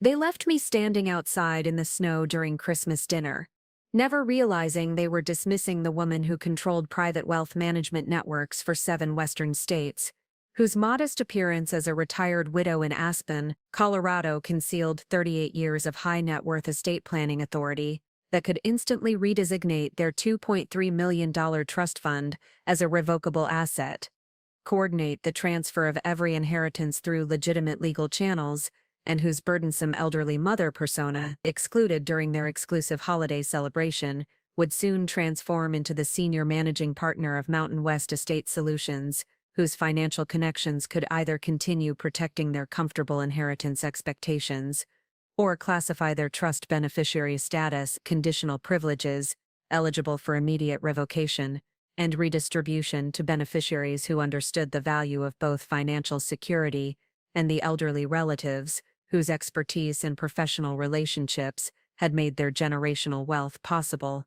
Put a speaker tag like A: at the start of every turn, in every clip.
A: They left me standing outside in the snow during Christmas dinner, never realizing they were dismissing the woman who controlled private wealth management networks for 7 Western states, whose modest appearance as a retired widow in Aspen, Colorado concealed 38 years of high net worth estate planning authority that could instantly redesignate their $2.3 million trust fund as a revocable asset, coordinate the transfer of every inheritance through legitimate legal channels, and whose burdensome elderly mother persona, excluded during their exclusive holiday celebration, would soon transform into the senior managing partner of Mountain West Estate Solutions, whose financial connections could either continue protecting their comfortable inheritance expectations or classify their trust beneficiary status, conditional privileges, eligible for immediate revocation, and redistribution to beneficiaries who understood the value of both financial security and the elderly relatives whose expertise in professional relationships had made their generational wealth possible,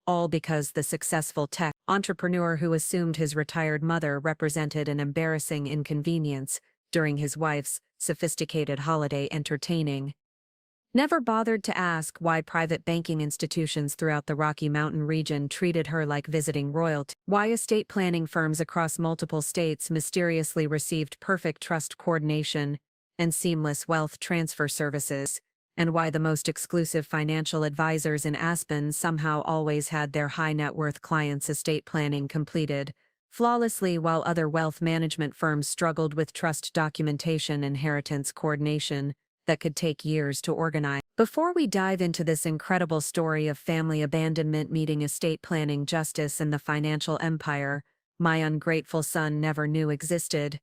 A: all because the successful tech entrepreneur who assumed his retired mother represented an embarrassing inconvenience during his wife's sophisticated holiday entertaining. Never bothered to ask why private banking institutions throughout the Rocky Mountain region treated her like visiting royalty, why estate planning firms across multiple states mysteriously received perfect trust coordination and seamless wealth transfer services, and why the most exclusive financial advisors in Aspen somehow always had their high net worth clients' estate planning completed flawlessly while other wealth management firms struggled with trust documentation and inheritance coordination that could take years to organize. Before we dive into this incredible story of family abandonment meeting estate planning justice and the financial empire my ungrateful son never knew existed,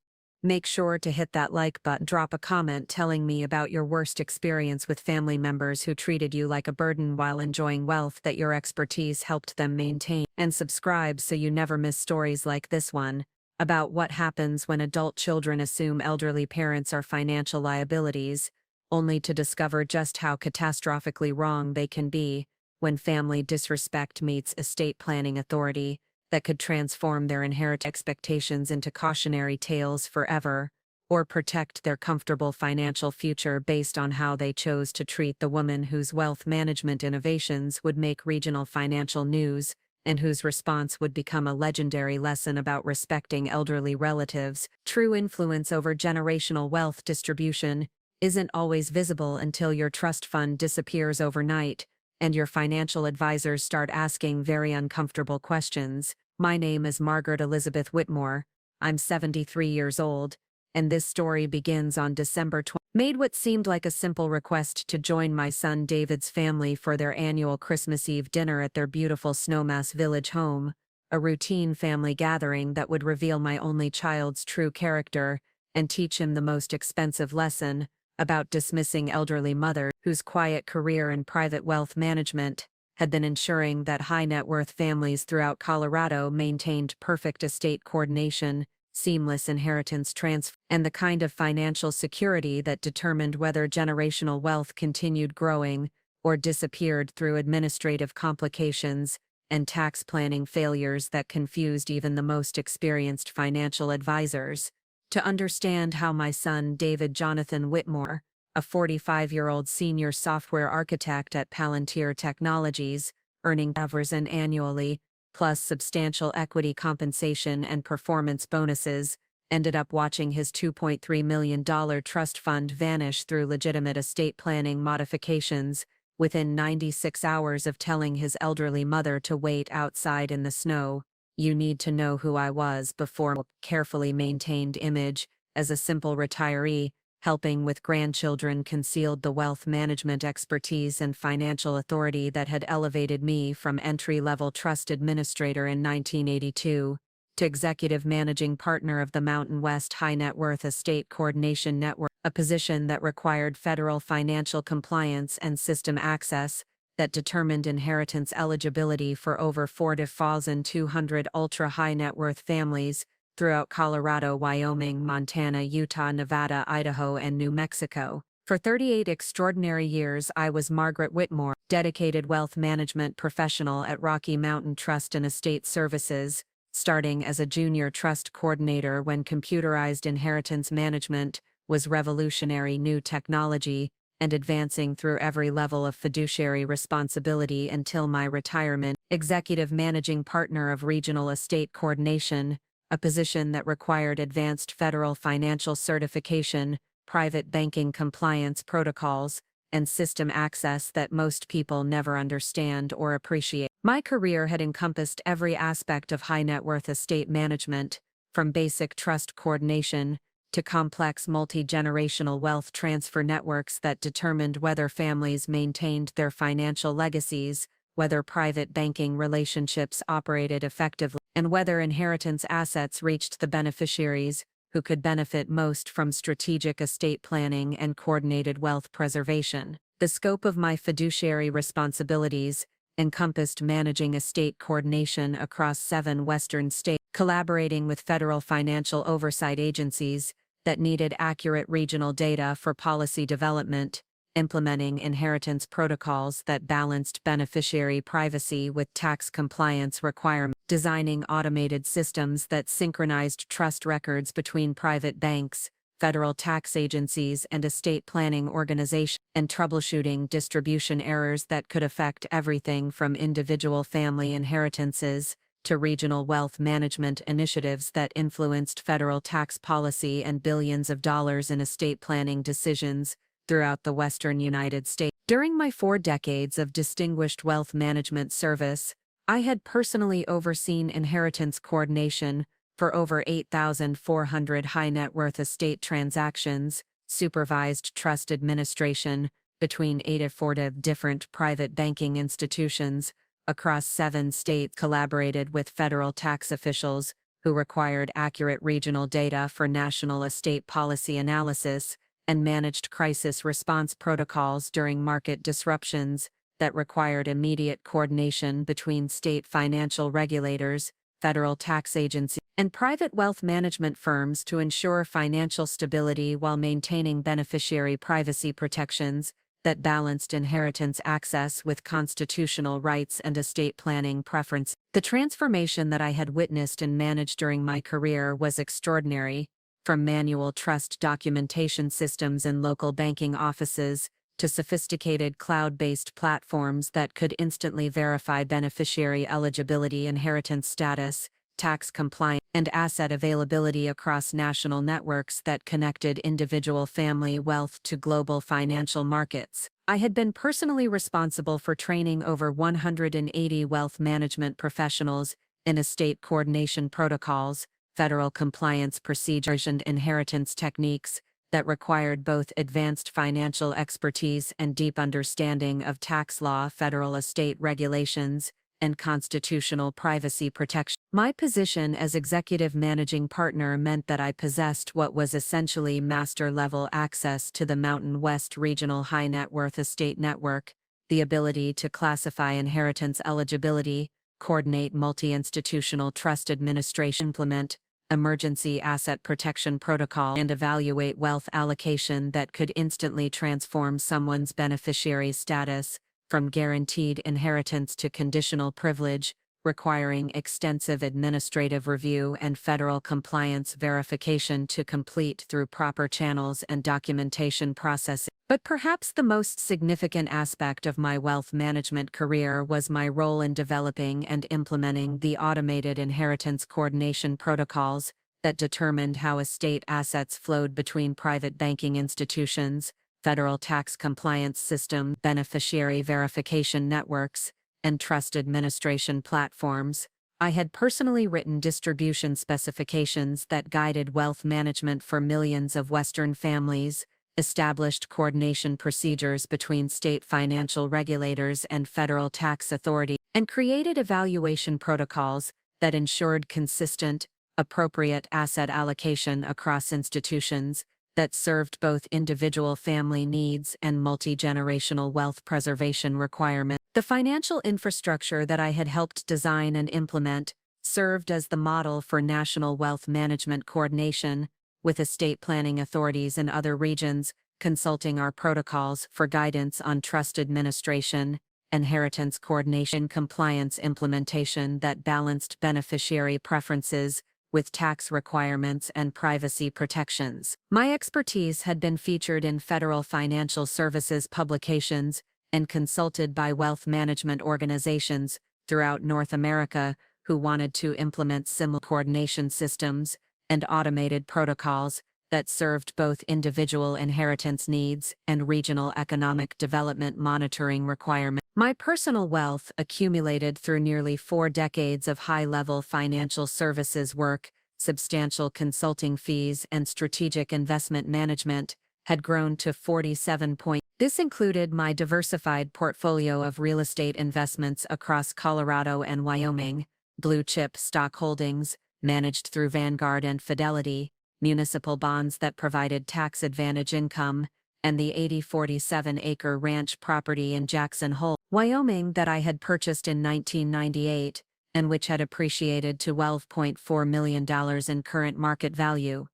A: make sure to hit that like button, drop a comment telling me about your worst experience with family members who treated you like a burden while enjoying wealth that your expertise helped them maintain, and subscribe so you never miss stories like this one about what happens when adult children assume elderly parents are financial liabilities, only to discover just how catastrophically wrong they can be when family disrespect meets estate planning authority that could transform their inherent expectations into cautionary tales forever, or protect their comfortable financial future based on how they chose to treat the woman whose wealth management innovations would make regional financial news, and whose response would become a legendary lesson about respecting elderly relatives. True influence over generational wealth distribution isn't always visible until your trust fund disappears overnight, and your financial advisors start asking very uncomfortable questions. My name is Margaret Elizabeth Whitmore. I'm 73 years old, and this story begins on December 20. Made what seemed like a simple request to join my son David's family for their annual Christmas Eve dinner at their beautiful Snowmass Village home, a routine family gathering that would reveal my only child's true character and teach him the most expensive lesson about dismissing elderly mother whose quiet career in private wealth management had been ensuring that high net worth families throughout Colorado maintained perfect estate coordination, seamless inheritance transfer, and the kind of financial security that determined whether generational wealth continued growing or disappeared through administrative complications and tax planning failures that confused even the most experienced financial advisors. To understand how my son David Jonathan Whitmore, a 45-year-old senior software architect at Palantir Technologies, earning hours annually, plus substantial equity compensation and performance bonuses, ended up watching his $2.3 million trust fund vanish through legitimate estate planning modifications within 96 hours of telling his elderly mother to wait outside in the snow. You need to know who I was before. Carefully maintained image as a simple retiree, helping with grandchildren concealed the wealth management expertise and financial authority that had elevated me from entry-level trust administrator in 1982 to executive managing partner of the Mountain West High Net Worth Estate Coordination Network, a position that required federal financial compliance and system access that determined inheritance eligibility for over 4,200 ultra-high net worth families throughout Colorado, Wyoming, Montana, Utah, Nevada, Idaho, and New Mexico. For 38 extraordinary years, I was Margaret Whitmore, dedicated wealth management professional at Rocky Mountain Trust and Estate Services, starting as a junior trust coordinator when computerized inheritance management was revolutionary new technology, and advancing through every level of fiduciary responsibility until my retirement. Executive Managing Partner of Regional Estate Coordination, a position that required advanced federal financial certification, private banking compliance protocols, and system access that most people never understand or appreciate. My career had encompassed every aspect of high net worth estate management, from basic trust coordination to complex multi-generational wealth transfer networks that determined whether families maintained their financial legacies, whether private banking relationships operated effectively, and whether inheritance assets reached the beneficiaries who could benefit most from strategic estate planning and coordinated wealth preservation. The scope of my fiduciary responsibilities encompassed managing estate coordination across 7 Western states, collaborating with federal financial oversight agencies that needed accurate regional data for policy development, implementing inheritance protocols that balanced beneficiary privacy with tax compliance requirements, designing automated systems that synchronized trust records between private banks, federal tax agencies, and estate planning organizations, and troubleshooting distribution errors that could affect everything from individual family inheritances to regional wealth management initiatives that influenced federal tax policy and billions of dollars in estate planning decisions throughout the Western United States. During my 4 decades of distinguished wealth management service, I had personally overseen inheritance coordination for over 8,400 high net worth estate transactions, supervised trust administration between 84 different private banking institutions across 7 states, collaborated with federal tax officials who required accurate regional data for national estate policy analysis, and managed crisis response protocols during market disruptions that required immediate coordination between state financial regulators, federal tax agencies, and private wealth management firms to ensure financial stability while maintaining beneficiary privacy protections that balanced inheritance access with constitutional rights and estate planning preferences. The transformation that I had witnessed and managed during my career was extraordinary, from manual trust documentation systems in local banking offices to sophisticated cloud-based platforms that could instantly verify beneficiary eligibility, inheritance status, tax compliance, and asset availability across national networks that connected individual family wealth to global financial markets. I had been personally responsible for training over 180 wealth management professionals in estate coordination protocols, federal compliance procedures, and inheritance techniques that required both advanced financial expertise and deep understanding of tax law, federal estate regulations, and constitutional privacy protection. My position as executive managing partner meant that I possessed what was essentially master-level access to the Mountain West Regional High Net Worth Estate Network, the ability to classify inheritance eligibility, coordinate multi-institutional trust administration, implement emergency asset protection protocol, and evaluate wealth allocation that could instantly transform someone's beneficiary status from guaranteed inheritance to conditional privilege, requiring extensive administrative review and federal compliance verification to complete through proper channels and documentation processing. But perhaps the most significant aspect of my wealth management career was my role in developing and implementing the automated inheritance coordination protocols that determined how estate assets flowed between private banking institutions, federal tax compliance system, beneficiary verification networks, and trust administration platforms. I had personally written distribution specifications that guided wealth management for millions of Western families, established coordination procedures between state financial regulators and federal tax authorities, and created evaluation protocols that ensured consistent, appropriate asset allocation across institutions that served both individual family needs and multi-generational wealth preservation requirements. The financial infrastructure that I had helped design and implement served as the model for national wealth management coordination, with estate planning authorities in other regions consulting our protocols for guidance on trust administration, inheritance coordination, compliance implementation that balanced beneficiary preferences with tax requirements and privacy protections. My expertise had been featured in federal financial services publications and consulted by wealth management organizations throughout North America who wanted to implement similar coordination systems and automated protocols that served both individual inheritance needs and regional economic development monitoring requirements. My personal wealth, accumulated through nearly 4 decades of high-level financial services work, substantial consulting fees, and strategic investment management, had grown to 47 points. This included my diversified portfolio of real estate investments across Colorado and Wyoming, blue-chip stock holdings, managed through Vanguard and Fidelity, municipal bonds that provided tax-advantage income, and the 47-acre ranch property in Jackson Hole, Wyoming that I had purchased in 1998, and which had appreciated to $12.4 million in current market value.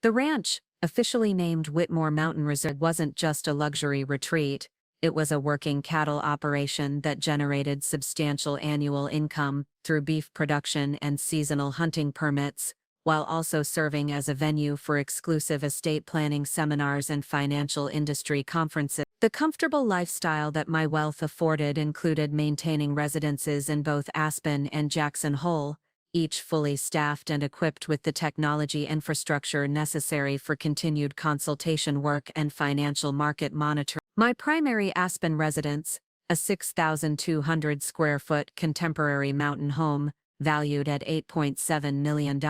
A: The ranch, officially named Whitmore Mountain Reserve, wasn't just a luxury retreat. It was a working cattle operation that generated substantial annual income through beef production and seasonal hunting permits, while also serving as a venue for exclusive estate planning seminars and financial industry conferences. The comfortable lifestyle that my wealth afforded included maintaining residences in both Aspen and Jackson Hole, each fully staffed and equipped with the technology infrastructure necessary for continued consultation work and financial market monitoring. My primary Aspen residence, a 6,200 square foot contemporary mountain home, valued at $8.7 million,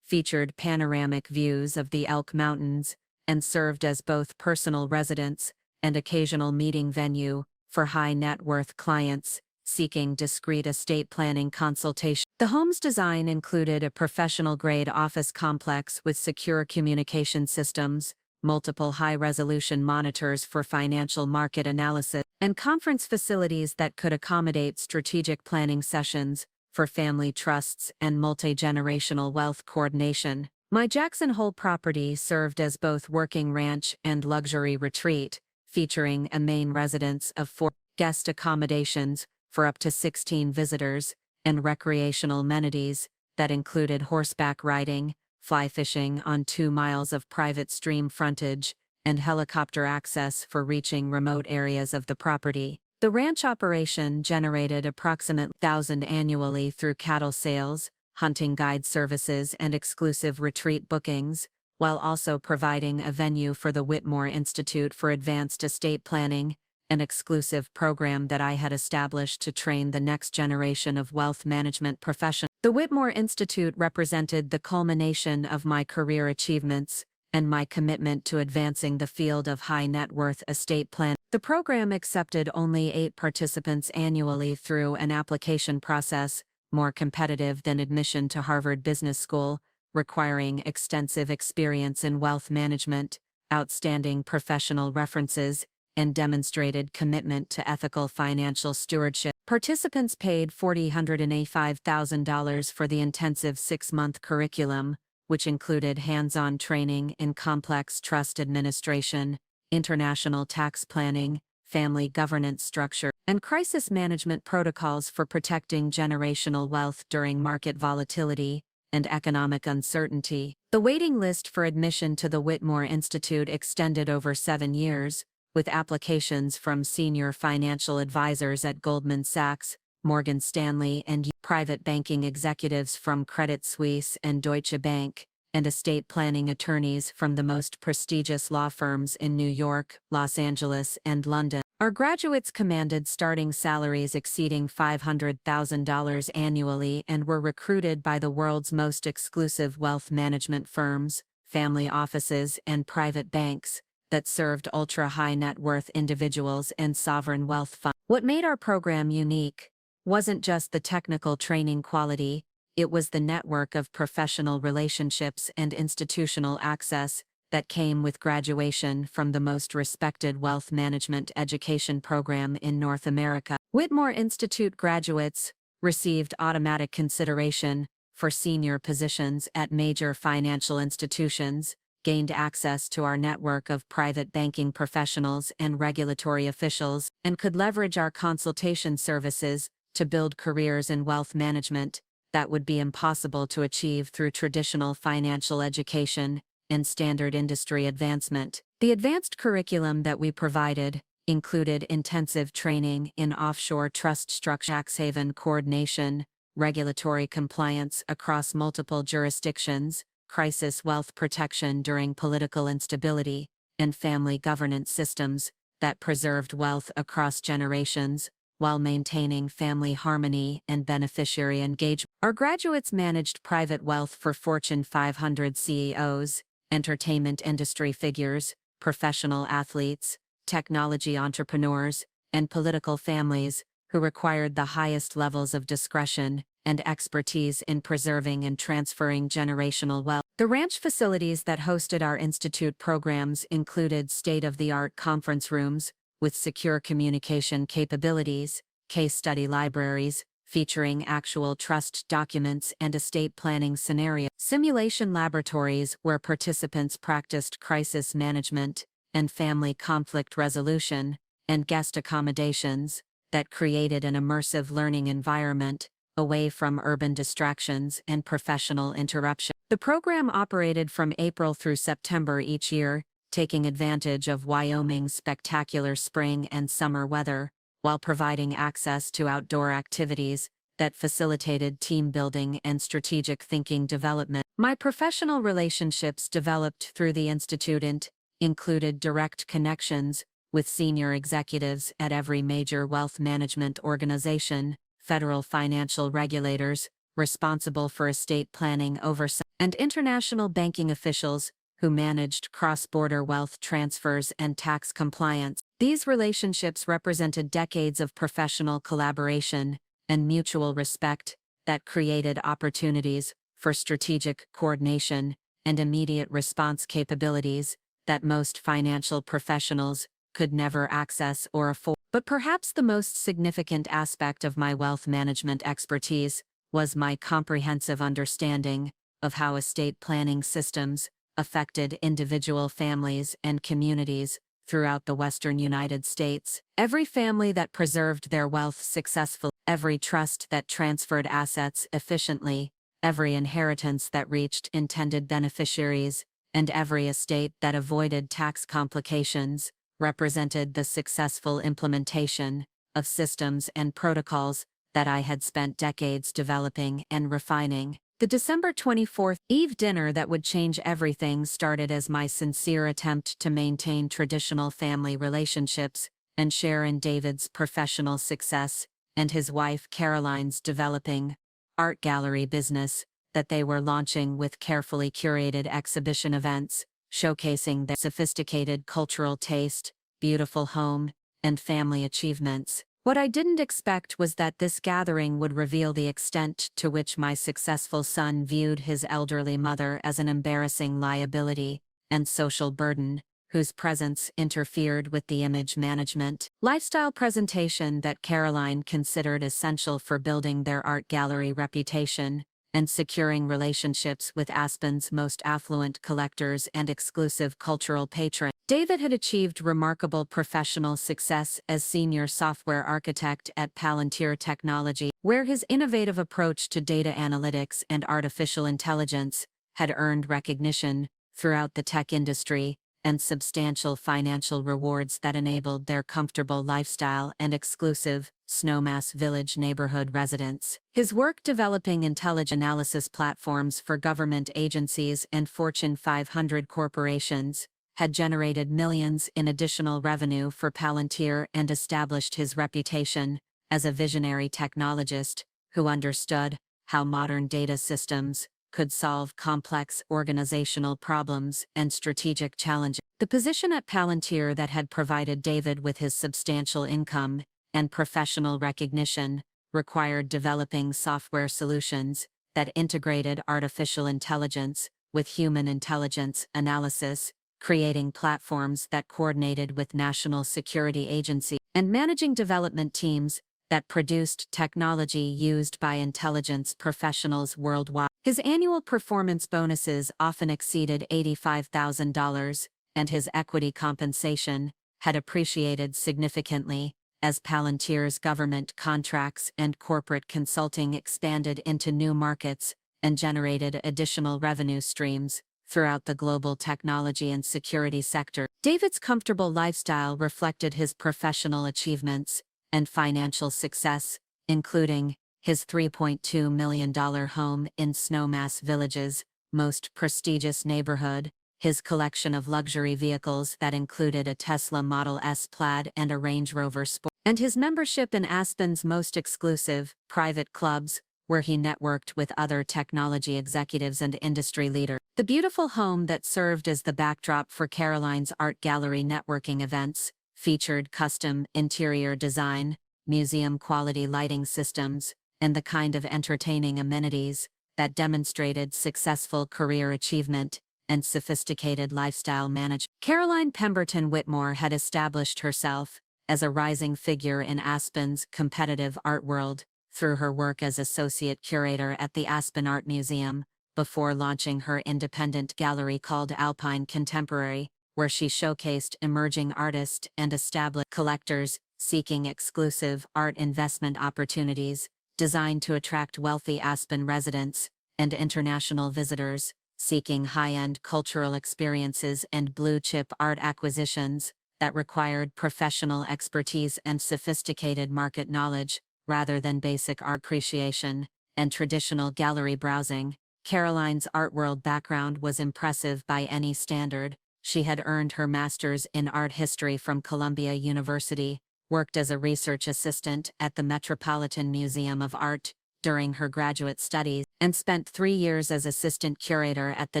A: featured panoramic views of the Elk Mountains, and served as both personal residence and occasional meeting venue for high-net-worth clients seeking discreet estate planning consultation. The home's design included a professional-grade office complex with secure communication systems, multiple high-resolution monitors for financial market analysis, and conference facilities that could accommodate strategic planning sessions for family trusts and multi-generational wealth coordination. My Jackson Hole property served as both working ranch and luxury retreat, featuring a main residence of 4 guest accommodations for up to 16 visitors, and recreational amenities that included horseback riding, fly fishing on 2 miles of private stream frontage, and helicopter access for reaching remote areas of the property. The ranch operation generated approximately $1,000 annually through cattle sales, hunting guide services, and exclusive retreat bookings, while also providing a venue for the Whitmore Institute for Advanced Estate Planning, an exclusive program that I had established to train the next generation of wealth management professionals. The Whitmore Institute represented the culmination of my career achievements and my commitment to advancing the field of high-net-worth estate planning. The program accepted only 8 participants annually through an application process, more competitive than admission to Harvard Business School, requiring extensive experience in wealth management, outstanding professional references, and demonstrated commitment to ethical financial stewardship. Participants paid $485,000 for the intensive 6-month curriculum, which included hands-on training in complex trust administration, international tax planning, family governance structure, and crisis management protocols for protecting generational wealth during market volatility and economic uncertainty. The waiting list for admission to the Whitmore Institute extended over 7 years, with applications from senior financial advisors at Goldman Sachs, Morgan Stanley, and private banking executives from Credit Suisse and Deutsche Bank, and estate planning attorneys from the most prestigious law firms in New York, Los Angeles, and London. Our graduates commanded starting salaries exceeding $500,000 annually and were recruited by the world's most exclusive wealth management firms, family offices, and private banks that served ultra-high net worth individuals and sovereign wealth funds. What made our program unique wasn't just the technical training quality, it was the network of professional relationships and institutional access that came with graduation from the most respected wealth management education program in North America. Whitmore Institute graduates received automatic consideration for senior positions at major financial institutions, gained access to our network of private banking professionals and regulatory officials, and could leverage our consultation services to build careers in wealth management that would be impossible to achieve through traditional financial education and standard industry advancement. The advanced curriculum that we provided included intensive training in offshore trust structure, tax haven coordination, regulatory compliance across multiple jurisdictions, crisis wealth protection during political instability, and family governance systems that preserved wealth across generations while maintaining family harmony and beneficiary engagement. Our graduates managed private wealth for Fortune 500 CEOs, entertainment industry figures, professional athletes, technology entrepreneurs, and political families who required the highest levels of discretion and expertise in preserving and transferring generational wealth. The ranch facilities that hosted our institute programs included state-of-the-art conference rooms with secure communication capabilities, case study libraries featuring actual trust documents and estate planning scenarios, simulation laboratories where participants practiced crisis management and family conflict resolution, and guest accommodations that created an immersive learning environment away from urban distractions and professional interruption. The program operated from April through September each year, taking advantage of Wyoming's spectacular spring and summer weather, while providing access to outdoor activities that facilitated team building and strategic thinking development. My professional relationships developed through the Institute included direct connections with senior executives at every major wealth management organization, federal financial regulators responsible for estate planning oversight, and international banking officials who managed cross-border wealth transfers and tax compliance. These relationships represented decades of professional collaboration and mutual respect that created opportunities for strategic coordination and immediate response capabilities that most financial professionals could never access or afford. But perhaps the most significant aspect of my wealth management expertise was my comprehensive understanding of how estate planning systems affected individual families and communities throughout the Western United States. Every family that preserved their wealth successfully, every trust that transferred assets efficiently, every inheritance that reached intended beneficiaries, and every estate that avoided tax complications represented the successful implementation of systems and protocols that I had spent decades developing and refining. The December 24th Eve dinner that would change everything started as my sincere attempt to maintain traditional family relationships and share in David's professional success and his wife Caroline's developing art gallery business that they were launching with carefully curated exhibition events, showcasing their sophisticated cultural taste, beautiful home, and family achievements. What I didn't expect was that this gathering would reveal the extent to which my successful son viewed his elderly mother as an embarrassing liability and social burden, whose presence interfered with the image management lifestyle presentation that Caroline considered essential for building their art gallery reputation and securing relationships with Aspen's most affluent collectors and exclusive cultural patrons. David had achieved remarkable professional success as senior software architect at Palantir Technology, where his innovative approach to data analytics and artificial intelligence had earned recognition throughout the tech industry and substantial financial rewards that enabled their comfortable lifestyle and exclusive Snowmass Village neighborhood residents. His work developing intelligent analysis platforms for government agencies and Fortune 500 corporations had generated millions in additional revenue for Palantir and established his reputation as a visionary technologist who understood how modern data systems could solve complex organizational problems and strategic challenges. The position at Palantir that had provided David with his substantial income and professional recognition required developing software solutions that integrated artificial intelligence with human intelligence analysis, creating platforms that coordinated with national security agencies, and managing development teams that produced technology used by intelligence professionals worldwide. His annual performance bonuses often exceeded $85,000, and his equity compensation had appreciated significantly as Palantir's government contracts and corporate consulting expanded into new markets and generated additional revenue streams throughout the global technology and security sector. David's comfortable lifestyle reflected his professional achievements and financial success, including his $3.2 million home in Snowmass Village's most prestigious neighborhood, his collection of luxury vehicles that included a Tesla Model S Plaid and a Range Rover Sport, and his membership in Aspen's most exclusive, private clubs, where he networked with other technology executives and industry leaders. The beautiful home that served as the backdrop for Caroline's art gallery networking events featured custom interior design, museum-quality lighting systems, and the kind of entertaining amenities that demonstrated successful career achievement and sophisticated lifestyle management. Caroline Pemberton Whitmore had established herself as a rising figure in Aspen's competitive art world through her work as associate curator at the Aspen Art Museum, before launching her independent gallery called Alpine Contemporary, where she showcased emerging artists and established collectors seeking exclusive art investment opportunities designed to attract wealthy Aspen residents and international visitors seeking high-end cultural experiences and blue-chip art acquisitions that required professional expertise and sophisticated market knowledge, rather than basic art appreciation and traditional gallery browsing. Caroline's art world background was impressive by any standard. She had earned her master's in art history from Columbia University, worked as a research assistant at the Metropolitan Museum of Art during her graduate studies, and spent 3 years as assistant curator at the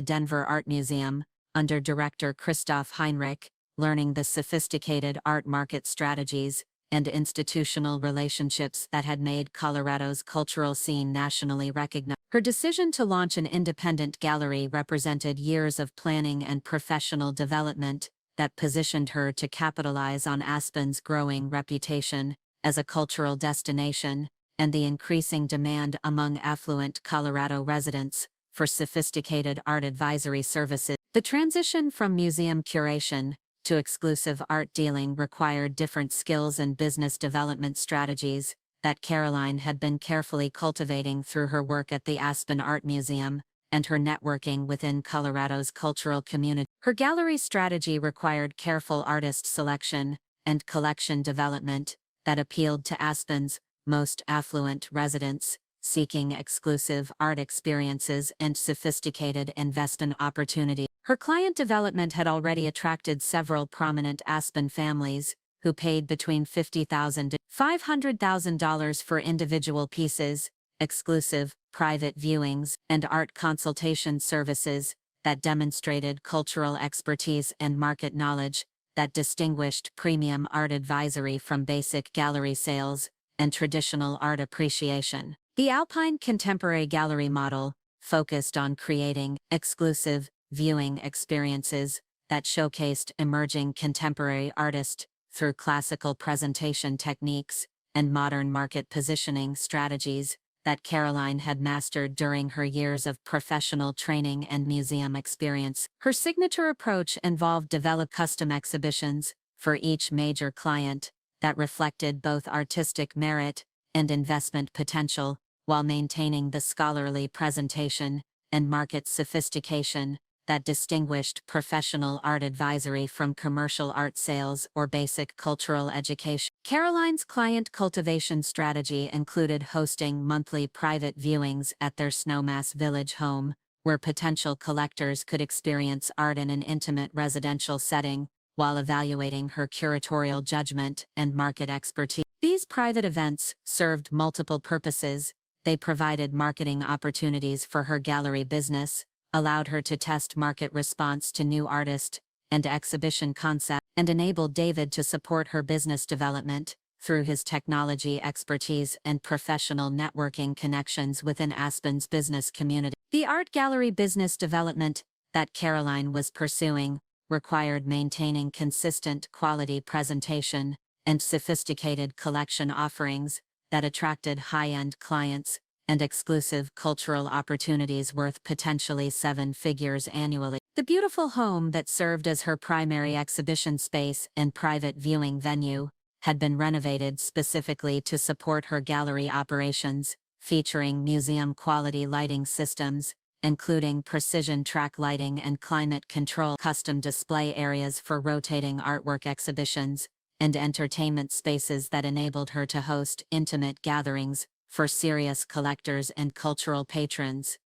A: Denver Art Museum, under director Christoph Heinrich, learning the sophisticated art market strategies and institutional relationships that had made Colorado's cultural scene nationally recognized. Her decision to launch an independent gallery represented years of planning and professional development that positioned her to capitalize on Aspen's growing reputation as a cultural destination and the increasing demand among affluent Colorado residents for sophisticated art advisory services. The transition from museum curation to exclusive art dealing required different skills and business development strategies that Caroline had been carefully cultivating through her work at the Aspen Art Museum and her networking within Colorado's cultural community. Her gallery strategy required careful artist selection and collection development that appealed to Aspen's most affluent residents seeking exclusive art experiences and sophisticated investment opportunities. Her client development had already attracted several prominent Aspen families who paid between $50,000 to $500,000 for individual pieces, exclusive private viewings, and art consultation services that demonstrated cultural expertise and market knowledge that distinguished premium art advisory from basic gallery sales and traditional art appreciation. The Alpine Contemporary Gallery model focused on creating exclusive viewing experiences that showcased emerging contemporary artists through classical presentation techniques and modern market positioning strategies that Caroline had mastered during her years of professional training and museum experience. Her signature approach involved developing custom exhibitions for each major client that reflected both artistic merit and investment potential, while maintaining the scholarly presentation and market sophistication that distinguished professional art advisory from commercial art sales or basic cultural education. Caroline's client cultivation strategy included hosting monthly private viewings at their Snowmass Village home, where potential collectors could experience art in an intimate residential setting, while evaluating her curatorial judgment and market expertise. These private events served multiple purposes. They provided marketing opportunities for her gallery business, allowed her to test market response to new artist and exhibition concepts, and enabled David to support her business development through his technology expertise and professional networking connections within Aspen's business community. The art gallery business development that Caroline was pursuing required maintaining consistent quality presentation and sophisticated collection offerings that attracted high-end clients and exclusive cultural opportunities worth potentially 7 figures annually. The beautiful home that served as her primary exhibition space and private viewing venue
B: had been renovated specifically to support her gallery operations, featuring museum-quality lighting systems, including precision track lighting and climate control, custom display areas for rotating artwork exhibitions, and entertainment spaces that enabled her to host intimate gatherings for serious collectors and cultural patrons.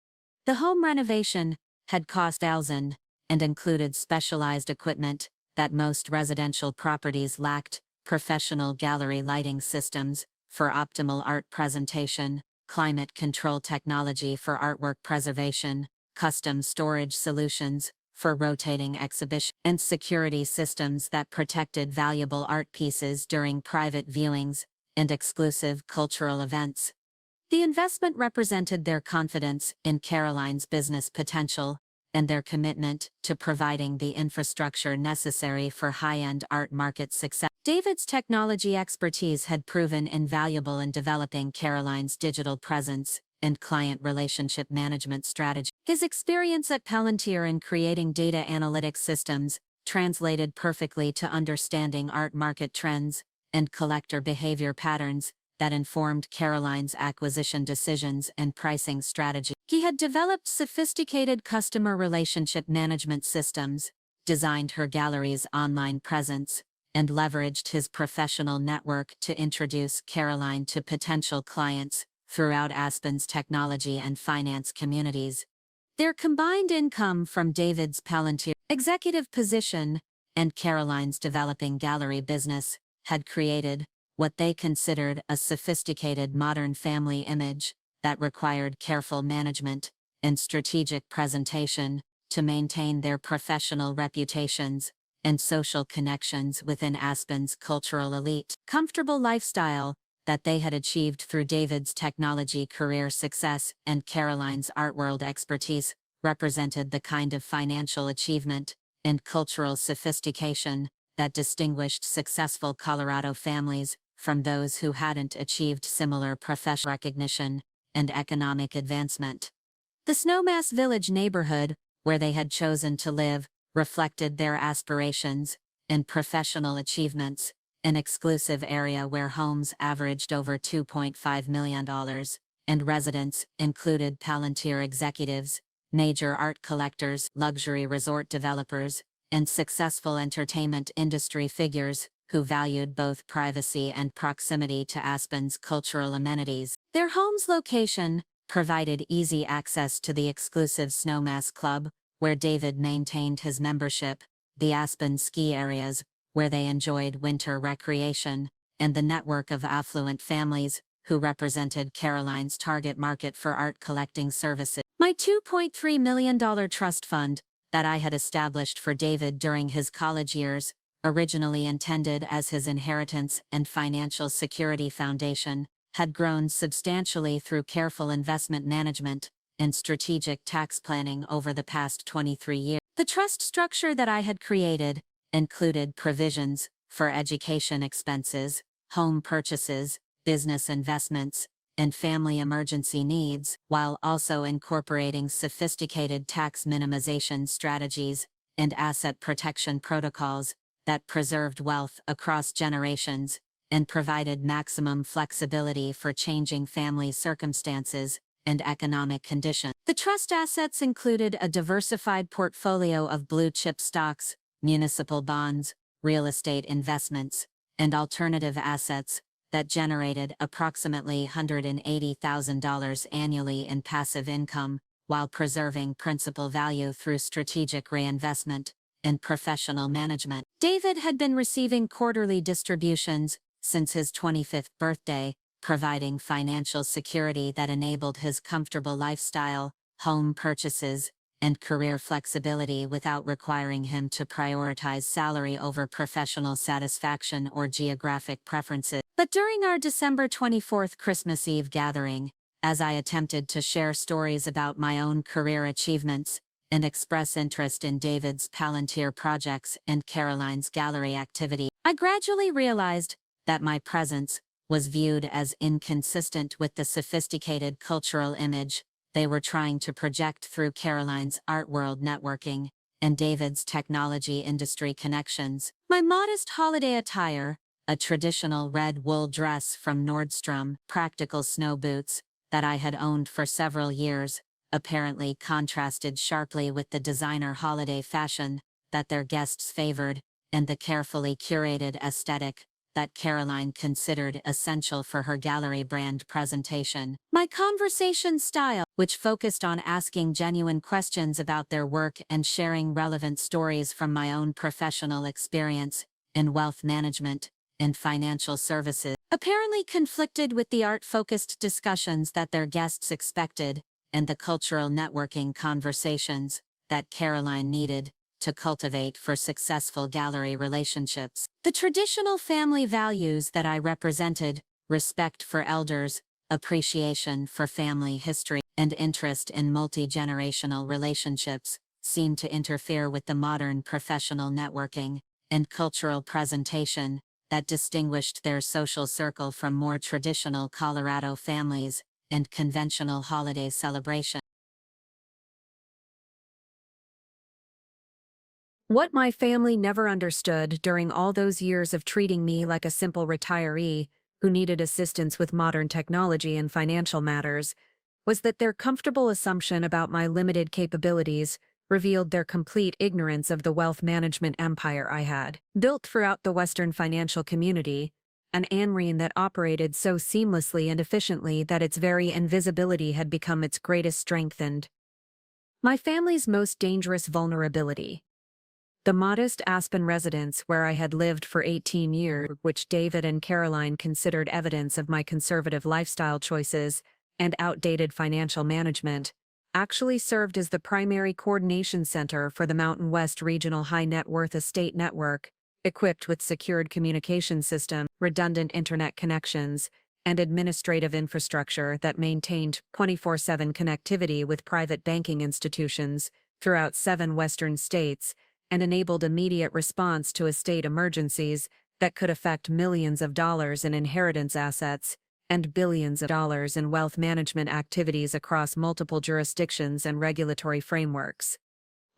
B: The home renovation had cost thousands and included specialized equipment that most residential properties lacked, professional gallery lighting systems for optimal art presentation, climate control technology for artwork preservation, custom storage solutions for rotating exhibition, and security systems that protected valuable art pieces during private viewings and exclusive cultural events. The investment represented their confidence in Caroline's business potential and their commitment to providing the infrastructure necessary for high-end art market success. David's technology expertise had proven invaluable in developing Caroline's digital presence and client relationship management strategy. His experience at Palantir in creating data analytics systems translated perfectly to understanding art market trends and collector behavior patterns that informed Caroline's acquisition decisions and pricing strategy. He had developed sophisticated customer relationship management systems, designed her gallery's online presence, and leveraged his professional network to introduce Caroline to potential clients throughout Aspen's technology and finance communities. Their combined income from David's Palantir executive position and Caroline's developing gallery business had created what they considered a sophisticated modern family image that required careful management and strategic presentation to maintain their professional reputations and social connections within Aspen's cultural elite. Comfortable lifestyle that they had achieved through David's technology career success and Caroline's art world expertise represented the kind of financial achievement and cultural sophistication that distinguished successful Colorado families from those who hadn't achieved similar professional recognition and economic advancement. The Snowmass Village neighborhood, where they had chosen to live, reflected their aspirations and professional achievements, an exclusive area where homes averaged over $2.5 million, and residents included Palantir executives, major art collectors, luxury resort developers, and successful entertainment industry figures who valued both privacy and proximity to Aspen's cultural amenities. Their home's location provided easy access to the exclusive Snowmass Club, where David maintained his membership, the Aspen ski areas, where they enjoyed winter recreation, and the network of affluent families who represented Caroline's target market for art collecting services. My $2.3 million trust fund that I had established for David during his college years, originally intended as his inheritance and financial security foundation, had grown substantially through careful investment management and strategic tax planning over the past 23 years. The trust structure that I had created included provisions for education expenses, home purchases, business investments, and family emergency needs, while also incorporating sophisticated tax minimization strategies and asset protection protocols that preserved wealth across generations and provided maximum flexibility for changing family circumstances and economic conditions. The trust assets included a diversified portfolio of blue-chip stocks, municipal bonds, real estate investments, and alternative assets that generated approximately $180,000 annually in passive income, while preserving principal value through strategic reinvestment and professional management. David had been receiving quarterly distributions since his 25th birthday, providing financial security that enabled his comfortable lifestyle, home purchases, and career flexibility without requiring him to prioritize salary over professional satisfaction or geographic preferences. But during our December 24th Christmas Eve gathering, as I attempted to share stories about my own career achievements and express interest in David's Palantir projects and Caroline's gallery activity, I gradually realized that my presence was viewed as inconsistent with the sophisticated cultural image they were trying to project through Caroline's art world networking and David's technology industry connections. My modest holiday attire, a traditional red wool dress from Nordstrom, practical snow boots, that I had owned for several years, apparently contrasted sharply with the designer holiday fashion that their guests favored, and the carefully curated aesthetic that Caroline considered essential for her gallery brand presentation. My conversation style, which focused on asking genuine questions about their work and sharing relevant stories from my own professional experience in wealth management and financial services, apparently conflicted with the art-focused discussions that their guests expected and the cultural networking conversations that Caroline needed to cultivate for successful gallery relationships. The traditional family values that I represented, respect for elders, appreciation for family history, and interest in multi-generational relationships, seemed to interfere with the modern professional networking and cultural presentation that distinguished their social circle from more traditional Colorado families and conventional holiday celebrations.
A: What my family never understood during all those years of treating me like a simple retiree who needed assistance with modern technology and financial matters was that their comfortable assumption about my limited capabilities revealed their complete ignorance of the wealth management empire I had built throughout the Western financial community, an ANREIN that operated so seamlessly and efficiently that its very invisibility had become its greatest strength and my family's most dangerous vulnerability. The modest Aspen residence where I had lived for 18 years, which David and Caroline considered evidence of my conservative lifestyle choices and outdated financial management, actually served as the primary coordination center for the Mountain West Regional High Net Worth Estate Network, equipped with secured communication system, redundant internet connections, and administrative infrastructure that maintained 24/7 connectivity with private banking institutions throughout 7 Western states, and enabled immediate response to estate emergencies that could affect millions of dollars in inheritance assets and billions of dollars in wealth management activities across multiple jurisdictions and regulatory frameworks.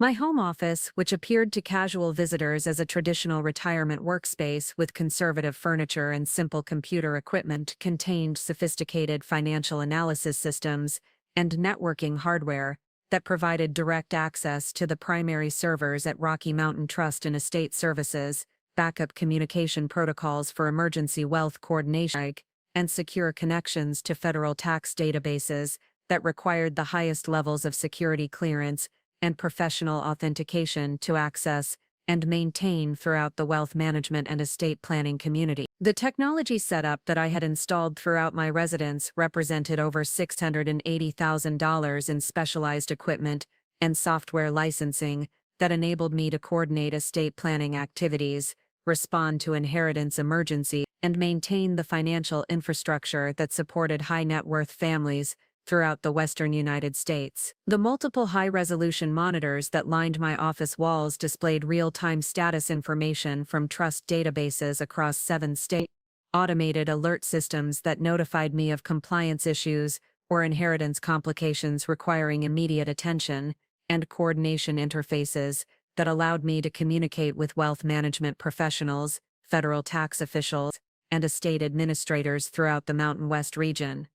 A: My home office, which appeared to casual visitors as a traditional retirement workspace with conservative furniture and simple computer equipment, contained sophisticated financial analysis systems and networking hardware that provided direct access to the primary servers at Rocky Mountain Trust and Estate Services, backup communication protocols for emergency wealth coordination, and secure connections to federal tax databases that required the highest levels of security clearance and professional authentication to access and maintain throughout the wealth management and estate planning community. The technology setup that I had installed throughout my residence represented over $680,000 in specialized equipment and software licensing that enabled me to coordinate estate planning activities, respond to inheritance emergencies, and maintain the financial infrastructure that supported high net worth families throughout the western United States. The multiple high-resolution monitors that lined my office walls displayed real-time status information from trust databases across 7 states, automated alert systems that notified me of compliance issues or inheritance complications requiring immediate attention, and coordination interfaces that allowed me to communicate with wealth management professionals, federal tax officials, and estate administrators throughout the Mountain West region.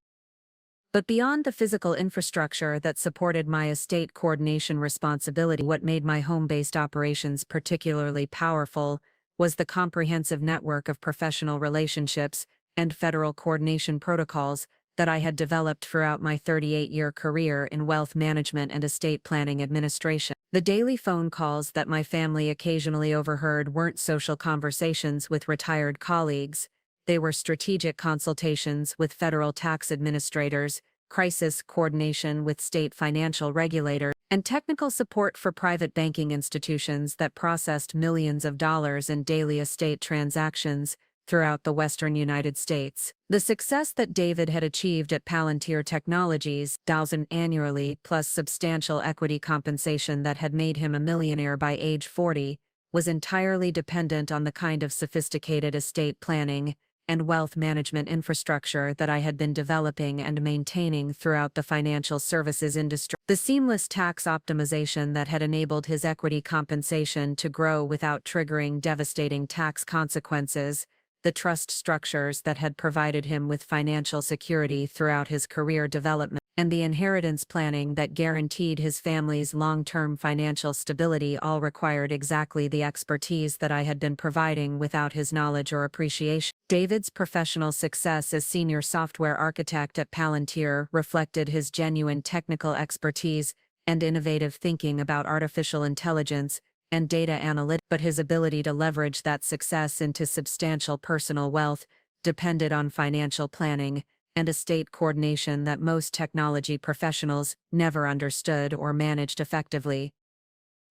A: But beyond the physical infrastructure that supported my estate coordination responsibility, what made my home-based operations particularly powerful was the comprehensive network of professional relationships and federal coordination protocols that I had developed throughout my 38-year career in wealth management and estate planning administration. The daily phone calls that my family occasionally overheard weren't social conversations with retired colleagues. They were strategic consultations with federal tax administrators, crisis coordination with state financial regulators, and technical support for private banking institutions that processed millions of dollars in daily estate transactions throughout the western United States. The success that David had achieved at Palantir Technologies, $1,000 annually plus substantial equity compensation that had made him a millionaire by age 40, was entirely dependent on the kind of sophisticated estate planning and wealth management infrastructure that I had been developing and maintaining throughout the financial services industry. The seamless tax optimization that had enabled his equity compensation to grow without triggering devastating tax consequences, the trust structures that had provided him with financial security throughout his career development, and the inheritance planning that guaranteed his family's long-term financial stability all required exactly the expertise that I had been providing without his knowledge or appreciation. David's professional success as senior software architect at Palantir reflected his genuine technical expertise and innovative thinking about artificial intelligence and data analytics, but his ability to leverage that success into substantial personal wealth depended on financial planning and estate coordination that most technology professionals never understood or managed effectively.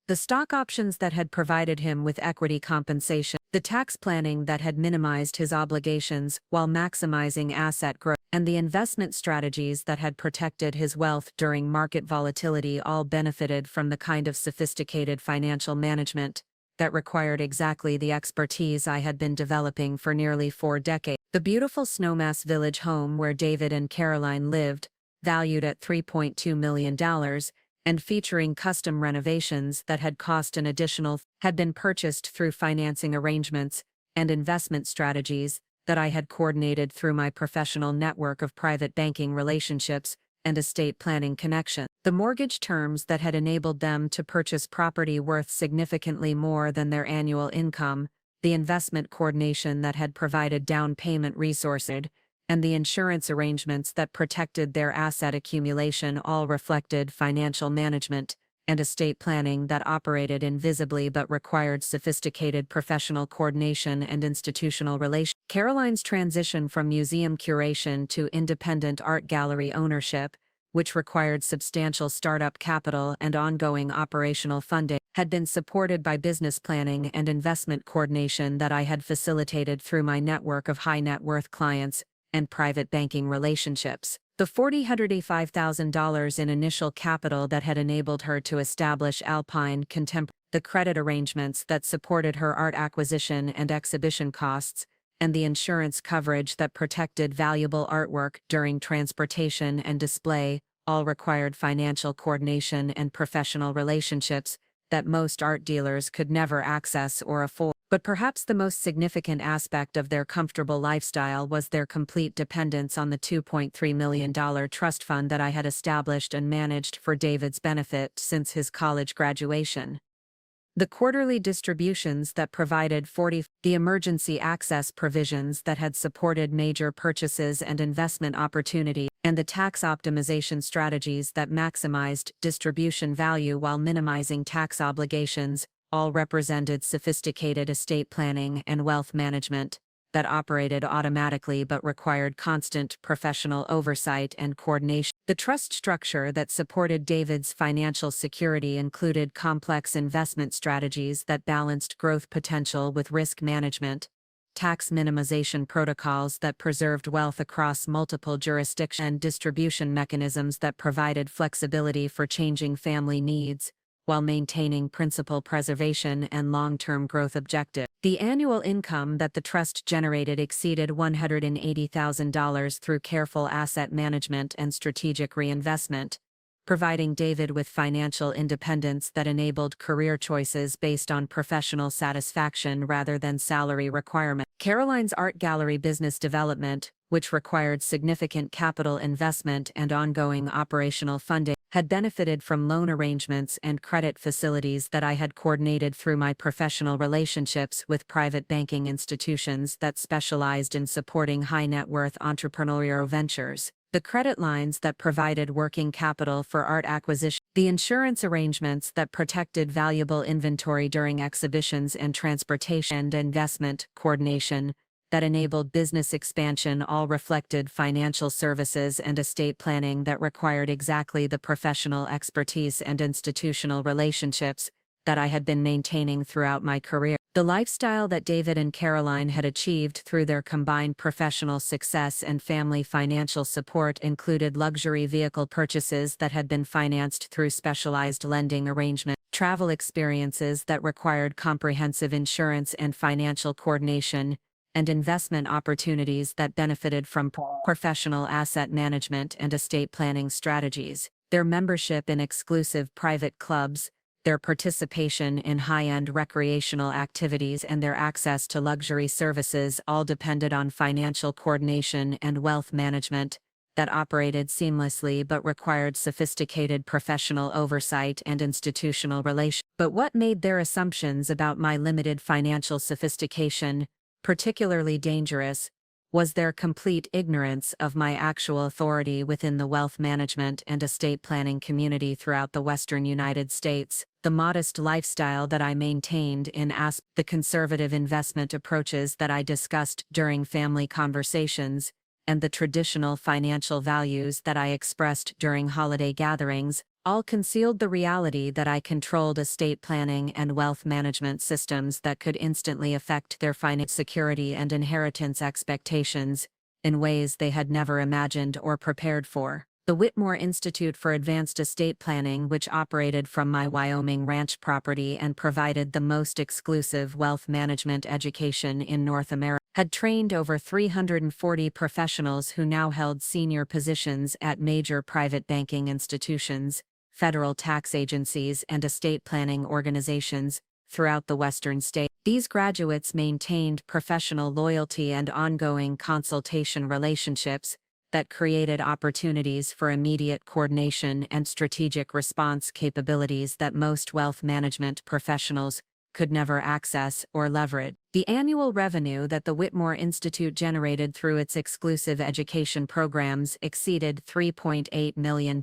A: The stock options that had provided him with equity compensation, the tax planning that had minimized his obligations while maximizing asset growth, and the investment strategies that had protected his wealth during market volatility all benefited from the kind of sophisticated financial management that required exactly the expertise I had been developing for nearly 4 decades. The beautiful Snowmass Village home where David and Caroline lived, valued at $3.2 million, and featuring custom renovations that had cost an additional, had been purchased through financing arrangements and investment strategies that I had coordinated through my professional network of private banking relationships and estate planning connection. The mortgage terms that had enabled them to purchase property worth significantly more than their annual income, the investment coordination that had provided down payment resources, and the insurance arrangements that protected their asset accumulation all reflected financial management and estate planning that operated invisibly but required sophisticated professional coordination and institutional relations. Caroline's transition from museum curation to independent art gallery ownership, which required substantial startup capital and ongoing operational funding, had been supported by business planning and investment coordination that I had facilitated through my network of high net worth clients and private banking relationships. The $485,000 in initial capital that had enabled her to establish Alpine Contemporary, the credit arrangements that supported her art acquisition and exhibition costs, and the insurance coverage that protected valuable artwork during transportation and display, all required financial coordination and professional relationships that most art dealers could never access or afford. But perhaps the most significant aspect of their comfortable lifestyle was their complete dependence on the $2.3 million trust fund that I had established and managed for David's benefit since his college graduation. The quarterly distributions that provided the emergency access provisions that had supported major purchases and investment opportunity, and the tax optimization strategies that maximized distribution value while minimizing tax obligations, all represented sophisticated estate planning and wealth management that operated automatically but required constant professional oversight and coordination. The trust structure that supported David's financial security included complex investment strategies that balanced growth potential with risk management, tax minimization protocols that preserved wealth across multiple jurisdictions, and distribution mechanisms that provided flexibility for changing family needs, while maintaining principal preservation and long-term growth objectives. The annual income that the trust generated exceeded $180,000 through careful asset management and strategic reinvestment, providing David with financial independence that enabled career choices based on professional satisfaction rather than salary requirement. Caroline's art gallery business development, which required significant capital investment and ongoing operational funding, had benefited from loan arrangements and credit facilities that I had coordinated through my professional relationships with private banking institutions that specialized in supporting high net worth entrepreneurial ventures. The credit lines that provided working capital for art acquisition, the insurance arrangements that protected valuable inventory during exhibitions and transportation, and investment coordination that enabled business expansion all reflected financial services and estate planning that required exactly the professional expertise and institutional relationships that I had been maintaining throughout my career. The lifestyle that David and Caroline had achieved through their combined professional success and family financial support included luxury vehicle purchases that had been financed through specialized lending arrangements, travel experiences that required comprehensive insurance and financial coordination, and investment opportunities that benefited from professional asset management and estate planning strategies. Their membership in exclusive private clubs, their participation in high-end recreational activities and their access to luxury services all depended on financial coordination and wealth management that operated seamlessly but required sophisticated professional oversight and institutional relations. But what made their assumptions about my limited financial sophistication particularly dangerous was their complete ignorance of my actual authority within the wealth management and estate planning community throughout the western United States, the modest lifestyle that I maintained the conservative investment approaches that I discussed during family conversations, and the traditional financial values that I expressed during holiday gatherings, all concealed the reality that I controlled estate planning and wealth management systems that could instantly affect their financial security and inheritance expectations in ways they had never imagined or prepared for. The Whitmore Institute for Advanced Estate Planning, which operated from my Wyoming ranch property and provided the most exclusive wealth management education in North America, had trained over 340 professionals who now held senior positions at major private banking institutions, federal tax agencies, and estate planning organizations throughout the western state. These graduates maintained professional loyalty and ongoing consultation relationships that created opportunities for immediate coordination and strategic response capabilities that most wealth management professionals could never access or leverage. The annual revenue that the Whitmore Institute generated through its exclusive education programs exceeded $3.8 million,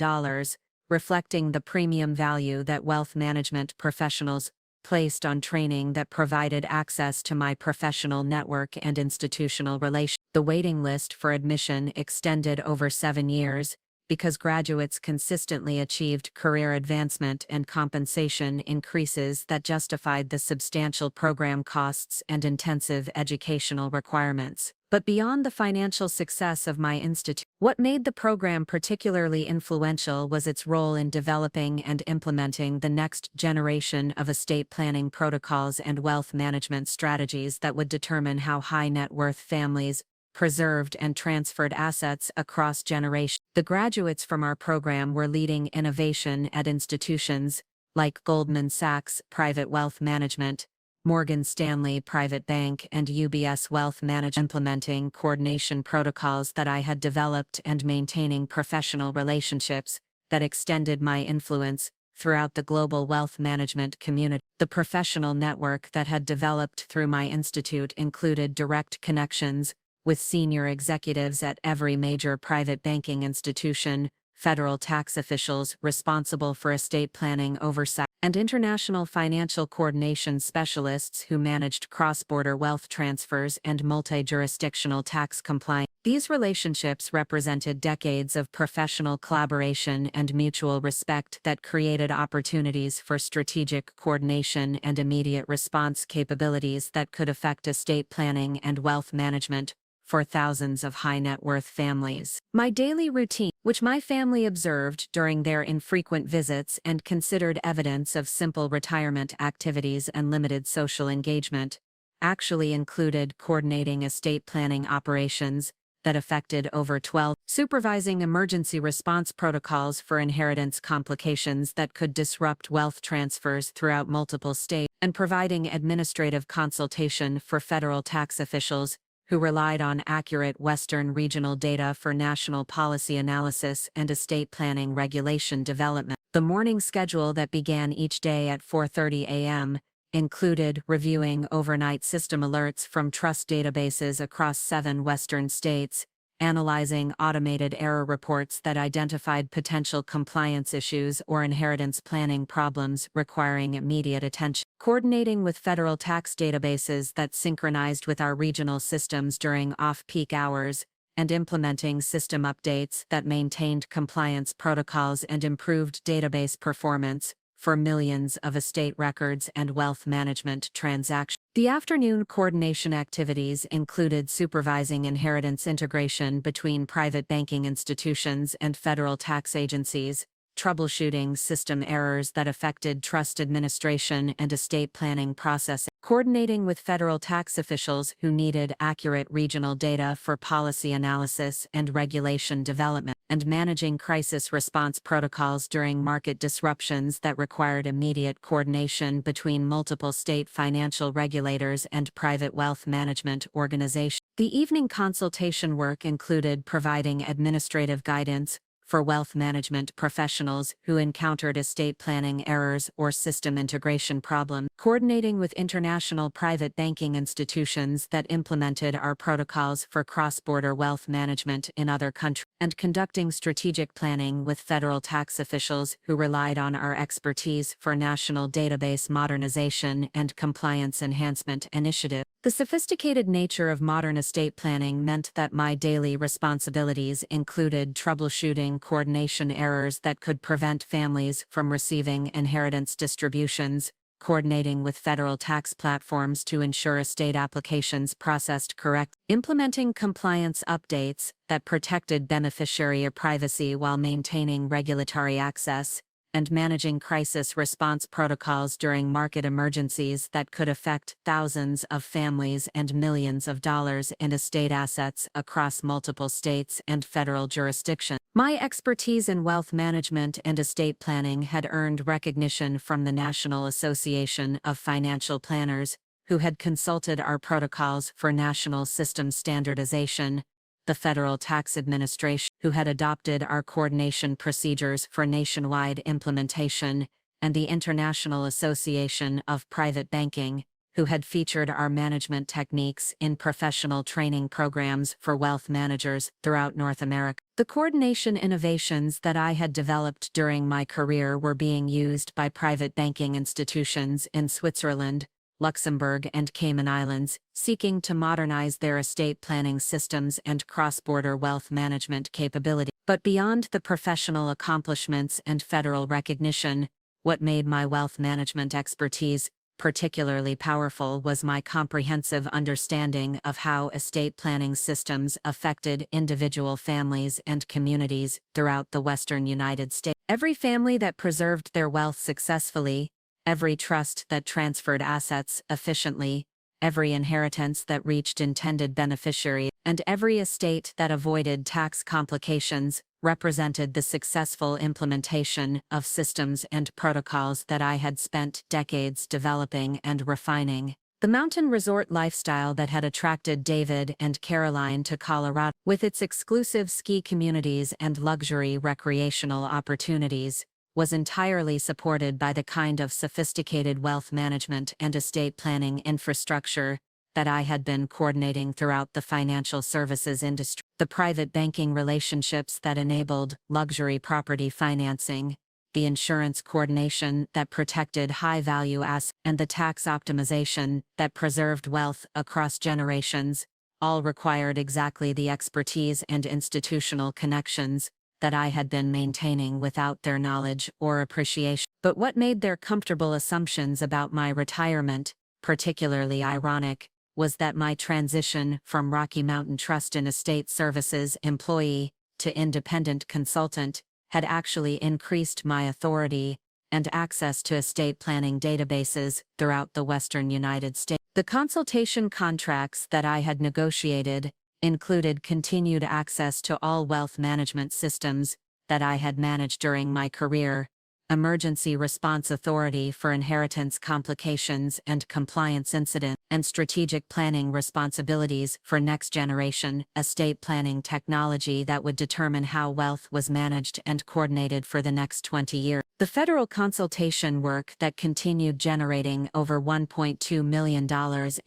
A: reflecting the premium value that wealth management professionals placed on training that provided access to my professional network and institutional relations. The waiting list for admission extended over 7 years, because graduates consistently achieved career advancement and compensation increases that justified the substantial program costs and intensive educational requirements. But beyond the financial success of my institute, what made the program particularly influential was its role in developing and implementing the next generation of estate planning protocols and wealth management strategies that would determine how high net worth families preserved and transferred assets across generations. The graduates from our program were leading innovation at institutions like Goldman Sachs Private Wealth Management, Morgan Stanley Private Bank, and UBS Wealth Management, implementing coordination protocols that I had developed and maintaining professional relationships that extended my influence throughout the global wealth management community. The professional network that had developed through my institute included direct connections with senior executives at every major private banking institution, federal tax officials responsible for estate planning oversight, and international financial coordination specialists who managed cross-border wealth transfers and multi-jurisdictional tax compliance. These relationships represented decades of professional collaboration and mutual respect that created opportunities for strategic coordination and immediate response capabilities that could affect estate planning and wealth management for thousands of high-net-worth families. My daily routine, which my family observed during their infrequent visits and considered evidence of simple retirement activities and limited social engagement, actually included coordinating estate planning operations that affected over 12, supervising emergency response protocols for inheritance complications that could disrupt wealth transfers throughout multiple states, and providing administrative consultation for federal tax officials who relied on accurate Western regional data for national policy analysis and estate planning regulation development. The morning schedule that began each day at 4:30 a.m. included reviewing overnight system alerts from trust databases across 7 Western states, analyzing automated error reports that identified potential compliance issues or inheritance planning problems requiring immediate attention, coordinating with federal tax databases that synchronized with our regional systems during off-peak hours, and implementing system updates that maintained compliance protocols and improved database performance for millions of estate records and wealth management transactions. The afternoon coordination activities included supervising inheritance integration between private banking institutions and federal tax agencies, troubleshooting system errors that affected trust administration and estate planning processing, coordinating with federal tax officials who needed accurate regional data for policy analysis and regulation development,
B: and managing crisis response protocols during market disruptions that required immediate coordination between multiple state financial regulators and private wealth management organizations. The evening consultation work included providing administrative guidance for wealth management professionals who encountered estate planning errors or system integration problems, coordinating with international private banking institutions that implemented our protocols for cross-border wealth management in other countries, and conducting strategic planning with federal tax officials who relied on our expertise for national database modernization and compliance enhancement initiatives. The sophisticated nature of modern estate planning meant that my daily responsibilities included troubleshooting coordination errors that could prevent families from receiving inheritance distributions, coordinating with federal tax platforms to ensure estate applications processed correctly, implementing compliance updates that protected beneficiary privacy while maintaining regulatory access, and managing crisis response protocols during market emergencies that could affect thousands of families and millions of dollars in estate assets across multiple states and federal jurisdictions. My expertise in wealth management and estate planning had earned recognition from the National Association of Financial Planners, who had consulted our protocols for national system standardization, the Federal Tax Administration, who had adopted our coordination procedures for nationwide implementation, and the International Association of Private Banking, who had featured our management techniques in professional training programs for wealth managers throughout North America. The coordination innovations that I had developed during my career were being used by private banking institutions in Switzerland, Luxembourg, and Cayman Islands, seeking to modernize their estate planning systems and cross-border wealth management capability. But beyond the professional accomplishments and federal recognition, what made my wealth management expertise particularly powerful was my comprehensive understanding of how estate planning systems affected individual families and communities throughout the Western United States. Every family that preserved their wealth successfully, every trust that transferred assets efficiently, every inheritance that reached intended beneficiaries, and every estate that avoided tax complications represented the successful implementation of systems and protocols that I had spent decades developing and refining. The mountain resort lifestyle that had attracted David and Caroline to Colorado, with its exclusive ski communities and luxury recreational opportunities, was entirely supported by the kind of sophisticated wealth management and estate planning infrastructure that I had been coordinating throughout the financial services industry. The private banking relationships that enabled luxury property financing, the insurance coordination that protected high-value assets, and the tax optimization that preserved wealth across generations, all required exactly the expertise and institutional connections that I had been maintaining without their knowledge or appreciation. But what made their comfortable assumptions about my retirement particularly ironic was that my transition from Rocky Mountain Trust and Estate Services employee to independent consultant had actually increased my authority and access to estate planning databases throughout the Western United States. The consultation contracts that I had negotiated included continued access to all wealth management systems that I had managed during my career, emergency response authority for inheritance complications and compliance incidents, and strategic planning responsibilities for next-generation estate planning technology that would determine how wealth was managed and coordinated for the next 20 years. The federal consultation work that continued generating over $1.2 million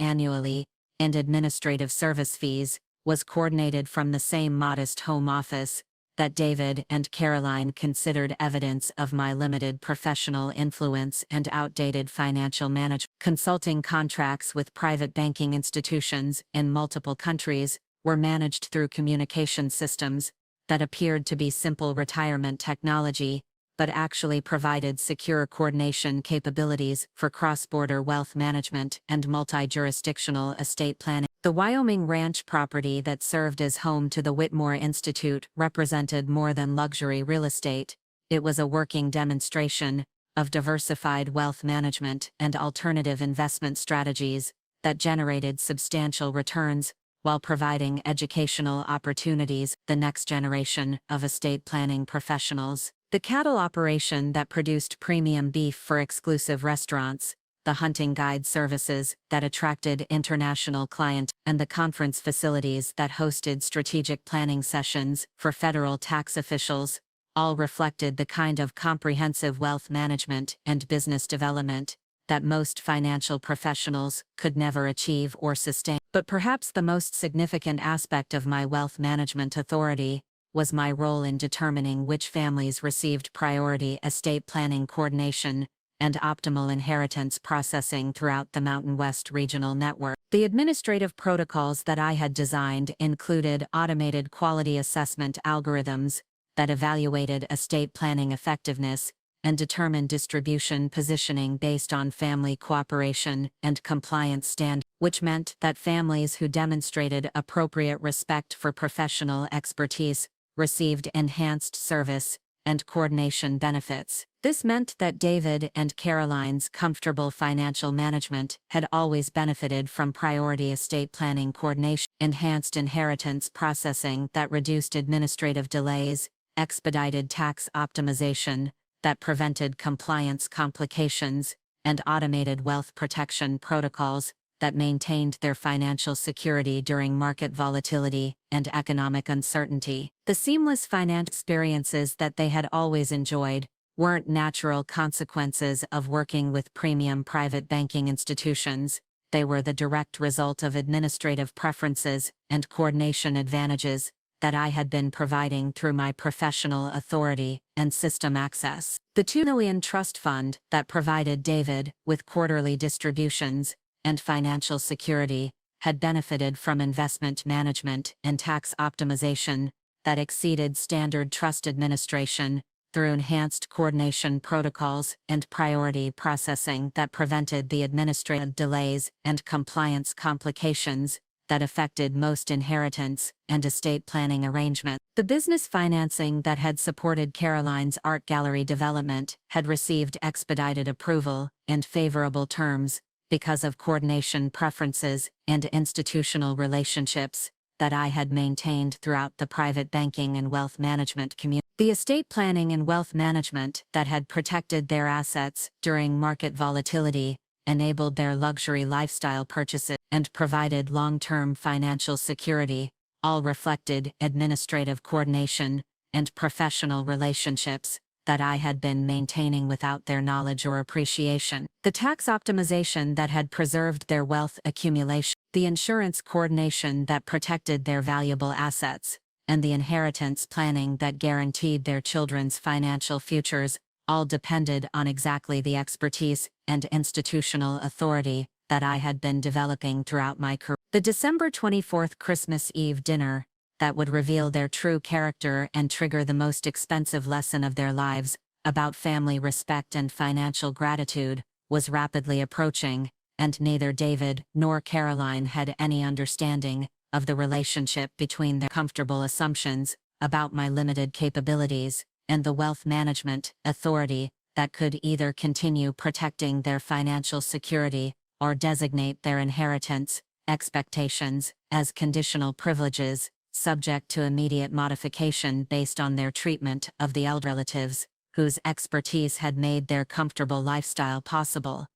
B: annually in administrative service fees was coordinated from the same modest home office that David and Caroline considered evidence of my limited professional influence and outdated financial management. Consulting contracts with private banking institutions in multiple countries were managed through communication systems that appeared to be simple retirement technology, but actually provided secure coordination capabilities for cross-border wealth management and multi-jurisdictional estate planning. The Wyoming ranch property that served as home to the Whitmore Institute represented more than luxury real estate. It was a working demonstration of diversified wealth management and alternative investment strategies that generated substantial returns while providing educational opportunities the next generation of estate planning professionals. The cattle operation that produced premium beef for exclusive restaurants, the hunting guide services that attracted international clients, and the conference facilities that hosted strategic planning sessions for federal tax officials, all reflected the kind of comprehensive wealth management and business development that most financial professionals could never achieve or sustain. But perhaps the most significant aspect of my wealth management authority was my role in determining which families received priority estate planning coordination and optimal inheritance processing throughout the Mountain West Regional Network. The administrative protocols that I had designed included automated quality assessment algorithms that evaluated estate planning effectiveness and determined distribution positioning based on family cooperation and compliance standards, which meant that families who demonstrated appropriate respect for professional expertise received enhanced service and coordination benefits. This meant that David and Caroline's comfortable financial management had always benefited from priority estate planning coordination, enhanced inheritance processing that reduced administrative delays, expedited tax optimization that prevented compliance complications, and automated wealth protection protocols that maintained their financial security during market volatility and economic uncertainty. The seamless financial experiences that they had always enjoyed weren't natural consequences of working with premium private banking institutions. They were the direct result of administrative preferences and coordination advantages that I had been providing through my professional authority and system access. The $2 million trust fund that provided David with quarterly distributions and financial security had benefited from investment management and tax optimization that exceeded standard trust administration through enhanced coordination protocols and priority processing that prevented the administrative delays and compliance complications that affected most inheritance and estate planning arrangements. The business financing that had supported Caroline's art gallery development had received expedited approval and favorable terms because of coordination preferences and institutional relationships that I had maintained throughout the private banking and wealth management community. The estate planning and wealth management that had protected their assets during market volatility enabled their luxury lifestyle purchases and provided long-term financial security, all reflected administrative coordination and professional relationships that I had been maintaining without their knowledge or appreciation. The tax optimization that had preserved their wealth accumulation, the insurance coordination that protected their valuable assets, and the inheritance planning that guaranteed their children's financial futures all depended on exactly the expertise and institutional authority that I had been developing throughout my career. The December 24th Christmas Eve dinner that would reveal their true character and trigger the most expensive lesson of their lives about family respect and financial gratitude was rapidly approaching, and neither David nor Caroline had any understanding of the relationship between their comfortable assumptions about my limited capabilities and the wealth management authority that could either continue protecting their financial security or designate their inheritance expectations as conditional privileges, subject to immediate modification based on their treatment of the elder relatives whose expertise had made their comfortable lifestyle possible.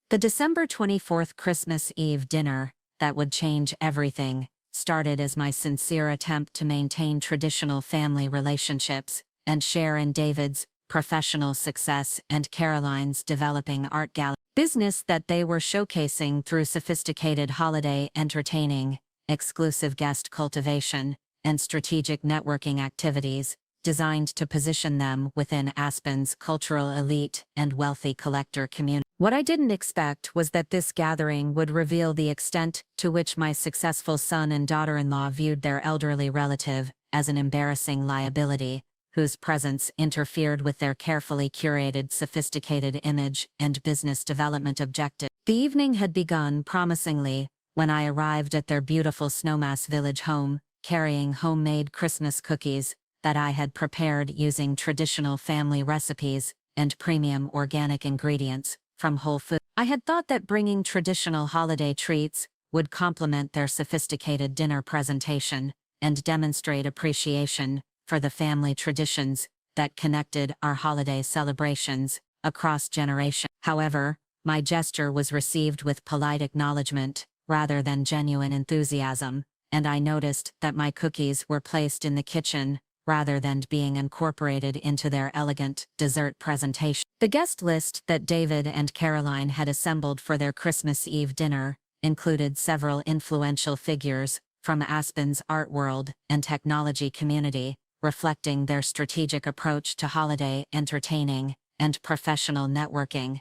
B: The December 24th Christmas Eve dinner that would change everything started as my sincere attempt to maintain traditional family relationships and share in David's professional success and Caroline's developing art gallery business that they were showcasing through sophisticated holiday entertaining, exclusive guest cultivation, and strategic networking activities designed to position them within Aspen's cultural elite and wealthy collector community. What I didn't expect was that this gathering would reveal the extent to which my successful son and daughter-in-law viewed their elderly relative as an embarrassing liability, whose presence interfered with their carefully curated sophisticated image and business development objectives. The evening had begun promisingly when I arrived at their beautiful Snowmass Village home, carrying homemade Christmas cookies that I had prepared using traditional family recipes and premium organic ingredients from Whole Foods. I had thought that bringing traditional holiday treats would complement their sophisticated dinner presentation and demonstrate appreciation for the family traditions that connected our holiday celebrations across generations. However, my gesture was received with polite acknowledgement rather than genuine enthusiasm, and I noticed that my cookies were placed in the kitchen rather than being incorporated into their elegant dessert presentation. The guest list that David and Caroline had assembled for their Christmas Eve dinner included several influential figures from Aspen's art world and technology community, reflecting their strategic approach to holiday entertaining and professional networking.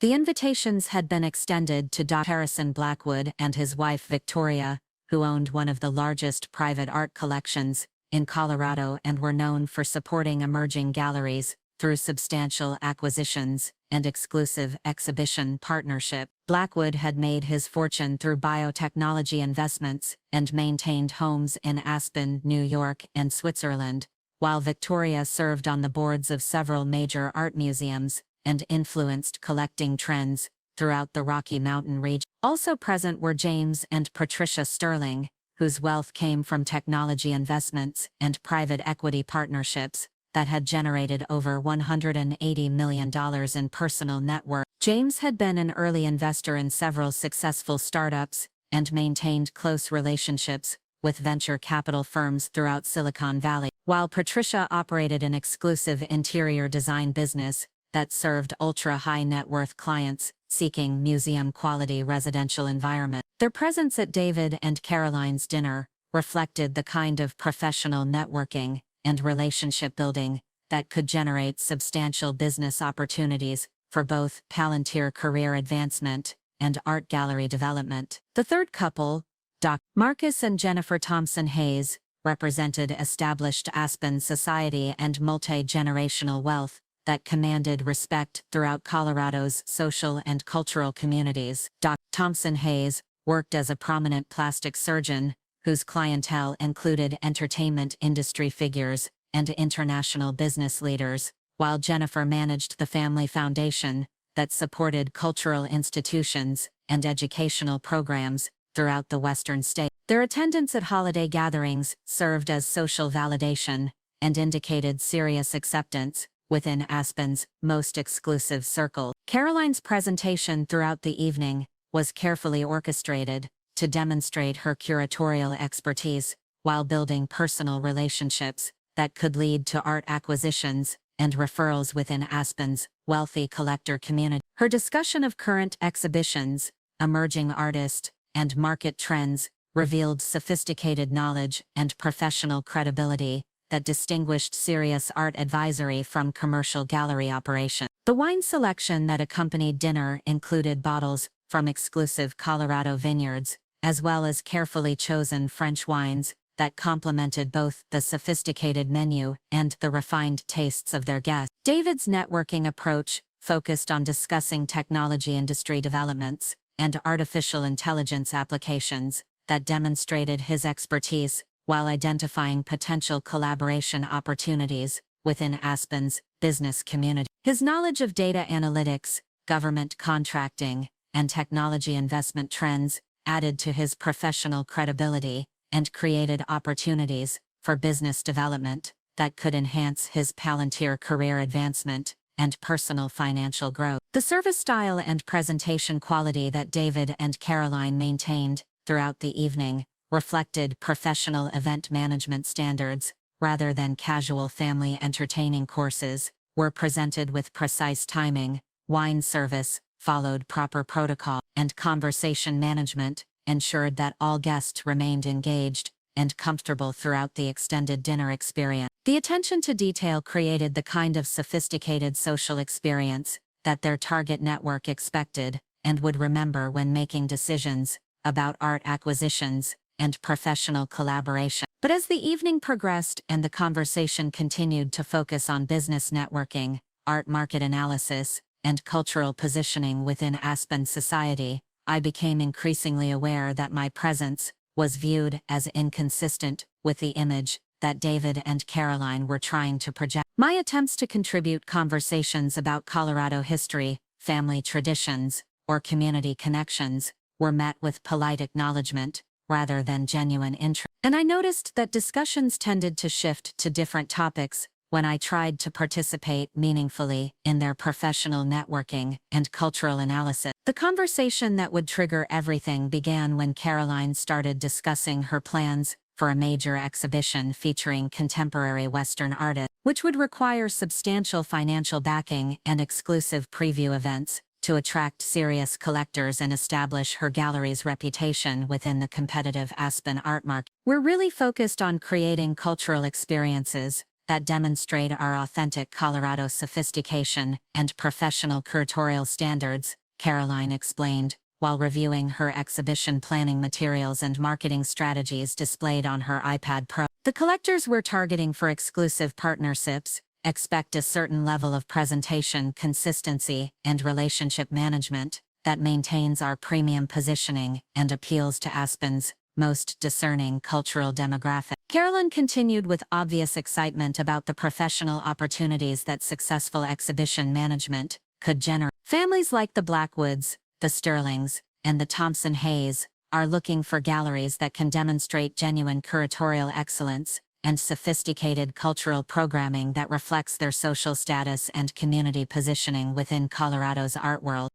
B: The invitations had been extended to Dr. Harrison Blackwood and his wife Victoria, who owned one of the largest private art collections in Colorado and were known for supporting emerging galleries through substantial acquisitions and exclusive exhibition partnership. Blackwood had made his fortune through biotechnology investments and maintained homes in Aspen, New York, and Switzerland, while Victoria served on the boards of several major art museums and influenced collecting trends throughout the Rocky Mountain region. Also present were James and Patricia Sterling, whose wealth came from technology investments and private equity partnerships that had generated over $180 million in personal net worth. James had been an early investor in several successful startups and maintained close relationships with venture capital firms throughout Silicon Valley, while Patricia operated an exclusive interior design business that served ultra-high net worth clients seeking museum-quality residential environment. Their presence at David and Caroline's dinner reflected the kind of professional networking and relationship building that could generate substantial business opportunities for both Palantir career advancement and art gallery development. The third couple, Dr. Marcus and Jennifer Thompson Hayes, represented established Aspen society and multi-generational wealth that commanded respect throughout Colorado's social and cultural communities. Dr. Thompson Hayes worked as a prominent plastic surgeon, whose clientele included entertainment industry figures and international business leaders, while Jennifer managed the family foundation that supported cultural institutions and educational programs throughout the Western states. Their attendance at holiday gatherings served as social validation and indicated serious acceptance within Aspen's most exclusive circle. Caroline's presentation throughout the evening was carefully orchestrated to demonstrate her curatorial expertise while building personal relationships that could lead to art acquisitions and referrals within Aspen's wealthy collector community. Her discussion of current exhibitions, emerging artists, and market trends revealed sophisticated knowledge and professional credibility that distinguished Serious Art Advisory from commercial gallery operation. The wine selection that accompanied dinner included bottles from exclusive Colorado vineyards, as well as carefully chosen French wines that complemented both the sophisticated menu and the refined tastes of their guests. David's networking approach focused on discussing technology industry developments and artificial intelligence applications that demonstrated his expertise while identifying potential collaboration opportunities within Aspen's business community. His knowledge of data analytics, government contracting, and technology investment trends added to his professional credibility and created opportunities for business development that could enhance his Palantir career advancement and personal financial growth. The service style and presentation quality that David and Caroline maintained throughout the evening reflected professional event management standards rather than casual family entertaining courses, were presented with precise timing, wine service followed proper protocol, and conversation management ensured that all guests remained engaged and comfortable throughout the extended dinner experience. The attention to detail created the kind of sophisticated social experience that their target network expected and would remember when making decisions about art acquisitions and professional collaboration. But as the evening progressed and the conversation continued to focus on business networking, art market analysis, and cultural positioning within Aspen society, I became increasingly aware that my presence was viewed as inconsistent with the image that David and Caroline were trying to project. My attempts to contribute conversations about Colorado history, family traditions, or community connections were met with polite acknowledgement, rather than genuine interest. And I noticed that discussions tended to shift to different topics when I tried to participate meaningfully in their professional networking and cultural analysis. The conversation that would trigger everything began when Caroline started discussing her plans for a major exhibition featuring contemporary Western artists, which would require substantial financial backing and exclusive preview events to attract serious collectors and establish her gallery's reputation within the competitive Aspen art market. We're really focused on creating cultural experiences that demonstrate our authentic Colorado sophistication and professional curatorial standards, Caroline explained, while reviewing her exhibition planning materials and marketing strategies displayed on her iPad Pro. The collectors we're targeting for exclusive partnerships expect a certain level of presentation consistency and relationship management that maintains our premium positioning and appeals to Aspen's most discerning cultural demographic. Caroline continued with obvious excitement about the professional opportunities that successful exhibition management could generate. Families like the Blackwoods, the Sterlings, and the Thompson Hayes are looking for galleries that can demonstrate genuine curatorial excellence and sophisticated cultural programming that reflects their social status and community positioning within Colorado's art world.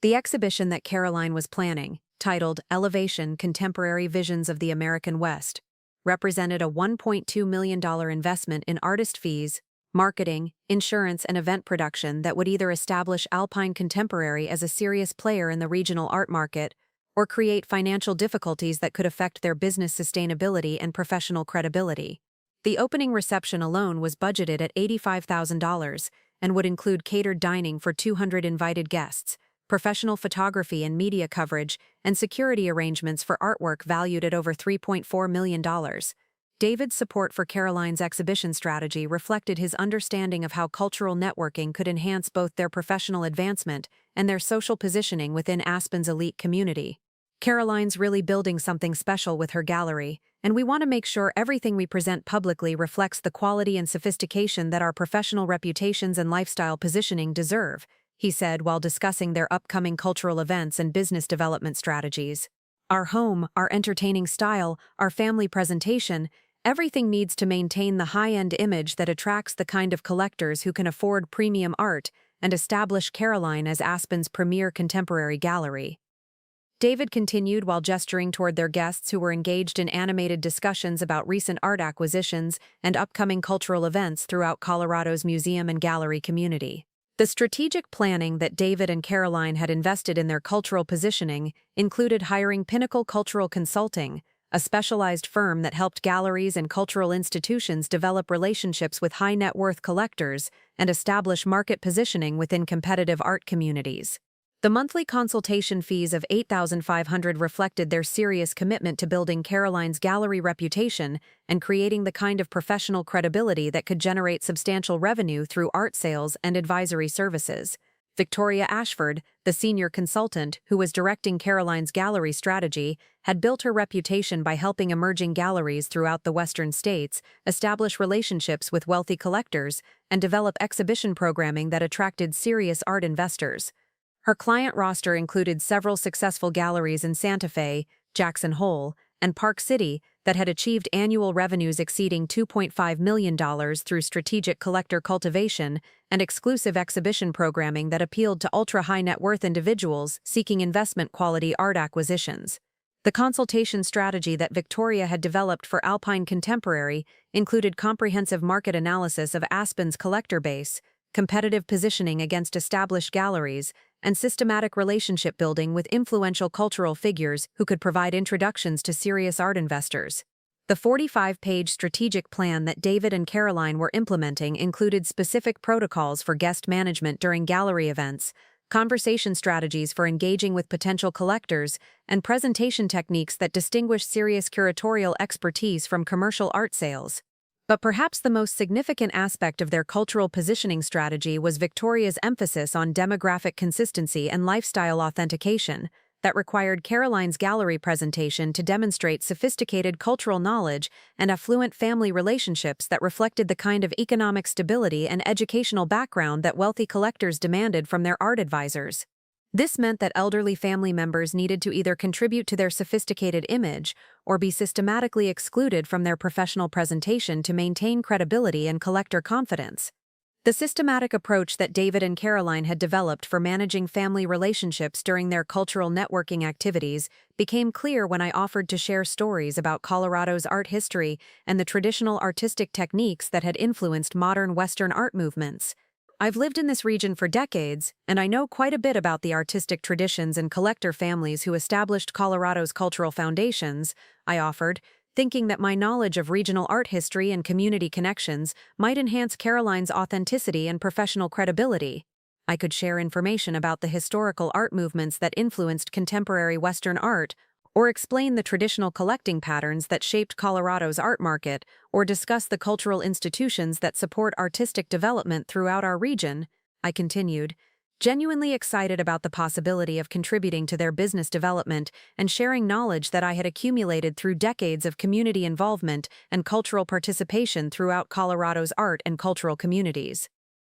A: The exhibition that Caroline was planning, titled Elevation: Contemporary Visions of the American West, represented a $1.2 million investment in artist fees, marketing, insurance, and event production that would either establish Alpine Contemporary as a serious player in the regional art market or create financial difficulties that could affect their business sustainability and professional credibility. The opening reception alone was budgeted at $85,000 and would include catered dining for 200 invited guests, professional photography and media coverage, and security arrangements for artwork valued at over $3.4 million. David's support for Caroline's exhibition strategy reflected his understanding of how cultural networking could enhance both their professional advancement and their social positioning within Aspen's elite community. Caroline's really building something special with her gallery, and we want to make sure everything we present publicly reflects the quality and sophistication that our professional reputations and lifestyle positioning deserve, he said while discussing their upcoming cultural events and business development strategies. Our home, our entertaining style, our family presentation, everything needs to maintain the high-end image that attracts the kind of collectors who can afford premium art and establish Caroline as Aspen's premier contemporary gallery. David continued while gesturing toward their guests who were engaged in animated discussions about recent art acquisitions and upcoming cultural events throughout Colorado's museum and gallery community. The strategic planning that David and Caroline had invested in their cultural positioning included hiring Pinnacle Cultural Consulting, a specialized firm that helped galleries and cultural institutions develop relationships with high-net-worth collectors and establish market positioning within competitive art communities. The monthly consultation fees of $8,500 reflected their serious commitment to building Caroline's gallery reputation and creating the kind of professional credibility that could generate substantial revenue through art sales and advisory services. Victoria Ashford, the senior consultant who was directing Caroline's gallery strategy, had built her reputation by helping emerging galleries throughout the Western states establish relationships with wealthy collectors and develop exhibition programming that attracted serious art investors. Her client roster included several successful galleries in Santa Fe, Jackson Hole, and Park City that had achieved annual revenues exceeding $2.5 million through strategic collector cultivation and exclusive exhibition programming that appealed to ultra-high-net-worth individuals seeking investment-quality art acquisitions. The consultation strategy that Victoria had developed for Alpine Contemporary included comprehensive market analysis of Aspen's collector base, competitive positioning against established galleries, and systematic relationship building with influential cultural figures who could provide introductions to serious art investors. The 45-page strategic plan that David and Caroline were implementing included specific protocols for guest management during gallery events, conversation strategies for engaging with potential collectors, and presentation techniques that distinguish serious curatorial expertise from commercial art sales. But perhaps the most significant aspect of their cultural positioning strategy was Victoria's emphasis on demographic consistency and lifestyle authentication, that required Caroline's gallery presentation to demonstrate sophisticated cultural knowledge and affluent family relationships that reflected the kind of economic stability and educational background that wealthy collectors demanded from their art advisors. This meant that elderly family members needed to either contribute to their sophisticated image or be systematically excluded from their professional presentation to maintain credibility and collector confidence. The systematic approach that David and Caroline had developed for managing family relationships during their cultural networking activities became clear when I offered to share stories about Colorado's art history and the traditional artistic techniques that had influenced modern Western art movements. I've lived in this region for decades, and I know quite a bit about the artistic traditions and collector families who established Colorado's cultural foundations, I offered, thinking that my knowledge of regional art history and community connections might enhance Caroline's authenticity and professional credibility. I could share information about the historical art movements that influenced contemporary Western art, or explain the traditional collecting patterns that shaped Colorado's art market, or discuss the cultural institutions that support artistic development throughout our region, I continued, genuinely excited about the possibility of contributing to their business development and sharing knowledge that I had accumulated through decades of community involvement and cultural participation throughout Colorado's art and cultural communities.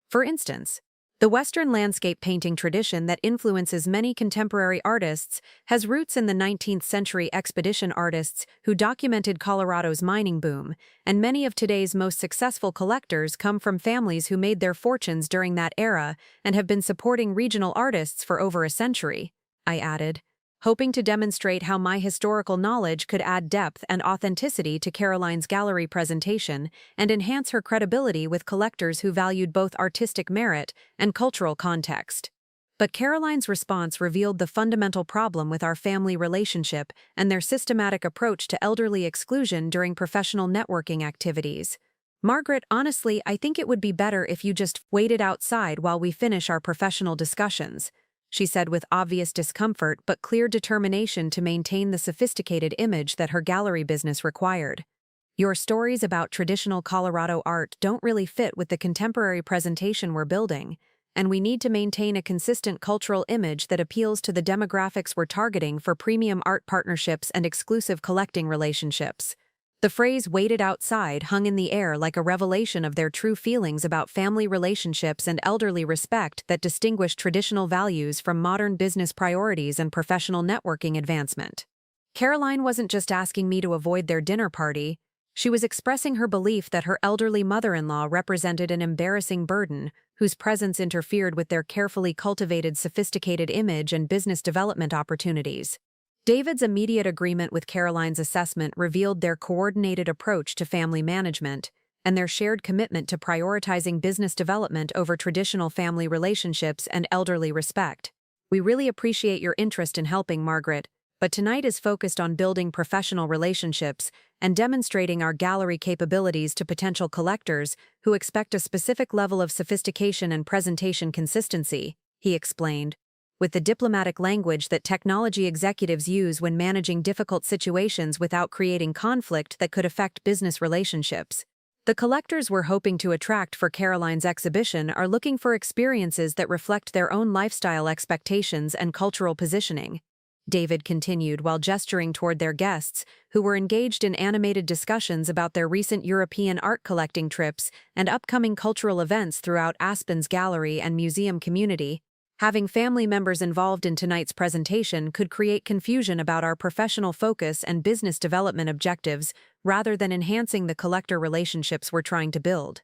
A: For instance, the Western landscape painting tradition that influences many contemporary artists has roots in the 19th century expedition artists who documented Colorado's mining boom, and many of today's most successful collectors come from families who made their fortunes during that era and have been supporting regional artists for over a century, I added, hoping to demonstrate how my historical knowledge could add depth and authenticity to Caroline's gallery presentation and enhance her credibility with collectors who valued both artistic merit and cultural context. But Caroline's response revealed the fundamental problem with our family relationship and their systematic approach to elderly exclusion during professional networking activities. Margaret, honestly, I think it would be better if you just waited outside while we finish our professional discussions, she said with obvious discomfort but clear determination to maintain the sophisticated image that her gallery business required. Your stories about traditional Colorado art don't really fit with the contemporary presentation we're building, and we need to maintain a consistent cultural image that appeals to the demographics we're targeting for premium art partnerships and exclusive collecting relationships. The phrase "waited outside" hung in the air like a revelation of their true feelings about family relationships and elderly respect that distinguish traditional values from modern business priorities and professional networking advancement. Caroline wasn't just asking me to avoid their dinner party, she was expressing her belief that her elderly mother-in-law represented an embarrassing burden whose presence interfered with their carefully cultivated sophisticated image and business development opportunities. David's immediate agreement with Caroline's assessment revealed their coordinated approach to family management and their shared commitment to prioritizing business development over traditional family relationships and elderly respect. We really appreciate your interest in helping, Margaret, but tonight is focused on building professional relationships and demonstrating our gallery capabilities to potential collectors who expect a specific level of sophistication and presentation consistency, he explained, with the diplomatic language that technology executives use when managing difficult situations without creating conflict that could affect business relationships. The collectors we're hoping to attract for Caroline's exhibition are looking for experiences that reflect their own lifestyle expectations and cultural positioning, David continued while gesturing toward their guests, who were engaged in animated discussions about their recent European art collecting trips and upcoming cultural events throughout Aspen's gallery and museum community. Having family members involved in tonight's presentation could create confusion about our professional focus and business development objectives rather than enhancing the collector relationships we're trying to build.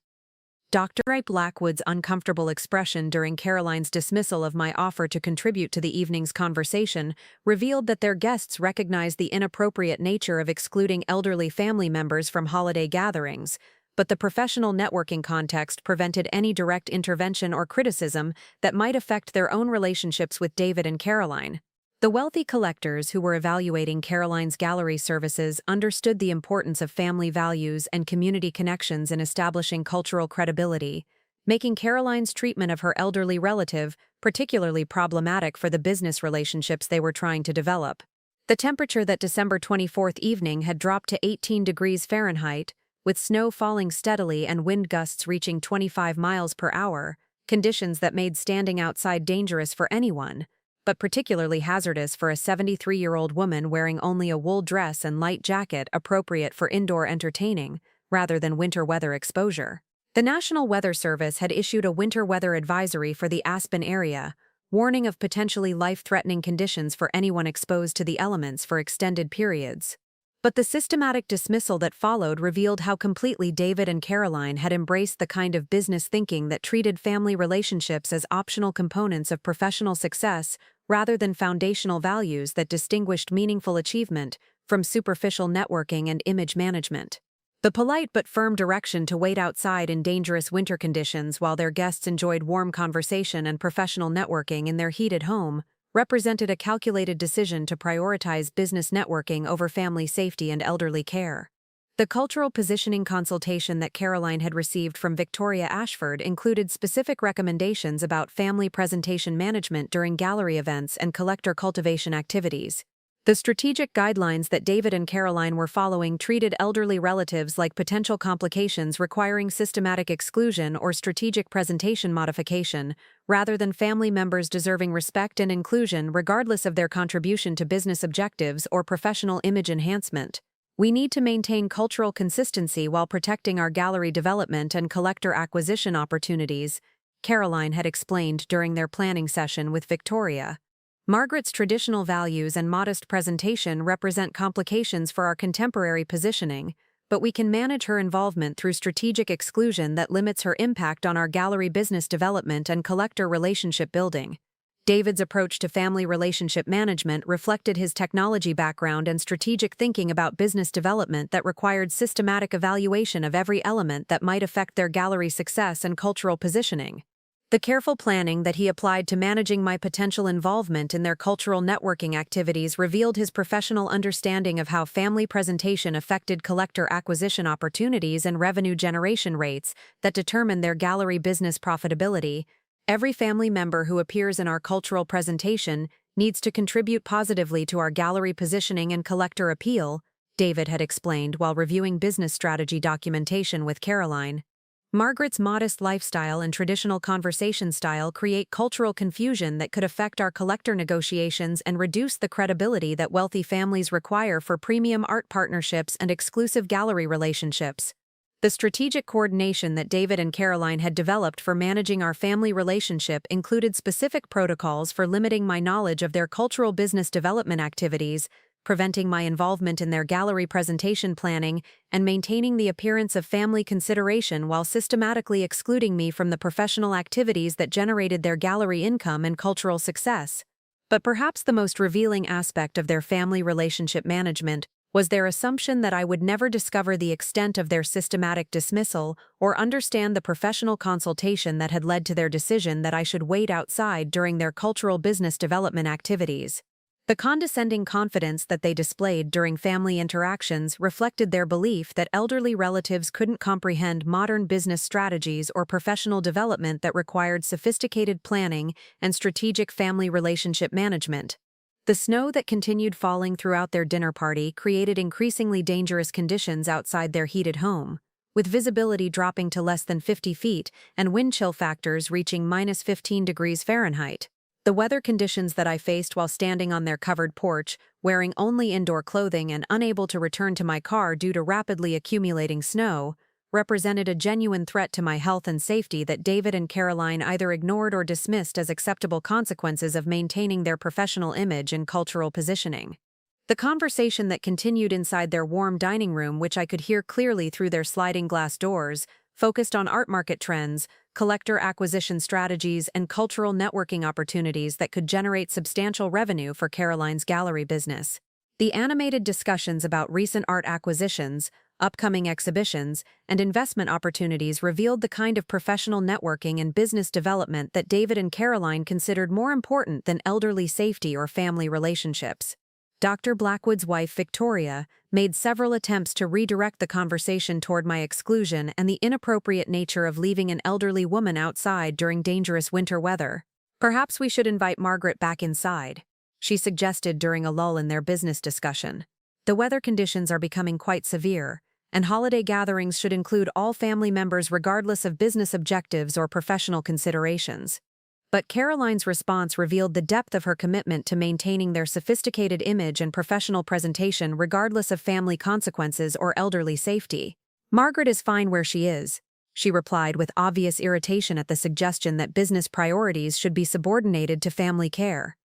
A: Dr. Blackwood's uncomfortable expression during Caroline's dismissal of my offer to contribute to the evening's conversation revealed that their guests recognized the inappropriate nature of excluding elderly family members from holiday gatherings, but the professional networking context prevented any direct intervention or criticism that might affect their own relationships with David and Caroline. The wealthy collectors who were evaluating Caroline's gallery services understood the importance of family values and community connections in establishing cultural credibility, making Caroline's treatment of her elderly relative particularly problematic for the business relationships they were trying to develop. The temperature that December 24th evening had dropped to 18 degrees Fahrenheit, with snow falling steadily and wind gusts reaching 25 miles per hour, conditions that made standing outside dangerous for anyone, but particularly hazardous for a 73-year-old woman wearing only a wool dress and light jacket appropriate for indoor entertaining, rather than winter weather exposure. The National Weather Service had issued a winter weather advisory for the Aspen area, warning of potentially life-threatening conditions for anyone exposed to the elements for extended periods. But the systematic dismissal that followed revealed how completely David and Caroline had embraced the kind of business thinking that treated family relationships as optional components of professional success rather than foundational values that distinguished meaningful achievement from superficial networking and image management. The polite but firm direction to wait outside in dangerous winter conditions while their guests enjoyed warm conversation and professional networking in their heated home represented a calculated decision to prioritize business networking over family safety and elderly care. The cultural positioning consultation that Caroline had received from Victoria Ashford included specific recommendations about family presentation management during gallery events and collector cultivation activities. The strategic guidelines that David and Caroline were following treated elderly relatives like potential complications requiring systematic exclusion or strategic presentation modification, rather than family members deserving respect and inclusion regardless of their contribution to business objectives or professional image enhancement. We need to maintain cultural consistency while protecting our gallery development and collector acquisition opportunities, Caroline had explained during their planning session with Victoria. Margaret's traditional values and modest presentation represent complications for our contemporary positioning, but we can manage her involvement through strategic exclusion that limits her impact on our gallery business development and collector relationship building. David's approach to family relationship management reflected his technology background and strategic thinking about business development that required systematic evaluation of every element that might affect their gallery success and cultural positioning. The careful planning that he applied to managing my potential involvement in their cultural networking activities revealed his professional understanding of how family presentation affected collector acquisition opportunities and revenue generation rates that determine their gallery business profitability. Every family member who appears in our cultural presentation needs to contribute positively to our gallery positioning and collector appeal, David had explained while reviewing business strategy documentation with Caroline. Margaret's modest lifestyle and traditional conversation style create cultural confusion that could affect our collector negotiations and reduce the credibility that wealthy families require for premium art partnerships and exclusive gallery relationships. The strategic coordination that David and Caroline had developed for managing our family relationship included specific protocols for limiting my knowledge of their cultural business development activities, preventing my involvement in their gallery presentation planning, and maintaining the appearance of family consideration while systematically excluding me from the professional activities that generated their gallery income and cultural success. But perhaps the most revealing aspect of their family relationship management was their assumption that I would never discover the extent of their systematic dismissal or understand the professional consultation that had led to their decision that I should wait outside during their cultural business development activities. The condescending confidence that they displayed during family interactions reflected their belief that elderly relatives couldn't comprehend modern business strategies or professional development that required sophisticated planning and strategic family relationship management. The snow that continued falling throughout their dinner party created increasingly dangerous conditions outside their heated home, with visibility dropping to less than 50 feet and wind chill factors reaching -15 degrees Fahrenheit. The weather conditions that I faced while standing on their covered porch, wearing only indoor clothing and unable to return to my car due to rapidly accumulating snow, represented a genuine threat to my health and safety that David and Caroline either ignored or dismissed as acceptable consequences of maintaining their professional image and cultural positioning. The conversation that continued inside their warm dining room, which I could hear clearly through their sliding glass doors, focused on art market trends, collector acquisition strategies, and cultural networking opportunities that could generate substantial revenue for Caroline's gallery business. The animated discussions about recent art acquisitions, upcoming exhibitions, and investment opportunities revealed the kind of professional networking and business development that David and Caroline considered more important than elderly safety or family relationships. Dr. Blackwood's wife, Victoria, made several attempts to redirect the conversation toward my exclusion and the inappropriate nature of leaving an elderly woman outside during dangerous winter weather. "Perhaps we should invite Margaret back inside," she suggested during a lull in their business discussion. "The weather conditions are becoming quite severe, and holiday gatherings should include all family members regardless of business objectives or professional considerations." But Caroline's response revealed the depth of her commitment to maintaining their sophisticated image and professional presentation regardless of family consequences or elderly safety. "Margaret is fine where she is," she replied with obvious irritation at the suggestion that business priorities should be subordinated to family care.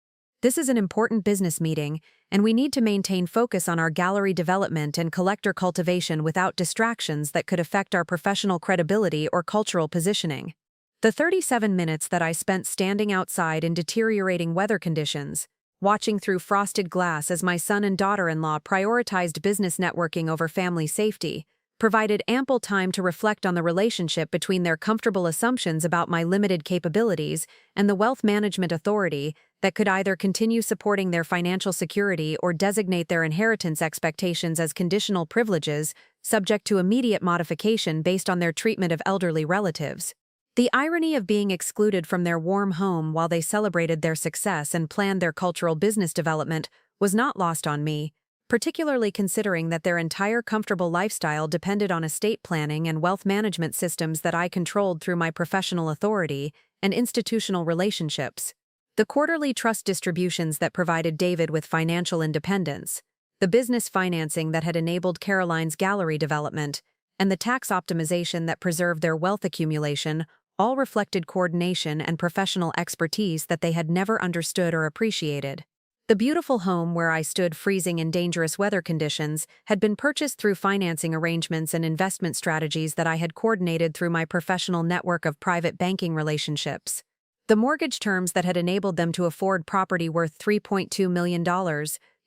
A: "This is an important business meeting, and we need to maintain focus on our gallery development and collector cultivation without distractions that could affect our professional credibility or cultural positioning." The 37 minutes that I spent standing outside in deteriorating weather conditions, watching through frosted glass as my son and daughter-in-law prioritized business networking over family safety, provided ample time to reflect on the relationship between their comfortable assumptions about my limited capabilities and the wealth management authority that could either continue supporting their financial security or designate their inheritance expectations as conditional privileges, subject to immediate modification based on their treatment of elderly relatives. The irony of being excluded from their warm home while they celebrated their success and planned their cultural business development was not lost on me, particularly considering that their entire comfortable lifestyle depended on estate planning and wealth management systems that I controlled through my professional authority and institutional relationships. The quarterly trust distributions that provided David with financial independence, the business financing that had enabled Caroline's gallery development, and the tax optimization that preserved their wealth accumulation all reflected coordination and professional expertise that they had never understood or appreciated. The beautiful home where I stood freezing in dangerous weather conditions had been purchased through financing arrangements and investment strategies that I had coordinated through my professional network of private banking relationships. The mortgage terms that had enabled them to afford property worth $3.2 million,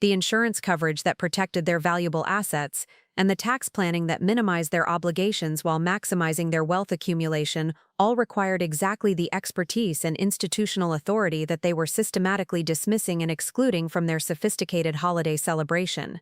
A: the insurance coverage that protected their valuable assets, and the tax planning that minimized their obligations while maximizing their wealth accumulation all required exactly the expertise and institutional authority that they were systematically dismissing and excluding from their sophisticated holiday celebration.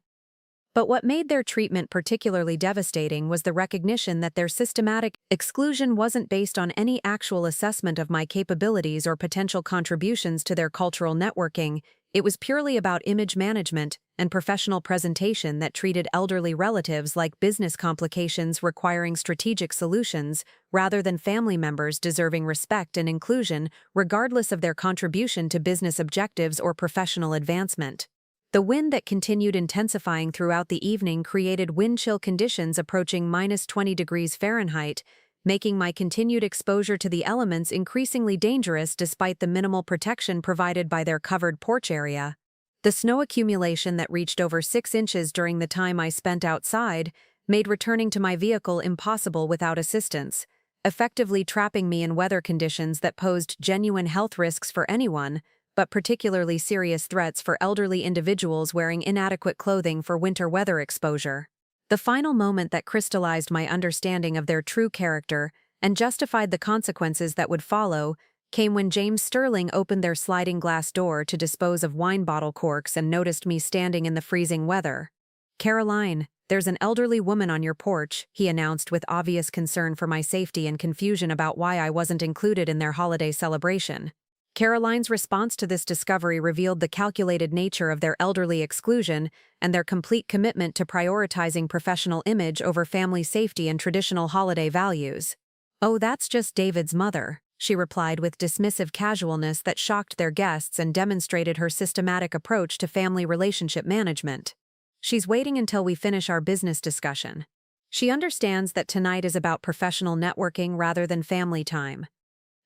A: But what made their treatment particularly devastating was the recognition that their systematic exclusion wasn't based on any actual assessment of my capabilities or potential contributions to their cultural networking. It was purely about image management and professional presentation that treated elderly relatives like business complications requiring strategic solutions rather than family members deserving respect and inclusion regardless of their contribution to business objectives or professional advancement. The wind that continued intensifying throughout the evening created wind chill conditions approaching -20 degrees Fahrenheit, making my continued exposure to the elements increasingly dangerous despite the minimal protection provided by their covered porch area. The snow accumulation that reached over 6 inches during the time I spent outside made returning to my vehicle impossible without assistance, effectively trapping me in weather conditions that posed genuine health risks for anyone, but particularly serious threats for elderly individuals wearing inadequate clothing for winter weather exposure. The final moment that crystallized my understanding of their true character and justified the consequences that would follow came when James Sterling opened their sliding glass door to dispose of wine bottle corks and noticed me standing in the freezing weather. "Caroline, there's an elderly woman on your porch," he announced with obvious concern for my safety and confusion about why I wasn't included in their holiday celebration. Caroline's response to this discovery revealed the calculated nature of their elderly exclusion and their complete commitment to prioritizing professional image over family safety and traditional holiday values. "Oh, that's just David's mother," she replied with dismissive casualness that shocked their guests and demonstrated her systematic approach to family relationship management. "She's waiting until we finish our business discussion. She understands that tonight is about professional networking rather than family time."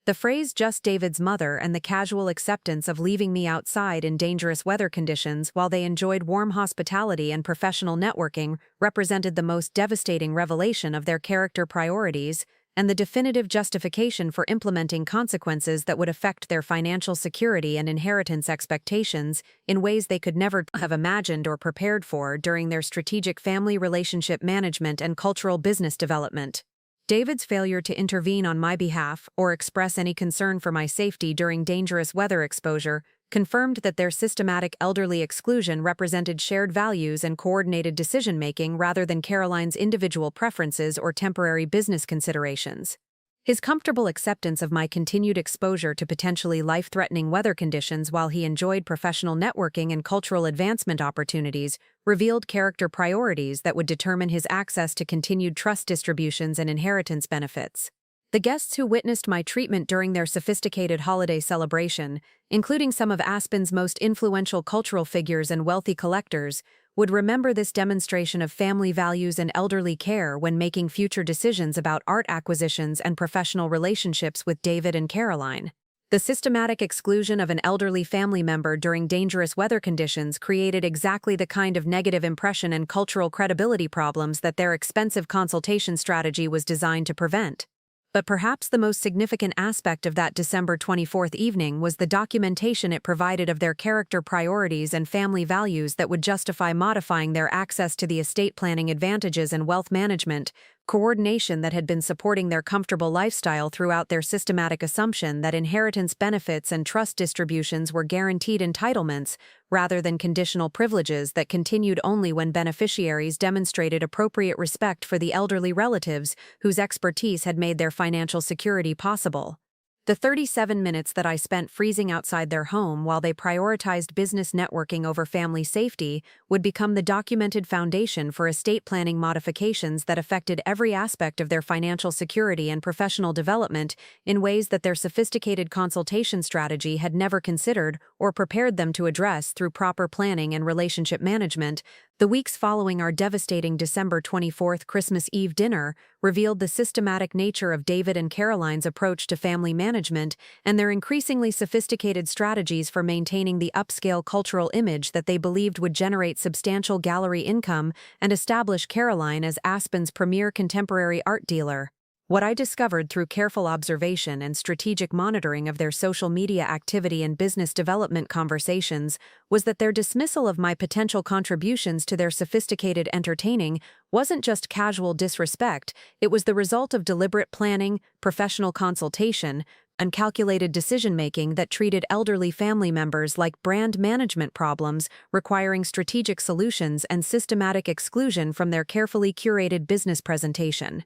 A: The phrase "just David's mother" and the casual acceptance of leaving me outside in dangerous weather conditions while they enjoyed warm hospitality and professional networking represented the most devastating revelation of their character priorities and the definitive justification for implementing consequences that would affect their financial security and inheritance expectations in ways they could never have imagined or prepared for during their strategic family relationship management and cultural business development. David's failure to intervene on my behalf or express any concern for my safety during dangerous weather exposure confirmed that their systematic elderly exclusion represented shared values and coordinated decision-making rather than Caroline's individual preferences or temporary business considerations. His comfortable acceptance of my continued exposure to potentially life-threatening weather conditions while he enjoyed professional networking and cultural advancement opportunities revealed character priorities that would determine his access to continued trust distributions and inheritance benefits. The guests who witnessed my treatment during their sophisticated holiday celebration, including some of Aspen's most influential cultural figures and wealthy collectors, would remember this demonstration of family values and elderly care when making future decisions about art acquisitions and professional relationships with David and Caroline. The systematic exclusion of an elderly family member during dangerous weather conditions created exactly the kind of negative impression and cultural credibility problems that their expensive consultation strategy was designed to prevent. But perhaps the most significant aspect of that December 24th evening was the documentation it provided of their character priorities and family values that would justify modifying their access to the estate planning advantages and wealth management coordination that had been supporting their comfortable lifestyle throughout their systematic assumption that inheritance benefits and trust distributions were guaranteed entitlements rather than conditional privileges that continued only when beneficiaries demonstrated appropriate respect for the elderly relatives whose expertise had made their financial security possible. The 37 minutes that I spent freezing outside their home while they prioritized business networking over family safety would become the documented foundation for estate planning modifications that affected every aspect of their financial security and professional development in ways that their sophisticated consultation strategy had never considered or prepared them to address through proper planning and relationship management. The weeks following our devastating December 24th Christmas Eve dinner revealed the systematic nature of David and Caroline's approach to family management and their increasingly sophisticated strategies for maintaining the upscale cultural image that they believed would generate substantial gallery income and establish Caroline as Aspen's premier contemporary art dealer. What I discovered through careful observation and strategic monitoring of their social media activity and business development conversations was that their dismissal of my potential contributions to their sophisticated entertaining wasn't just casual disrespect, it was the result of deliberate planning, professional consultation, and calculated decision-making that treated elderly family members like brand management problems requiring strategic solutions and systematic exclusion from their carefully curated business presentation.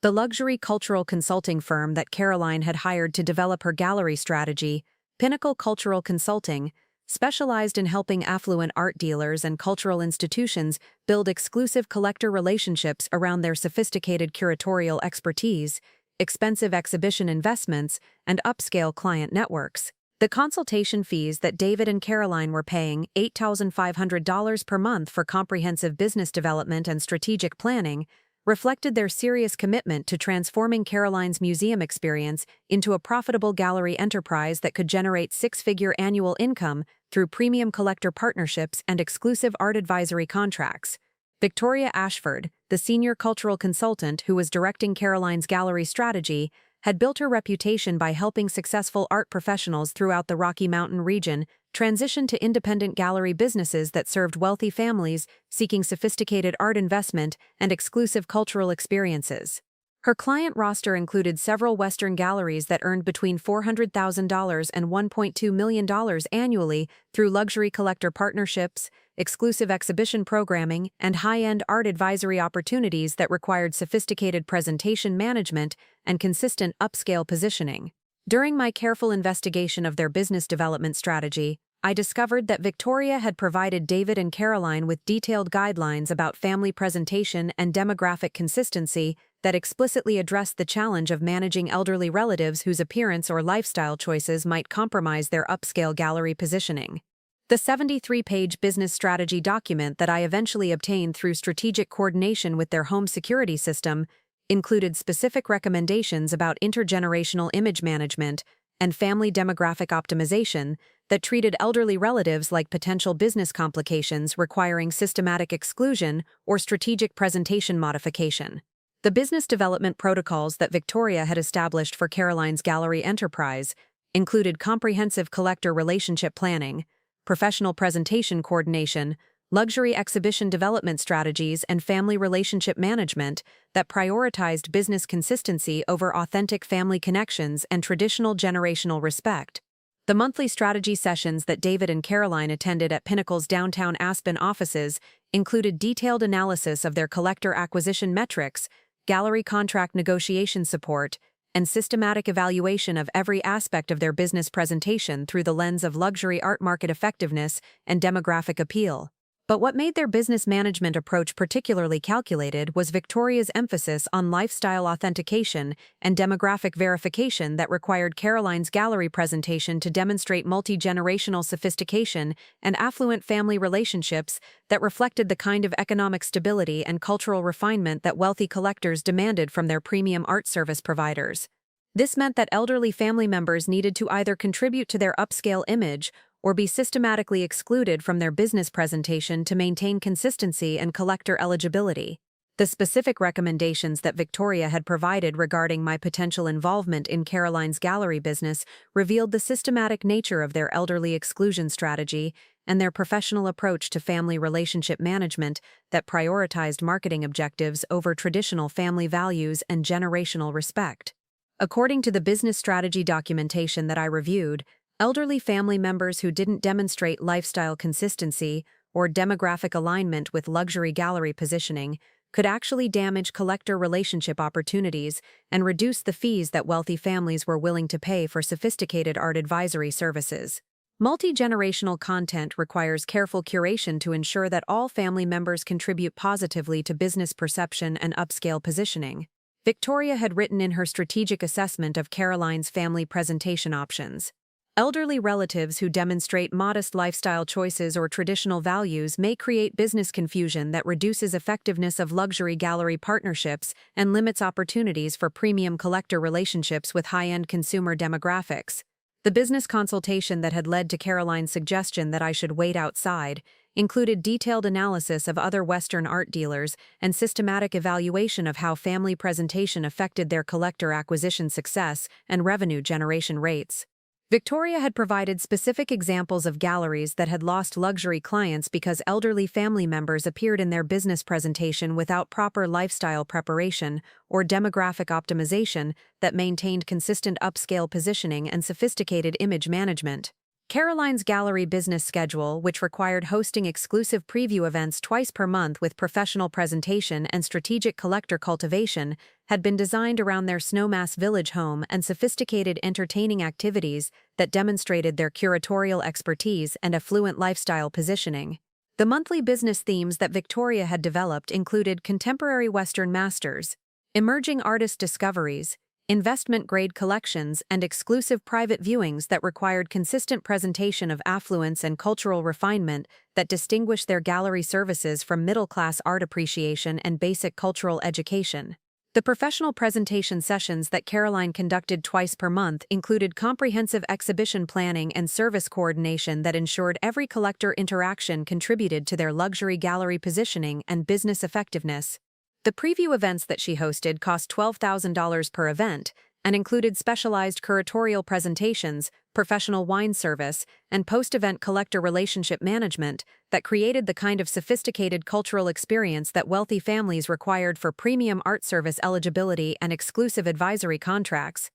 A: The luxury cultural consulting firm that Caroline had hired to develop her gallery strategy, Pinnacle Cultural Consulting, specialized in helping affluent art dealers and cultural institutions build exclusive collector relationships around their sophisticated curatorial expertise, expensive exhibition investments, and upscale client networks. The consultation fees that David and Caroline were paying, $8,500 per month for comprehensive business development and strategic planning, reflected their serious commitment to transforming Caroline's museum experience into a profitable gallery enterprise that could generate six-figure annual income through premium collector partnerships and exclusive art advisory contracts. Victoria Ashford, the senior cultural consultant who was directing Caroline's gallery strategy, had built her reputation by helping successful art professionals throughout the Rocky Mountain region transition to independent gallery businesses that served wealthy families seeking sophisticated art investment and exclusive cultural experiences. Her client roster included several Western galleries that earned between $400,000 and $1.2 million annually through luxury collector partnerships, exclusive exhibition programming, and high-end art advisory opportunities that required sophisticated presentation management and consistent upscale positioning. During my careful investigation of their business development strategy, I discovered that Victoria had provided David and Caroline with detailed guidelines about family presentation and demographic consistency that explicitly addressed the challenge of managing elderly relatives whose appearance or lifestyle choices might compromise their upscale gallery positioning. The 73-page business strategy document that I eventually obtained through strategic coordination with their home security system included specific recommendations about intergenerational image management and family demographic optimization that treated elderly relatives like potential business complications requiring systematic exclusion or strategic presentation modification. The business development protocols that Victoria had established for Caroline's gallery enterprise included comprehensive collector relationship planning, professional presentation coordination, luxury exhibition development strategies, and family relationship management that prioritized business consistency over authentic family connections and traditional generational respect. The monthly strategy sessions that David and Caroline attended at Pinnacle's downtown Aspen offices included detailed analysis of their collector acquisition metrics, gallery contract negotiation support, and systematic evaluation of every aspect of their business presentation through the lens of luxury art market effectiveness and demographic appeal. But what made their business management approach particularly calculated was Victoria's emphasis on lifestyle authentication and demographic verification that required Caroline's gallery presentation to demonstrate multi-generational sophistication and affluent family relationships that reflected the kind of economic stability and cultural refinement that wealthy collectors demanded from their premium art service providers. This meant that elderly family members needed to either contribute to their upscale image or be systematically excluded from their business presentation to maintain consistency and collector eligibility. The specific recommendations that Victoria had provided regarding my potential involvement in Caroline's gallery business revealed the systematic nature of their elderly exclusion strategy and their professional approach to family relationship management that prioritized marketing objectives over traditional family values and generational respect. According to the business strategy documentation that I reviewed, elderly family members who didn't demonstrate lifestyle consistency or demographic alignment with luxury gallery positioning could actually damage collector relationship opportunities and reduce the fees that wealthy families were willing to pay for sophisticated art advisory services. Multi-generational content requires careful curation to ensure that all family members contribute positively to business perception and upscale positioning. Victoria had written in her strategic assessment of Caroline's family presentation options. Elderly relatives who demonstrate modest lifestyle choices or traditional values may create business confusion that reduces effectiveness of luxury gallery partnerships and limits opportunities for premium collector relationships with high-end consumer demographics. The business consultation that had led to Caroline's suggestion that I should wait outside included detailed analysis of other Western art dealers and systematic evaluation of how family presentation affected their collector acquisition success and revenue generation rates. Victoria had provided specific examples of galleries that had lost luxury clients because elderly family members appeared in their business presentation without proper lifestyle preparation or demographic optimization that maintained consistent upscale positioning and sophisticated image management. Caroline's gallery business schedule, which required hosting exclusive preview events twice per month with professional presentation and strategic collector cultivation, had been designed around their Snowmass Village home and sophisticated entertaining activities that demonstrated their curatorial expertise and affluent lifestyle positioning. The monthly business themes that Victoria had developed included contemporary Western masters, emerging artist discoveries, investment-grade collections, and exclusive private viewings that required consistent presentation of affluence and cultural refinement that distinguished their gallery services from middle-class art appreciation and basic cultural education. The professional presentation sessions that Caroline conducted twice per month included comprehensive exhibition planning and service coordination that ensured every collector interaction contributed to their luxury gallery positioning and business effectiveness. The preview events that she hosted cost $12,000 per event and included specialized curatorial presentations, professional wine service, and post-event collector relationship management that created the kind of sophisticated cultural experience that wealthy families required for premium art service eligibility and exclusive advisory contracts.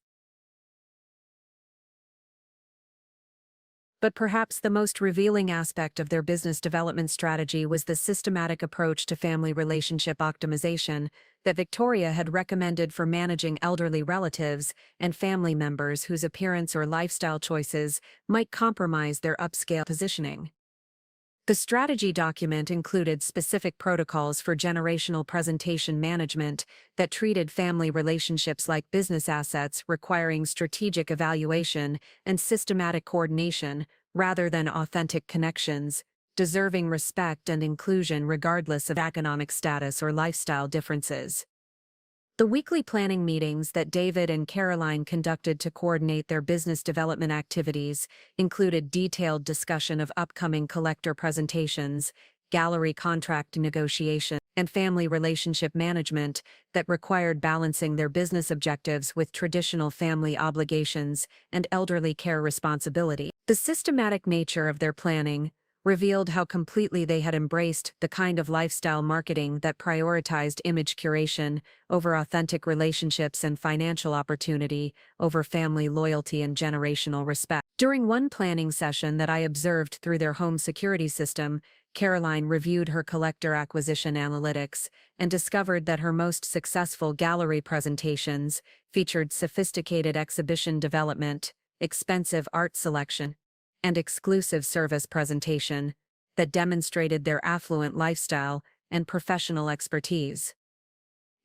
A: But perhaps the most revealing aspect of their business development strategy was the systematic approach to family relationship optimization that Victoria had recommended for managing elderly relatives and family members whose appearance or lifestyle choices might compromise their upscale positioning. The strategy document included specific protocols for generational presentation management that treated family relationships like business assets requiring strategic evaluation and systematic coordination rather than authentic connections, deserving respect and inclusion regardless of economic status or lifestyle differences. The weekly planning meetings that David and Caroline conducted to coordinate their business development activities included detailed discussion of upcoming collector presentations, gallery contract negotiation, and family relationship management that required balancing their business objectives with traditional family obligations and elderly care responsibility. The systematic nature of their planning revealed how completely they had embraced the kind of lifestyle marketing that prioritized image curation over authentic relationships and financial opportunity over family loyalty and generational respect. During one planning session that I observed through their home security system, Caroline reviewed her collector acquisition analytics and discovered that her most successful gallery presentations featured sophisticated exhibition development, expensive art selection, and exclusive service presentation, that demonstrated their affluent lifestyle and professional expertise.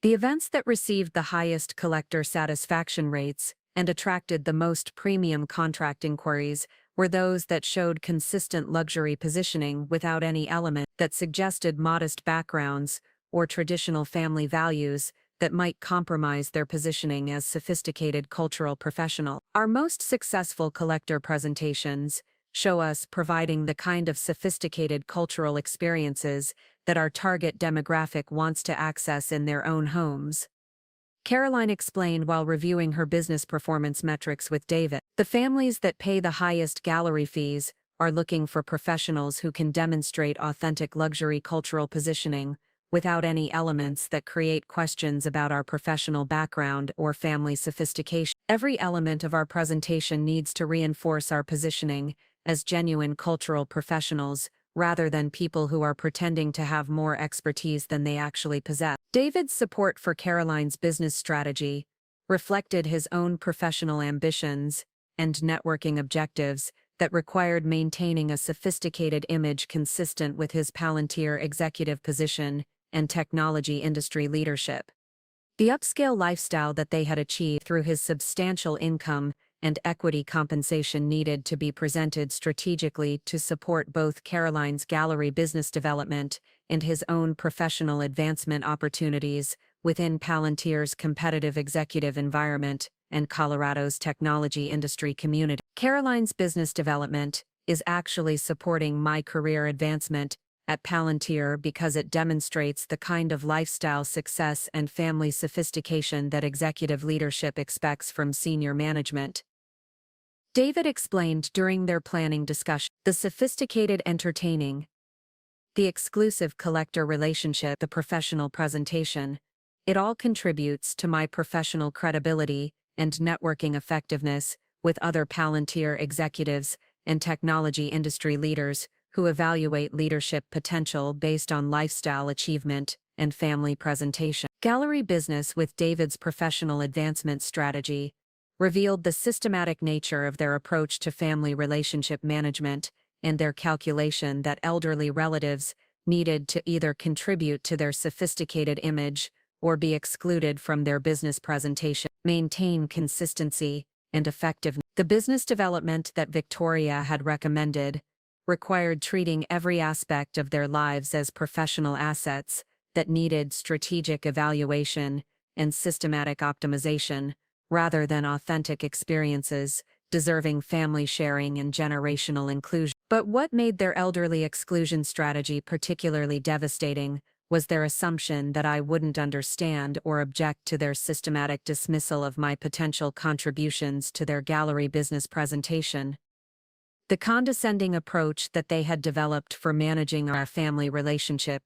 A: The events that received the highest collector satisfaction rates and attracted the most premium contract inquiries were those that showed consistent luxury positioning without any element that suggested modest backgrounds or traditional family values that might compromise their positioning as sophisticated cultural professional. Our most successful collector presentations show us providing the kind of sophisticated cultural experiences that our target demographic wants to access in their own homes. Caroline explained while reviewing her business performance metrics with David. The families that pay the highest gallery fees are looking for professionals who can demonstrate authentic luxury cultural positioning without any elements that create questions about our professional background or family sophistication. Every element of our presentation needs to reinforce our positioning as genuine cultural professionals rather than people who are pretending to have more expertise than they actually possess. David's support for Caroline's business strategy reflected his own professional ambitions and networking objectives that required maintaining a sophisticated image consistent with his Palantir executive position and technology industry leadership. The upscale lifestyle that they had achieved through his substantial income and equity compensation needed to be presented strategically to support both Caroline's gallery business development and his own professional advancement opportunities within Palantir's competitive executive environment and Colorado's technology industry community. Caroline's business development is actually supporting my career advancement at Palantir because it demonstrates the kind of lifestyle success and family sophistication that executive leadership expects from senior management. David explained during their planning discussion. The sophisticated entertaining, the exclusive collector relationship, the professional presentation, it all contributes to my professional credibility and networking effectiveness with other Palantir executives and technology industry leaders who evaluate leadership potential based on lifestyle achievement and family presentation. Gallery business with David's professional advancement strategy revealed the systematic nature of their approach to family relationship management and their calculation that elderly relatives needed to either contribute to their sophisticated image or be excluded from their business presentation. Maintain consistency and effectiveness. The business development that Victoria had recommended required treating every aspect of their lives as professional assets that needed strategic evaluation and systematic optimization, rather than authentic experiences, deserving family sharing and generational inclusion. But what made their elderly exclusion strategy particularly devastating was their assumption that I wouldn't understand or object to their systematic dismissal of my potential contributions to their gallery business presentation. The condescending approach that they had developed for managing our family relationship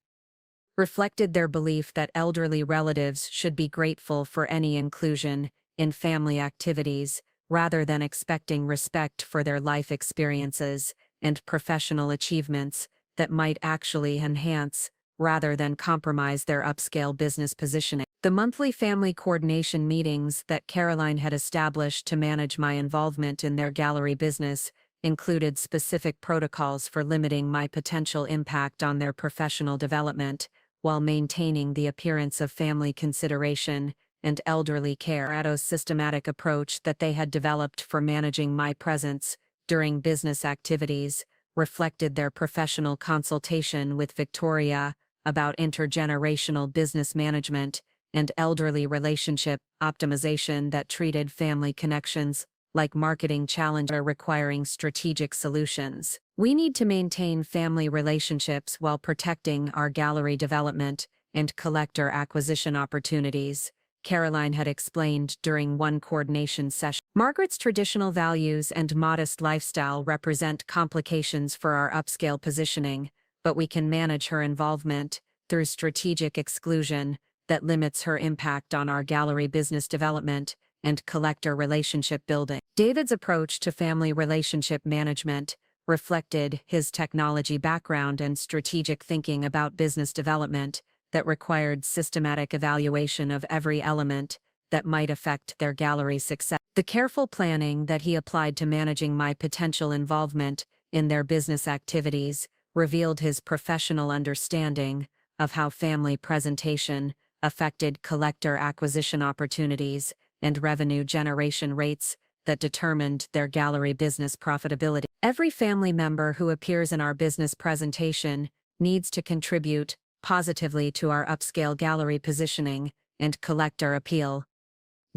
A: reflected their belief that elderly relatives should be grateful for any inclusion in family activities, rather than expecting respect for their life experiences and professional achievements that might actually enhance, rather than compromise their upscale business positioning. The monthly family coordination meetings that Caroline had established to manage my involvement in their gallery business included specific protocols for limiting my potential impact on their professional development, while maintaining the appearance of family consideration and elderly care. Colorado's systematic approach that they had developed for managing my presence during business activities reflected their professional consultation with Victoria about intergenerational business management and elderly relationship optimization that treated family connections like marketing challenges requiring strategic solutions. We need to maintain family relationships while protecting our gallery development and collector acquisition opportunities, Caroline had explained during one coordination session. Margaret's traditional values and modest lifestyle represent complications for our upscale positioning, but we can manage her involvement through strategic exclusion that limits her impact on our gallery business development and collector relationship building. David's approach to family relationship management reflected his technology background and strategic thinking about business development that required systematic evaluation of every element that might affect their gallery success. The careful planning that he applied to managing my potential involvement in their business activities revealed his professional understanding of how family presentation affected collector acquisition opportunities and revenue generation rates that determined their gallery business profitability. Every family member who appears in our business presentation needs to contribute positively to our upscale gallery positioning and collector appeal,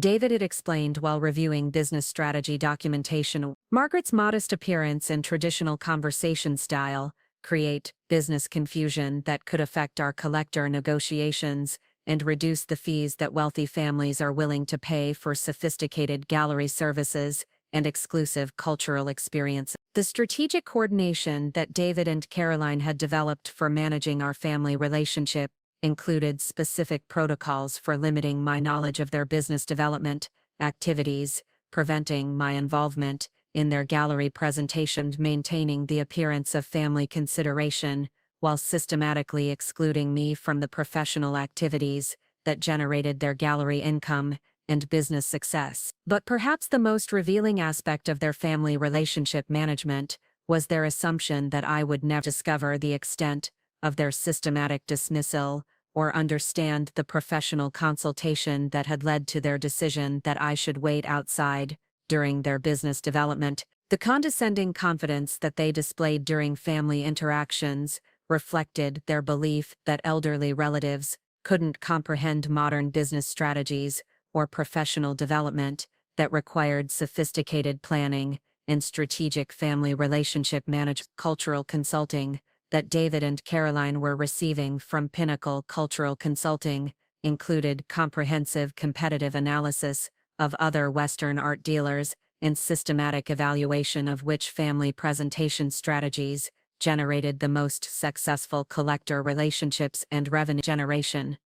A: David had explained while reviewing business strategy documentation. Margaret's modest appearance and traditional conversation style create business confusion that could affect our collector negotiations and reduce the fees that wealthy families are willing to pay for sophisticated gallery services and exclusive cultural experiences. The strategic coordination that David and Caroline had developed for managing our family relationship included specific protocols for limiting my knowledge of their business development activities, preventing my involvement in their gallery presentation, maintaining the appearance of family consideration, while systematically excluding me from the professional activities that generated their gallery income and business success. But perhaps the most revealing aspect of their family relationship management was their assumption that I would never discover the extent of their systematic dismissal or understand the professional consultation that had led to their decision that I should wait outside during their business development. The condescending confidence that they displayed during family interactions reflected their belief that elderly relatives couldn't comprehend modern business strategies or professional development that required sophisticated planning and strategic family relationship management. Cultural consulting that David and Caroline were receiving from Pinnacle Cultural Consulting included comprehensive competitive analysis of other Western art dealers and systematic evaluation of which family presentation strategies generated the most successful collector relationships and revenue generation.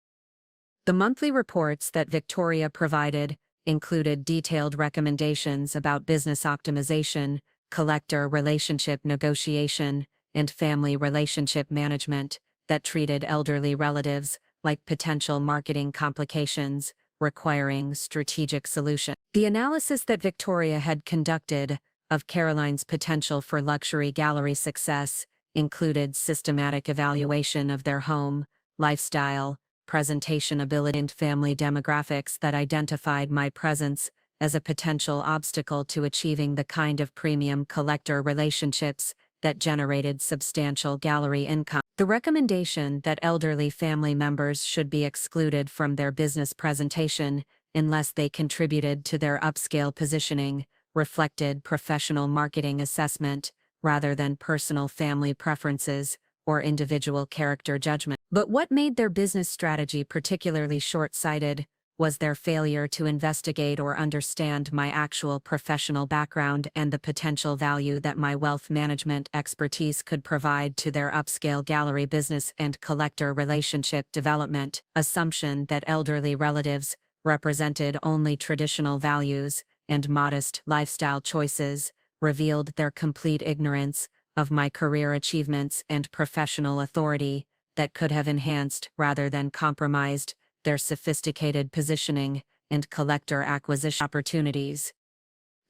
A: The monthly reports that Victoria provided included detailed recommendations about business optimization, collector relationship negotiation, and family relationship management that treated elderly relatives like potential marketing complications requiring strategic solutions. The analysis that Victoria had conducted of Caroline's potential for luxury gallery success included systematic evaluation of their home, lifestyle, presentation ability, and family demographics that identified my presence as a potential obstacle to achieving the kind of premium collector relationships that generated substantial gallery income. The recommendation that elderly family members should be excluded from their business presentation unless they contributed to their upscale positioning reflected professional marketing assessment rather than personal family preferences or individual character judgment. But what made their business strategy particularly short-sighted was their failure to investigate or understand my actual professional background and the potential value that my wealth management expertise could provide to their upscale gallery business and collector relationship development. Assumption that elderly relatives represented only traditional values and modest lifestyle choices revealed their complete ignorance of my career achievements and professional authority that could have enhanced rather than compromised their sophisticated positioning and collector acquisition opportunities.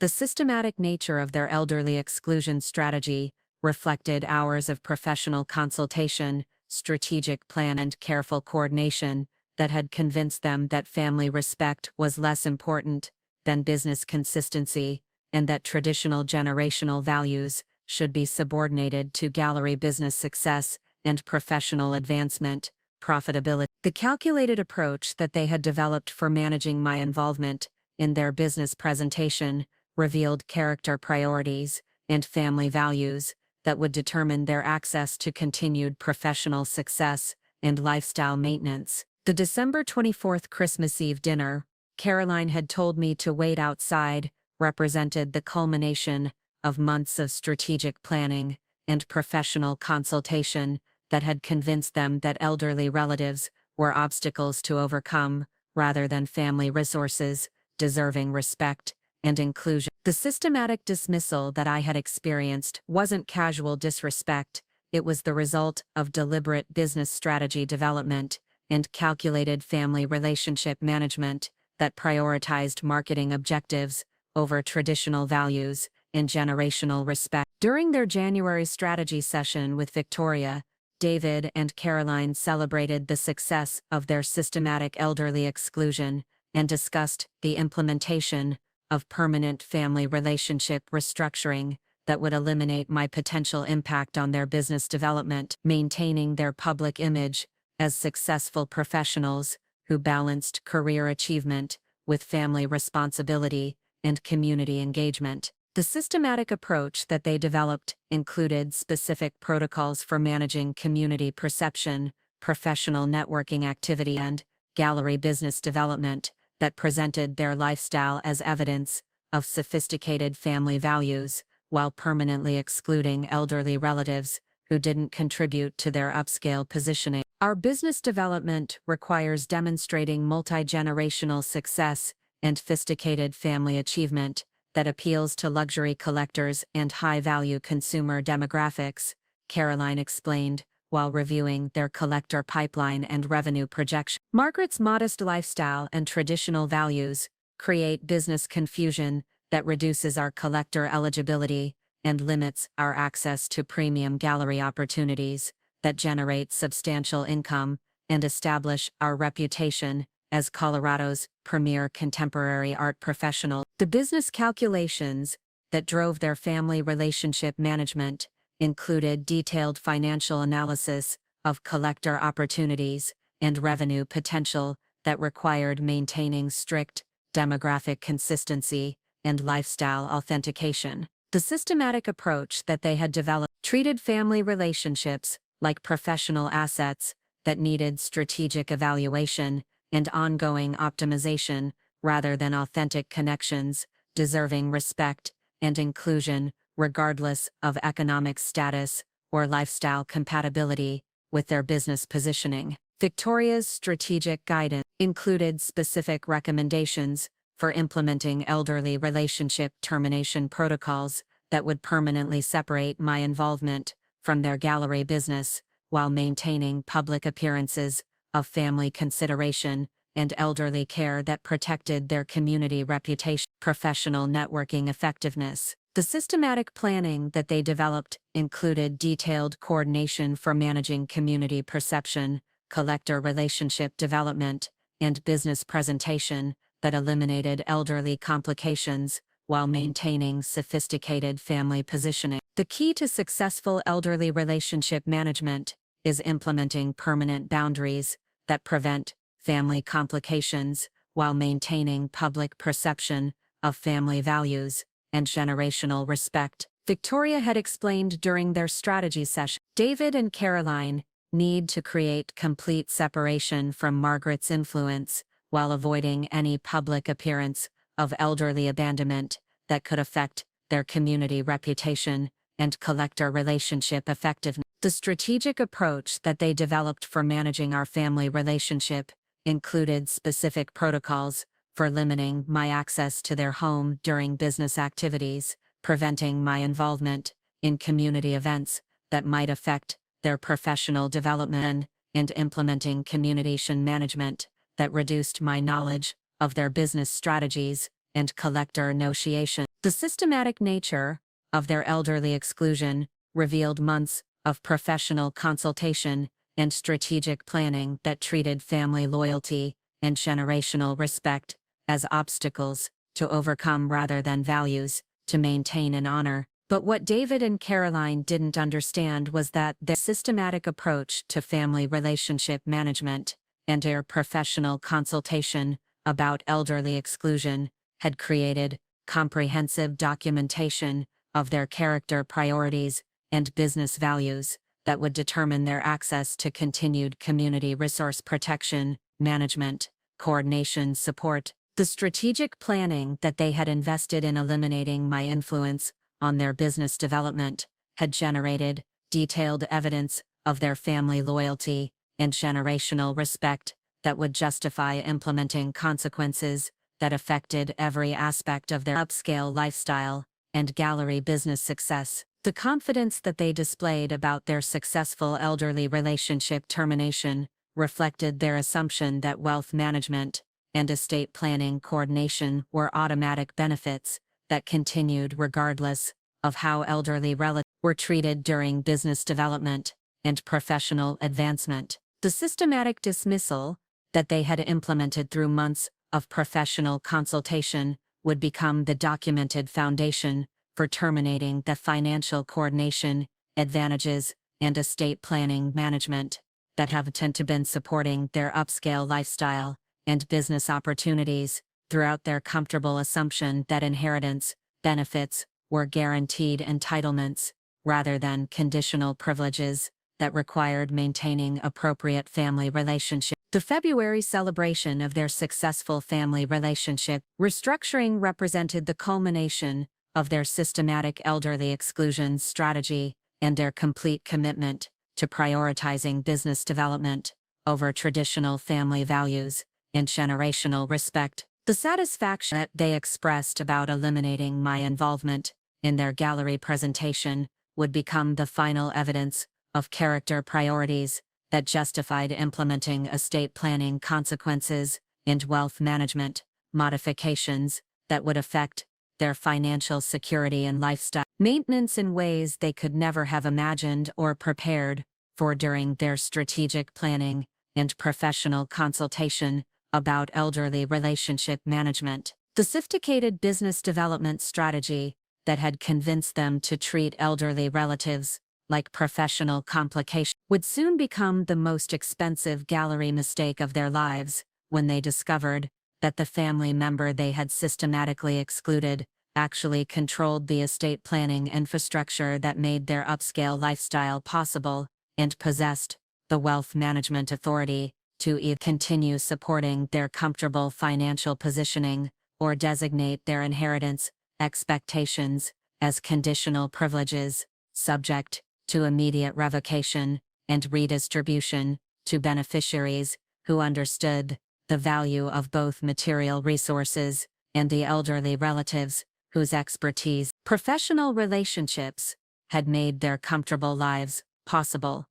A: The systematic nature of their elderly exclusion strategy reflected hours of professional consultation, strategic plan, and careful coordination that had convinced them that family respect was less important than business consistency, and that traditional generational values should be subordinated to gallery business success and professional advancement. Profitability. The calculated approach that they had developed for managing my involvement in their business presentation revealed character priorities and family values that would determine their access to continued professional success and lifestyle maintenance. The December 24th Christmas Eve dinner, Caroline had told me to wait outside, represented the culmination of months of strategic planning and professional consultation that had convinced them that elderly relatives were obstacles to overcome rather than family resources, deserving respect and inclusion. The systematic dismissal that I had experienced wasn't casual disrespect, it was the result of deliberate business strategy development and calculated family relationship management that prioritized marketing objectives over traditional values and generational respect. During their January strategy session with Victoria, David and Caroline celebrated the success of their systematic elderly exclusion and discussed the implementation of permanent family relationship restructuring that would eliminate my potential impact on their business development, maintaining their public image as successful professionals who balanced career achievement with family responsibility and community engagement. The systematic approach that they developed included specific protocols for managing community perception, professional networking activity, and gallery business development that presented their lifestyle as evidence of sophisticated family values, while permanently excluding elderly relatives who didn't contribute to their upscale positioning. Our business development requires demonstrating multi-generational success and sophisticated family achievement that appeals to luxury collectors and high-value consumer demographics, Caroline explained, while reviewing their collector pipeline and revenue projection. Margaret's modest lifestyle and traditional values create business confusion that reduces our collector eligibility and limits our access to premium gallery opportunities that generate substantial income and establish our reputation as Colorado's premier contemporary art professional. The business calculations that drove their family relationship management included detailed financial analysis of collector opportunities and revenue potential that required maintaining strict demographic consistency and lifestyle authentication. The systematic approach that they had developed treated family relationships like professional assets that needed strategic evaluation and ongoing optimization rather than authentic connections, deserving respect and inclusion regardless of economic status or lifestyle compatibility with their business positioning. Victoria's strategic guidance included specific recommendations for implementing elderly relationship termination protocols that would permanently separate my involvement from their gallery business while maintaining public appearances of family consideration and elderly care that protected their community reputation. Professional networking effectiveness. The systematic planning that they developed included detailed coordination for managing community perception, collector relationship development, and business presentation that eliminated elderly complications while maintaining sophisticated family positioning. The key to successful elderly relationship management is implementing permanent boundaries that prevent family complications while maintaining public perception of family values and generational respect. Victoria had explained during their strategy session. David and Caroline need to create complete separation from Margaret's influence while avoiding any public appearance of elderly abandonment that could affect their community reputation and collector relationship effectiveness. The strategic approach that they developed for managing our family relationship included specific protocols for limiting my access to their home during business activities, preventing my involvement in community events that might affect their professional development, and implementing communication management that reduced my knowledge of their business strategies and collector negotiation. The systematic nature of their elderly exclusion revealed months of professional consultation and strategic planning that treated family loyalty and generational respect as obstacles to overcome rather than values to maintain and honor. But what David and Caroline didn't understand was that their systematic approach to family relationship management and their professional consultation about elderly exclusion had created comprehensive documentation of their character priorities and business values that would determine their access to continued community resource protection, management, coordination support. The strategic planning that they had invested in eliminating my influence on their business development had generated detailed evidence of their family loyalty and generational respect that would justify implementing consequences that affected every aspect of their upscale lifestyle and gallery business success. The confidence that they displayed about their successful elderly relationship termination reflected their assumption that wealth management and estate planning coordination were automatic benefits
B: that continued regardless of how elderly relatives were treated during business development and professional advancement. The systematic dismissal that they had implemented through months of professional consultation would become the documented foundation for terminating the financial coordination, advantages, and estate planning management that have tended to been supporting their upscale lifestyle and business opportunities throughout their comfortable assumption that inheritance benefits were guaranteed entitlements rather than conditional privileges that required maintaining appropriate family relationships. The February celebration of their successful family relationship restructuring represented the culmination of their systematic elderly exclusion strategy and their complete commitment to prioritizing business development over traditional family values and generational respect. The satisfaction that they expressed about eliminating my involvement in their gallery presentation would become the final evidence of character priorities that justified implementing estate planning consequences and wealth management modifications that would affect their financial security and lifestyle maintenance in ways they could never have imagined or prepared for during their strategic planning and professional consultation about elderly relationship management. The sophisticated business development strategy that had convinced them to treat elderly relatives like professional complications would soon become the most expensive gallery mistake of their lives when they discovered that the family member they had systematically excluded actually controlled the estate planning infrastructure that made their upscale lifestyle possible and possessed the wealth management authority to either continue supporting their comfortable financial positioning or designate their inheritance expectations as conditional privileges, subject to immediate revocation and redistribution to beneficiaries who understood the value of both material resources and the elderly relatives whose expertise, professional relationships, had made their comfortable lives possible.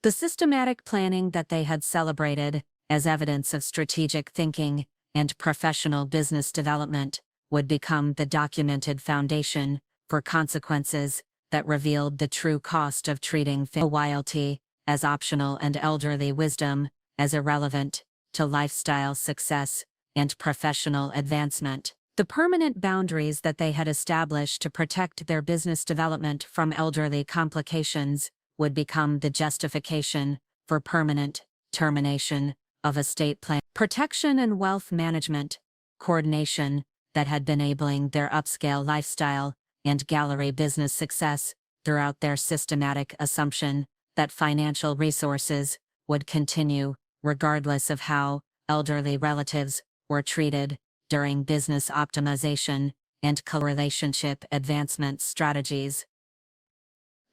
B: The systematic planning that they had celebrated as evidence of strategic thinking and professional business development would become the documented foundation for consequences that revealed the true cost of treating loyalty as optional and elderly wisdom as irrelevant to lifestyle success and professional advancement. The permanent boundaries that they had established to protect their business development from elderly complications would become the justification for permanent termination of estate plan protection and wealth management coordination that had been enabling their upscale lifestyle and gallery business success throughout their systematic assumption that financial resources would continue regardless of how elderly relatives were treated during business optimization and relationship advancement strategies.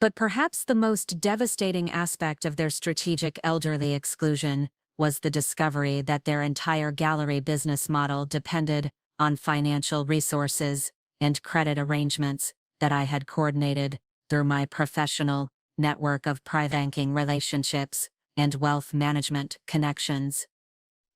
B: But perhaps the most devastating aspect of their strategic elderly exclusion was the discovery that their entire gallery business model depended on financial resources and credit arrangements that I had coordinated through my professional network of private banking relationships and wealth management connections.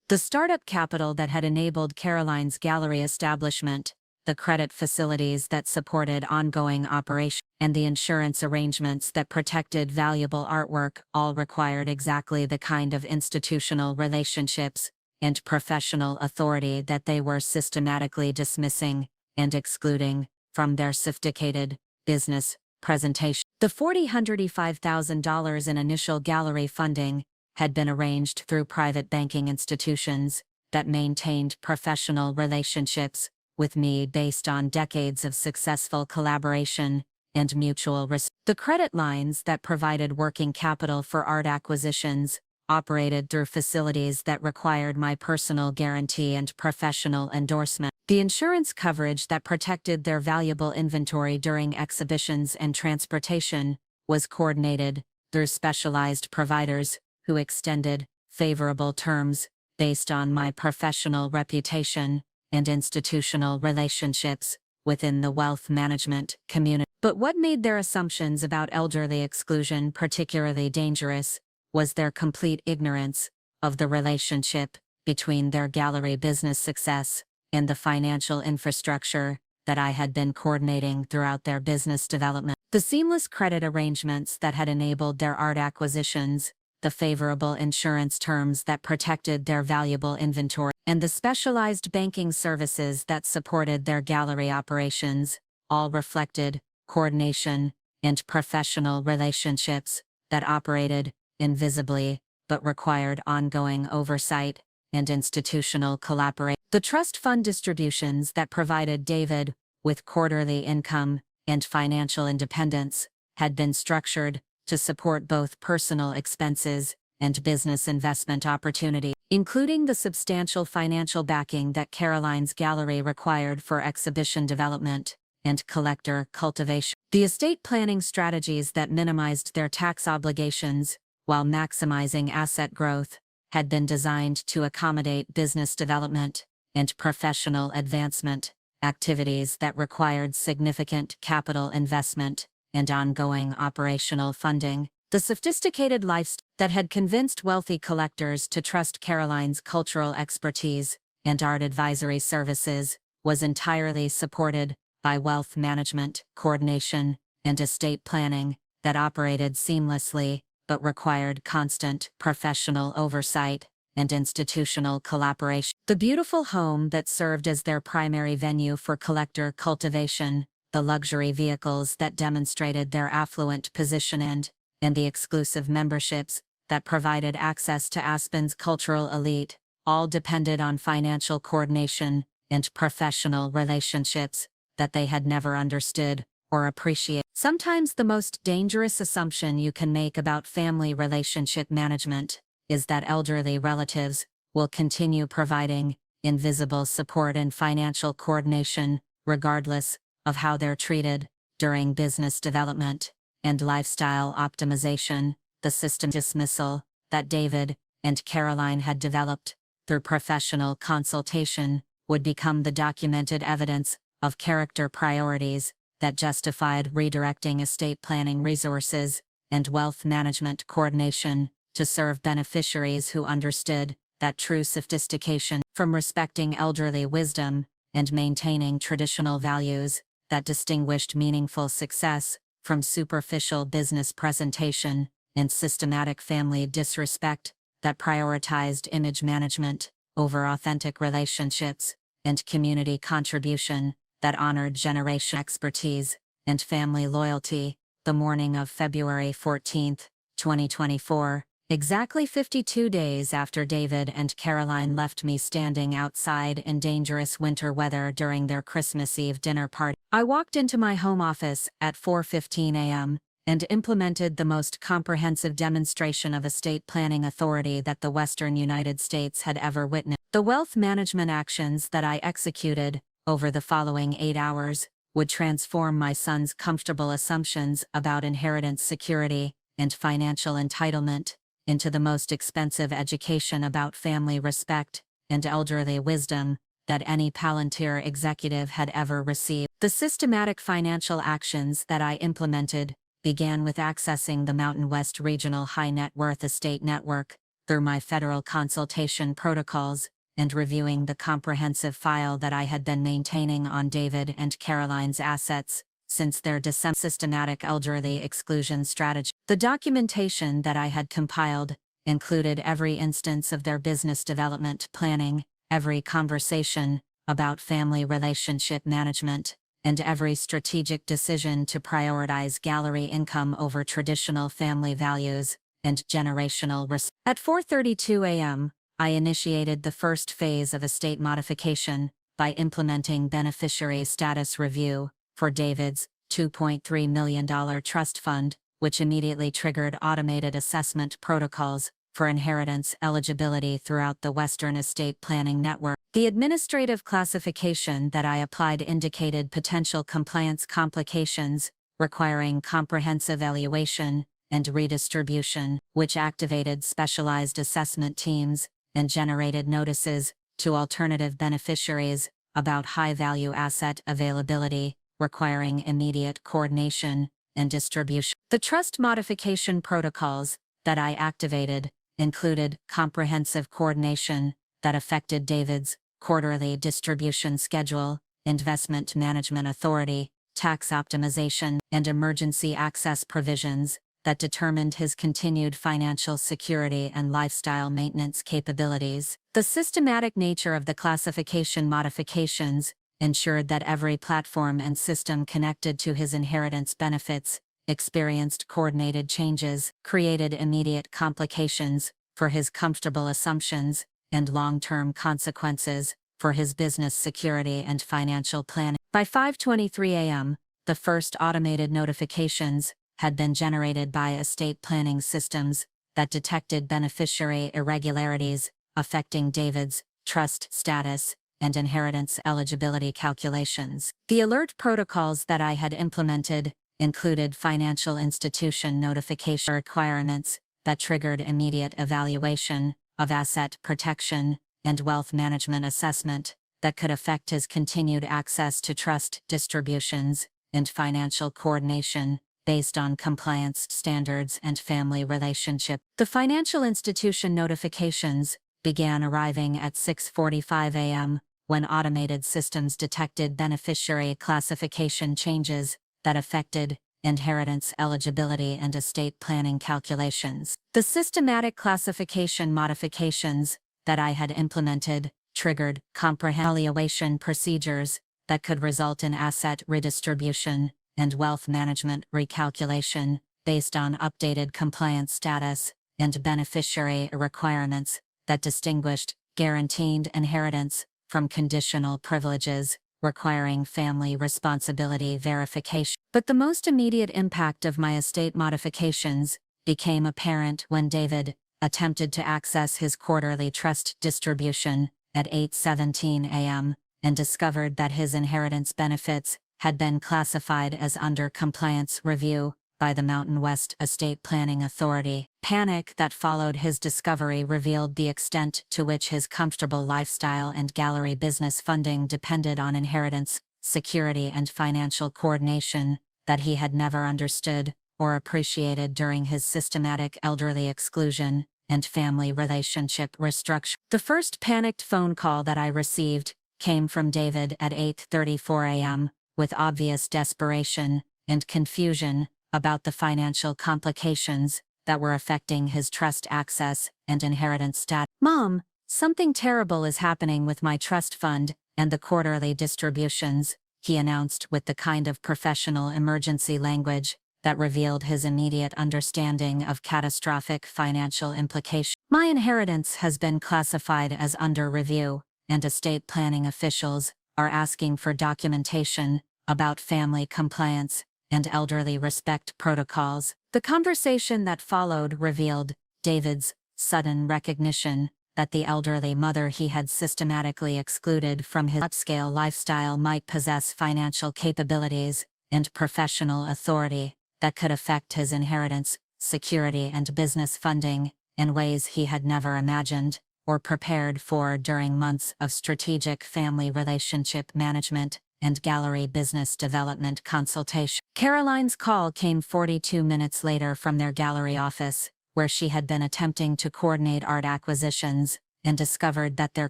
B: The startup capital that had enabled Caroline's gallery establishment, the credit facilities that supported ongoing operations, and the insurance arrangements that protected valuable artwork all required exactly the kind of institutional relationships and professional authority that they were systematically dismissing and excluding from their sophisticated business presentation. The $405,000 in initial gallery funding had been arranged through private banking institutions that maintained professional relationships with me based on decades of successful collaboration and mutual respect. The credit lines that provided working capital for art acquisitions operated through facilities that required my personal guarantee and professional endorsement. The insurance coverage that protected their valuable inventory during exhibitions and transportation was coordinated through specialized providers who extended favorable terms based on my professional reputation and institutional relationships within the wealth management community. But what made their assumptions about elderly exclusion particularly dangerous was their complete ignorance of the relationship between their gallery business success and the financial infrastructure that I had been coordinating throughout their business development. The seamless credit arrangements that had enabled their art acquisitions, the favorable insurance terms that protected their valuable inventory, and the specialized banking services that supported their gallery operations, all reflected coordination and professional relationships that operated invisibly but required ongoing oversight and institutional collaboration. The trust fund distributions that provided David with quarterly income and financial independence had been structured to support both personal expenses and business investment opportunities, including the substantial financial backing that Caroline's gallery required for exhibition development and collector cultivation. The estate planning strategies that minimized their tax obligations while maximizing asset growth had been designed to accommodate business development and professional advancement activities that required significant capital investment and ongoing operational funding. The sophisticated lifestyle that had convinced wealthy collectors to trust Caroline's cultural expertise and art advisory services was entirely supported by wealth management, coordination, and estate planning that operated seamlessly but required constant professional oversight and institutional collaboration. The beautiful home that served as their primary venue for collector cultivation, the luxury vehicles that demonstrated their affluent position and the exclusive memberships that provided access to Aspen's cultural elite, all depended on financial coordination and professional relationships that they had never understood or appreciated. Sometimes the most dangerous assumption you can make about family relationship management is that elderly relatives will continue providing invisible support and financial coordination, regardless of how they're treated during business development and lifestyle optimization. The system dismissal that David and Caroline had developed through professional consultation would become the documented evidence of character priorities that justified redirecting estate planning resources and wealth management coordination to serve beneficiaries who understood that true sophistication from respecting elderly wisdom and maintaining traditional values that distinguished meaningful success from superficial business presentation and systematic family disrespect that prioritized image management over authentic relationships and community contribution that honored generation expertise and family loyalty. The morning of February 14, 2024, exactly 52 days after David and Caroline left me standing outside in dangerous winter weather during their Christmas Eve dinner party, I walked into my home office at 4:15 a.m. and implemented the most comprehensive demonstration of estate planning authority that the Western United States had ever witnessed. The wealth management actions that I executed over the following 8 hours would transform my son's comfortable assumptions about inheritance security and financial entitlement into the most expensive education about family respect and elderly wisdom that any Palantir executive had ever received. The systematic financial actions that I implemented began with accessing the Mountain West Regional High Net Worth Estate Network through my federal consultation protocols and reviewing the comprehensive file that I had been maintaining on David and Caroline's assets since their systematic elderly exclusion strategy. The documentation that I had compiled included every instance of their business development planning, every conversation about family relationship management, and every strategic decision to prioritize gallery income over traditional family values and generational risk. At 4:32 a.m., I initiated the first phase of estate modification by implementing beneficiary status review for David's $2.3 million trust fund, which immediately triggered automated assessment protocols for inheritance eligibility throughout the Western Estate Planning Network. The administrative classification that I applied indicated potential compliance complications requiring comprehensive evaluation and redistribution, which activated specialized assessment teams and generated notices to alternative beneficiaries about high-value asset availability, requiring immediate coordination and distribution. The trust modification protocols that I activated included comprehensive coordination that affected David's quarterly distribution schedule Investment Management Authority, tax optimization, and emergency access provisions that determined his continued financial security and lifestyle maintenance capabilities. The systematic nature of the classification modifications ensured that every platform and system connected to his inheritance benefits experienced coordinated changes, created immediate complications for his comfortable assumptions, and long-term consequences for his business security and financial planning. By 5:23 a.m., the first automated notifications had been generated by estate planning systems that detected beneficiary irregularities affecting David's trust status and inheritance eligibility calculations. The alert protocols that I had implemented included financial institution notification requirements that triggered immediate evaluation of asset protection and wealth management assessment that could affect his continued access to trust distributions and financial coordination based on compliance standards and family relationship. The financial institution notifications began arriving at 6:45 a.m. when automated systems detected beneficiary classification changes that affected inheritance eligibility and estate planning calculations. The systematic classification modifications that I had implemented triggered comprehensive evaluation procedures that could result in asset redistribution and wealth management recalculation based on updated compliance status and beneficiary requirements that distinguished guaranteed inheritance from conditional privileges requiring family responsibility verification. But the most immediate impact of my estate modifications became apparent when David attempted to access his quarterly trust distribution at 8:17 a.m. and discovered that his inheritance benefits had been classified as under compliance review by the Mountain West Estate Planning Authority. Panic that followed his discovery revealed the extent to which his comfortable lifestyle and gallery business funding depended on inheritance, security, and financial coordination that he had never understood or appreciated during his systematic elderly exclusion and family relationship restructuring. The first panicked phone call that I received came from David at 8:34 a.m. with obvious desperation and confusion about the financial complications that were affecting his trust access and inheritance status. "Mom, something terrible is happening with my trust fund and the quarterly distributions," he announced with the kind of professional emergency language that revealed his immediate understanding of catastrophic financial implications. "My inheritance has been classified as under review, and estate planning officials are asking for documentation about family compliance and elderly respect protocols." The conversation that followed revealed David's sudden recognition that the elderly mother he had systematically excluded from his upscale lifestyle might possess financial capabilities and professional authority that could affect his inheritance, security, and business funding in ways he had never imagined or prepared for during months of strategic family relationship management and gallery business development consultation. Caroline's call came 42 minutes later from their gallery office, where she had been attempting to coordinate art acquisitions and discovered that their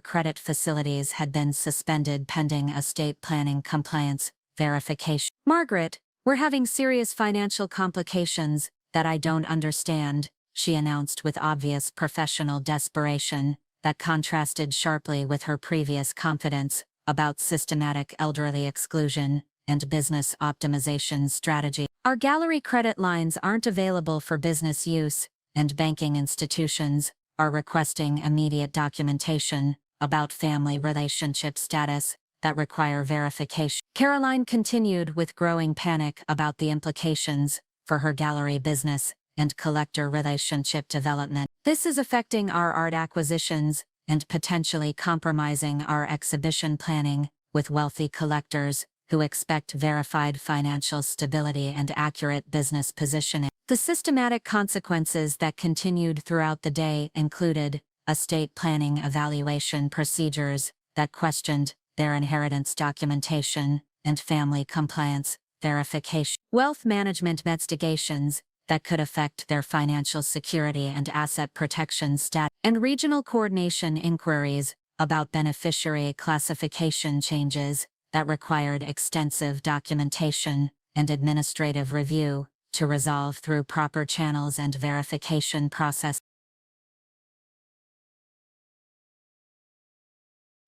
B: credit facilities had been suspended pending estate planning compliance verification. "Margaret, we're having serious financial complications that I don't understand," she announced with obvious professional desperation that contrasted sharply with her previous confidence about systematic elderly exclusion and business optimization strategy. "Our gallery credit lines aren't available for business use, and banking institutions are requesting immediate documentation about family relationship status that require verification." Caroline continued with growing panic about the implications for her gallery business and collector relationship development. "This is affecting our art acquisitions and potentially compromising our exhibition planning with wealthy collectors who expect verified financial stability and accurate business positioning." The systematic consequences that continued throughout the day included estate planning evaluation procedures that questioned their inheritance documentation and family compliance verification, wealth management investigations that could affect their financial security and asset protection status, and regional coordination inquiries about beneficiary classification changes that required extensive documentation and administrative review to resolve through proper channels and verification process.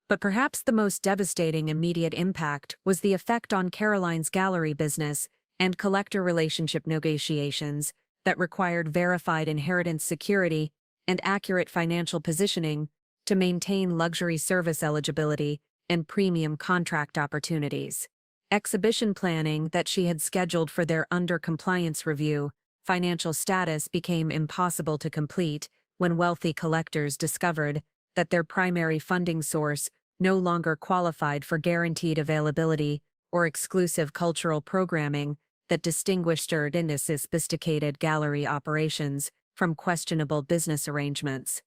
A: But perhaps the most devastating immediate impact was the effect on Caroline's gallery business and collector relationship negotiations that required verified inheritance security and accurate financial positioning to maintain luxury service eligibility and premium contract opportunities. Exhibition planning that she had scheduled for their under-compliance review, financial status became impossible to complete when wealthy collectors discovered that their primary funding source no longer qualified for guaranteed availability or exclusive cultural programming that distinguished Erdin's sophisticated gallery operations from questionable business arrangements.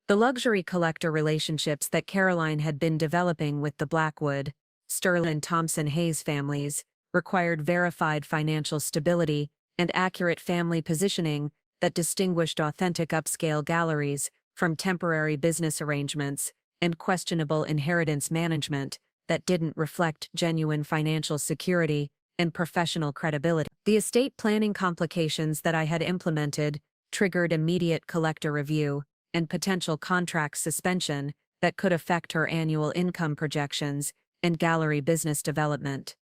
A: The luxury collector relationships that Caroline had been developing with the Blackwood, Sterling and Thompson Hayes families required verified financial stability and accurate family positioning that distinguished authentic upscale galleries from temporary business arrangements and questionable inheritance management that didn't reflect genuine financial security and professional credibility. The estate planning complications that I had implemented triggered immediate collector review and potential contract suspension that could affect her annual income projections and gallery business development.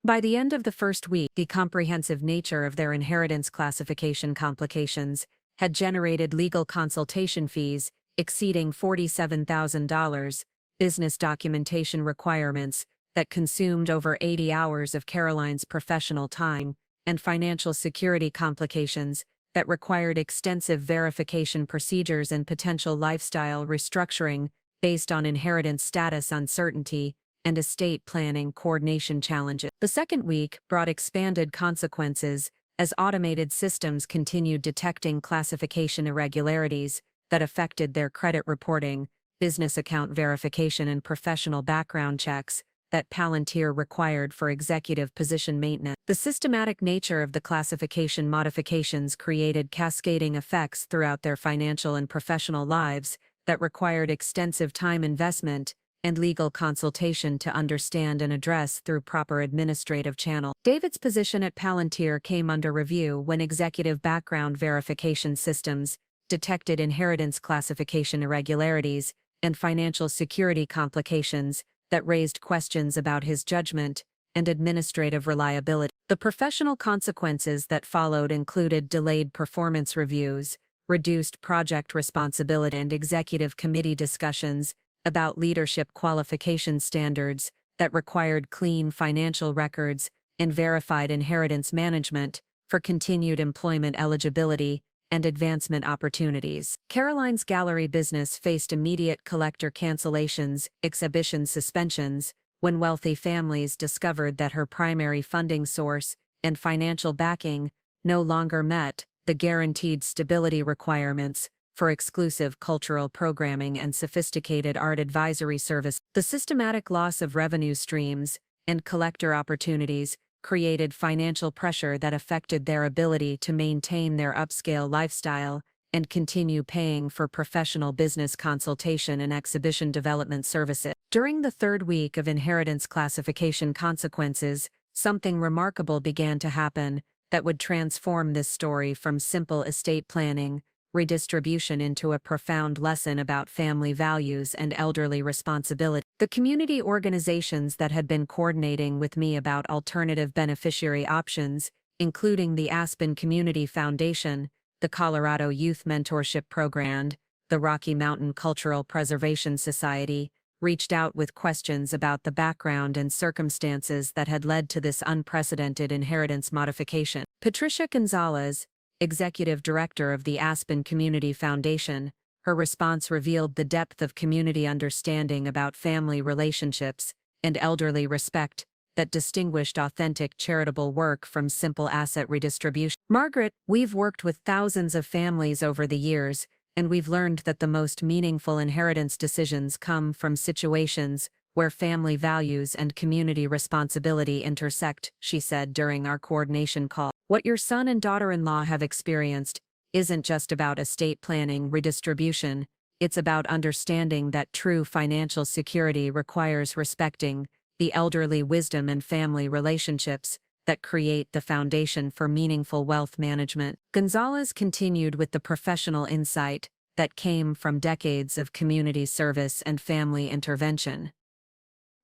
A: By the end of the first week, the comprehensive nature of their inheritance classification complications had generated legal consultation fees exceeding $47,000, business documentation requirements that consumed over 80 hours of Caroline's professional time, and financial security complications that required extensive verification procedures and potential lifestyle restructuring based on inheritance status uncertainty and estate planning coordination challenges. The second week brought expanded consequences as automated systems continued detecting classification irregularities that affected their credit reporting, business account verification, and professional background checks that Palantir required for executive position maintenance. The systematic nature of the classification modifications created cascading effects throughout their financial and professional lives that required extensive time investment and legal consultation to understand and address through proper administrative channel. David's position at Palantir came under review when executive background verification systems detected inheritance classification irregularities and financial security complications that raised questions about his judgment and administrative reliability. The professional consequences that followed included delayed performance reviews, reduced project responsibility, and executive committee discussions about leadership qualification standards that required clean financial records and verified inheritance management for continued employment eligibility and advancement opportunities. Caroline's gallery business faced immediate collector cancellations, exhibition suspensions, when wealthy families discovered that her primary funding source and financial backing no longer met the guaranteed stability requirements for exclusive cultural programming and sophisticated art advisory service. The systematic loss of revenue streams and collector opportunities created financial pressure that affected their ability to maintain their upscale lifestyle and continue paying for professional business consultation and exhibition development services. During the third week of inheritance classification consequences, something remarkable began to happen that would transform this story from simple estate planning redistribution into a profound lesson about family values and elderly responsibility. The community organizations that had been coordinating with me about alternative beneficiary options, including the Aspen Community Foundation, the Colorado Youth Mentorship Program, the Rocky Mountain Cultural Preservation Society, reached out with questions about the background and circumstances that had led to this unprecedented inheritance modification. Patricia Gonzalez, Executive Director of the Aspen Community Foundation, her response revealed the depth of community understanding about family relationships and elderly respect that distinguished authentic charitable work from simple asset redistribution. Margaret, we've worked with thousands of families over the years, and we've learned that the most meaningful inheritance decisions come from situations where family values and community responsibility intersect, she said during our coordination call. What your son and daughter-in-law have experienced isn't just about estate planning redistribution, It's about understanding that true financial security requires respecting the elderly wisdom and family relationships that create the foundation for meaningful wealth management. Gonzalez continued with the professional insight that came from decades of community service and family intervention.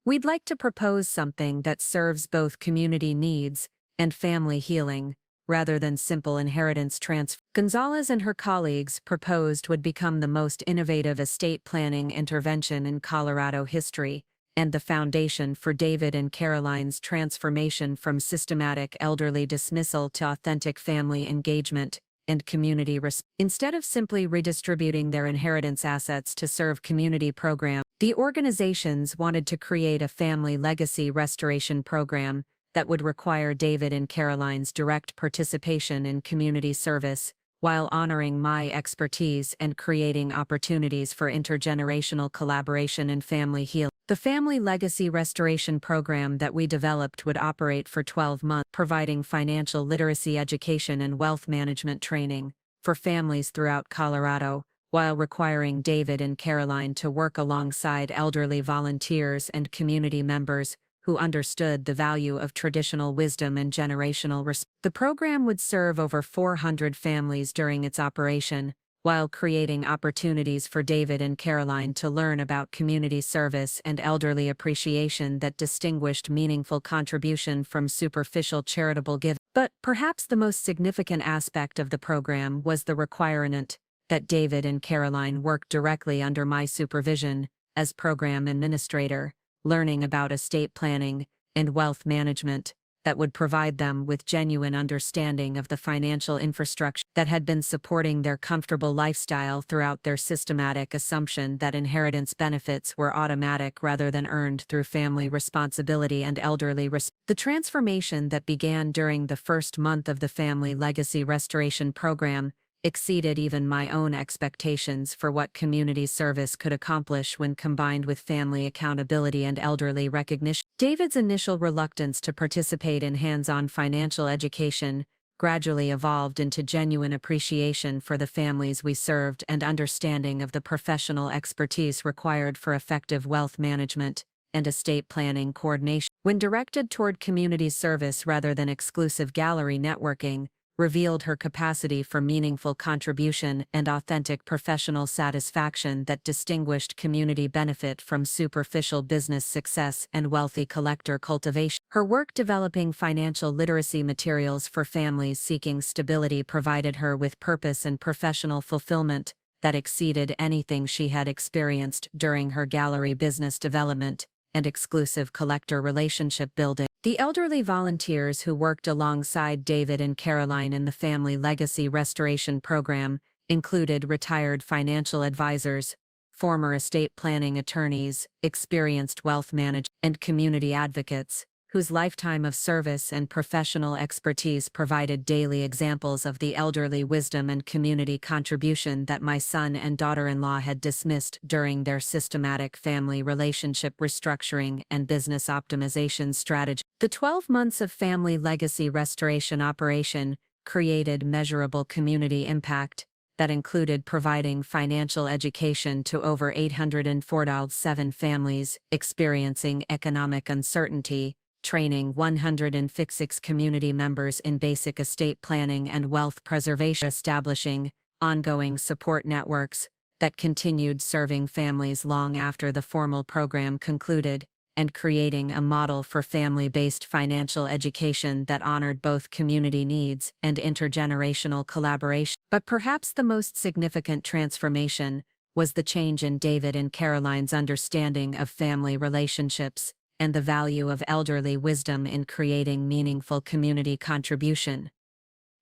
A: We'd like to propose something that serves both community needs and family healing, rather than simple inheritance transfer. Gonzalez and her colleagues proposed would become the most innovative estate planning intervention in Colorado history, and the foundation for David and Caroline's transformation from systematic elderly dismissal to authentic family engagement and community respect. Instead of simply redistributing their inheritance assets to serve community programs, the organizations wanted to create a family legacy restoration program that would require David and Caroline's direct participation in community service, while honoring my expertise and creating opportunities for intergenerational collaboration and family healing. The Family Legacy Restoration Program that we developed would operate for 12 months, providing financial literacy education and wealth management training for families throughout Colorado, while requiring David and Caroline to work alongside elderly volunteers and community members who understood the value of traditional wisdom and generational respect. The program would serve over 400 families during its operation, while creating opportunities for David and Caroline to learn about community service and elderly appreciation that distinguished meaningful contribution from superficial charitable giving. But perhaps the most significant aspect of the program was the requirement that David and Caroline work directly under my supervision as program administrator, learning about estate planning and wealth management that would provide them with genuine understanding of the financial infrastructure that had been supporting their comfortable lifestyle throughout their systematic assumption that inheritance benefits were automatic rather than earned through family responsibility and elderly respect. The transformation that began during the first month of the Family Legacy Restoration Program exceeded even my own expectations for what community service could accomplish when combined with family accountability and elderly recognition. David's initial reluctance to participate in hands-on financial education gradually evolved into genuine appreciation for the families we served and understanding of the professional expertise required for effective wealth management and estate planning coordination. When directed toward community service rather than exclusive gallery networking, revealed her capacity for meaningful contribution and authentic professional satisfaction that distinguished community benefit from superficial business success and wealthy collector cultivation. Her work developing financial literacy materials for families seeking stability provided her with purpose and professional fulfillment that exceeded anything she had experienced during her gallery business development and exclusive collector relationship building. The elderly volunteers who worked alongside David and Caroline in the Family Legacy Restoration Program included retired financial advisors, former estate planning attorneys, experienced wealth managers, and community advocates, whose lifetime of service and professional expertise provided daily examples of the elderly wisdom and community contribution that my son and daughter-in-law had dismissed during their systematic family relationship restructuring and business optimization strategy. The 12 months of Family Legacy Restoration operation created measurable community impact that included providing financial education to over 847 families experiencing economic uncertainty, training 156 community members in basic estate planning and wealth preservation, establishing ongoing support networks that continued serving families long after the formal program concluded, and creating a model for family-based financial education that honored both community needs and intergenerational collaboration. But perhaps the most significant transformation was the change in David and Caroline's understanding of family relationships and the value of elderly wisdom in creating meaningful community contribution.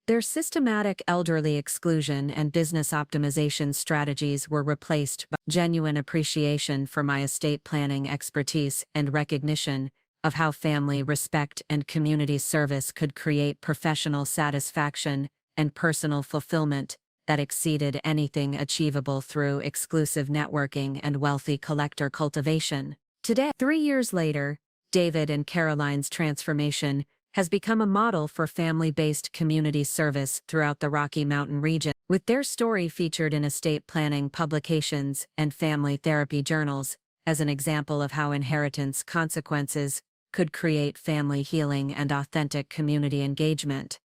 A: Their systematic elderly exclusion and business optimization strategies were replaced by genuine appreciation for my estate planning expertise and recognition of how family respect and community service could create professional satisfaction and personal fulfillment that exceeded anything achievable through exclusive networking and wealthy collector cultivation. Today, 3 years later, David and Caroline's transformation has become a model for family-based community service throughout the Rocky Mountain region. with their story featured in estate planning publications and family therapy journals as an example of how inheritance consequences could create family healing and authentic community engagement.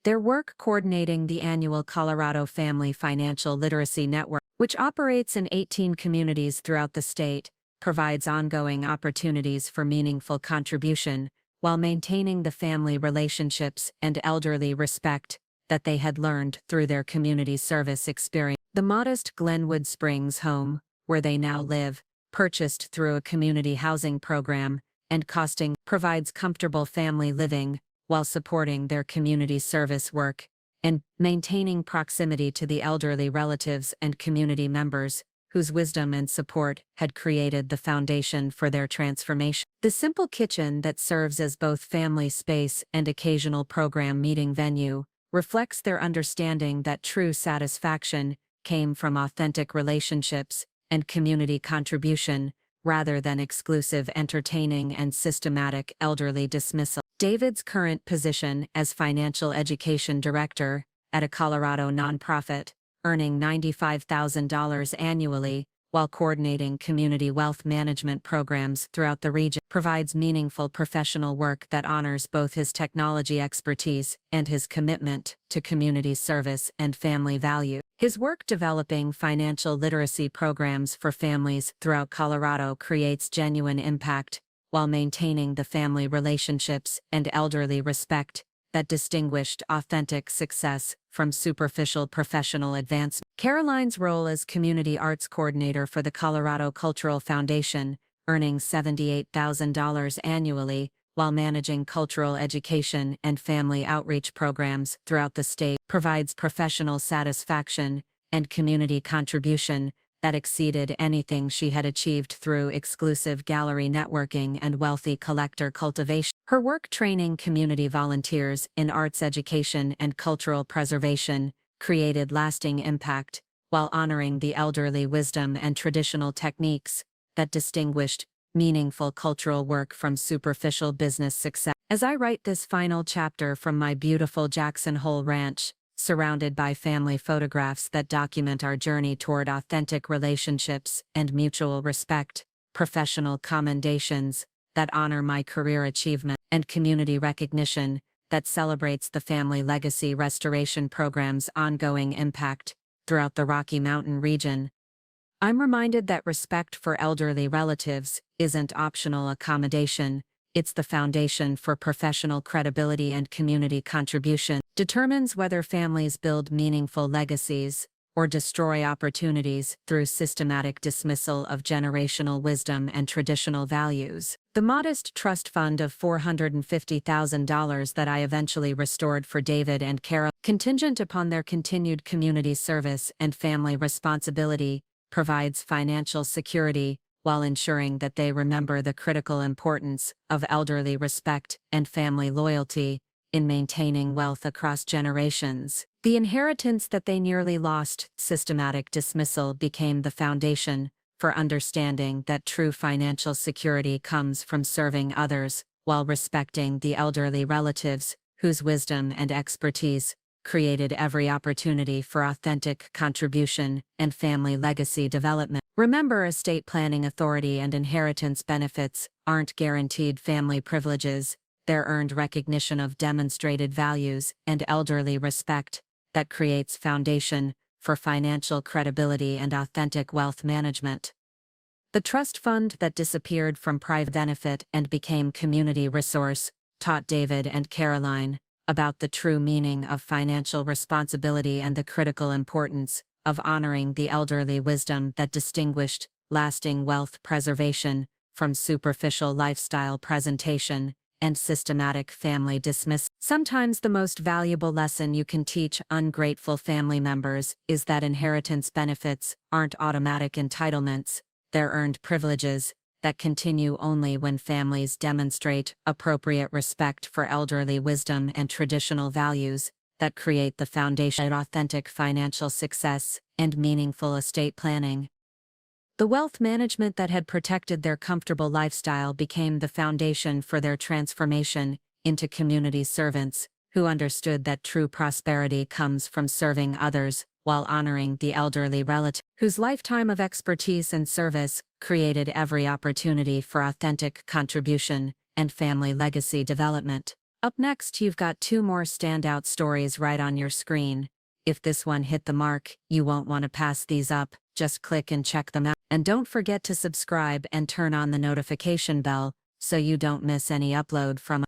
A: Their work coordinating the annual Colorado Family Financial Literacy Network, which operates in 18 communities throughout the state, provides ongoing opportunities for meaningful contribution while maintaining the family relationships and elderly respect that they had learned through their community service experience. The modest Glenwood Springs home, where they now live, purchased through a community housing program and costing, provides comfortable family living while supporting their community service work and maintaining proximity to the elderly relatives and community members whose wisdom and support had created the foundation for their transformation. The simple kitchen that serves as both family space and occasional program meeting venue reflects their understanding that true satisfaction came from authentic relationships and community contribution rather than exclusive entertaining and systematic elderly dismissal. David's current position as financial education director at a Colorado nonprofit, earning $95,000 annually while coordinating community wealth management programs throughout the region, provides meaningful professional work that honors both his technology expertise and his commitment to community service and family value. His work developing financial literacy programs for families throughout Colorado creates genuine impact while maintaining the family relationships and elderly respect that distinguished authentic success from superficial professional advancement. Caroline's role as community arts coordinator for the Colorado Cultural Foundation, earning $78,000 annually while managing cultural education and family outreach programs throughout the state, provides professional satisfaction and community contribution that exceeded anything she had achieved through exclusive gallery networking and wealthy collector cultivation. Her work training community volunteers in arts education and cultural preservation created lasting impact while honoring the elderly wisdom and traditional techniques that distinguished meaningful cultural work from superficial business success. As I write this final chapter from my beautiful Jackson Hole Ranch, surrounded by family photographs that document our journey toward authentic relationships and mutual respect, professional commendations that honor my career achievement, and community recognition that celebrates the family legacy restoration program's ongoing impact throughout the Rocky Mountain region, I'm reminded that respect for elderly relatives isn't optional accommodation. It's the foundation for professional credibility and community contribution, determines whether families build meaningful legacies or destroy opportunities through systematic dismissal of generational wisdom and traditional values. The modest trust fund of $450,000 that I eventually restored for David and Carol, contingent upon their continued community service and family responsibility, provides financial security while ensuring that they remember the critical importance of elderly respect and family loyalty in maintaining wealth across generations. The inheritance that they nearly lost, systematic dismissal, became the foundation for understanding that true financial security comes from serving others while respecting the elderly relatives whose wisdom and expertise created every opportunity for authentic contribution and family legacy development. Remember, estate planning authority and inheritance benefits aren't guaranteed family privileges, they're earned recognition of demonstrated values and elderly respect that creates foundation for financial credibility and authentic wealth management. The trust fund that disappeared from private benefit and became community resource taught David and Caroline about the true meaning of financial responsibility and the critical importance of honoring the elderly wisdom that distinguished lasting wealth preservation from superficial lifestyle presentation and systematic family dismissal. Sometimes the most valuable lesson you can teach ungrateful family members is that inheritance benefits aren't automatic entitlements, they're earned privileges that continue only when families demonstrate appropriate respect for elderly wisdom and traditional values that create the foundation of authentic financial success and meaningful estate planning. The wealth management that had protected their comfortable lifestyle became the foundation for their transformation into community servants who understood that true prosperity comes from serving others
B: while honoring the elderly relative
A: whose lifetime of expertise and service created every opportunity for authentic contribution and family legacy development. Up next, you've got 2 more standout stories right on your screen. If this one hit the mark, you won't want to pass these up, just click and check them out. And don't forget to subscribe and turn on the notification bell so you don't miss any upload from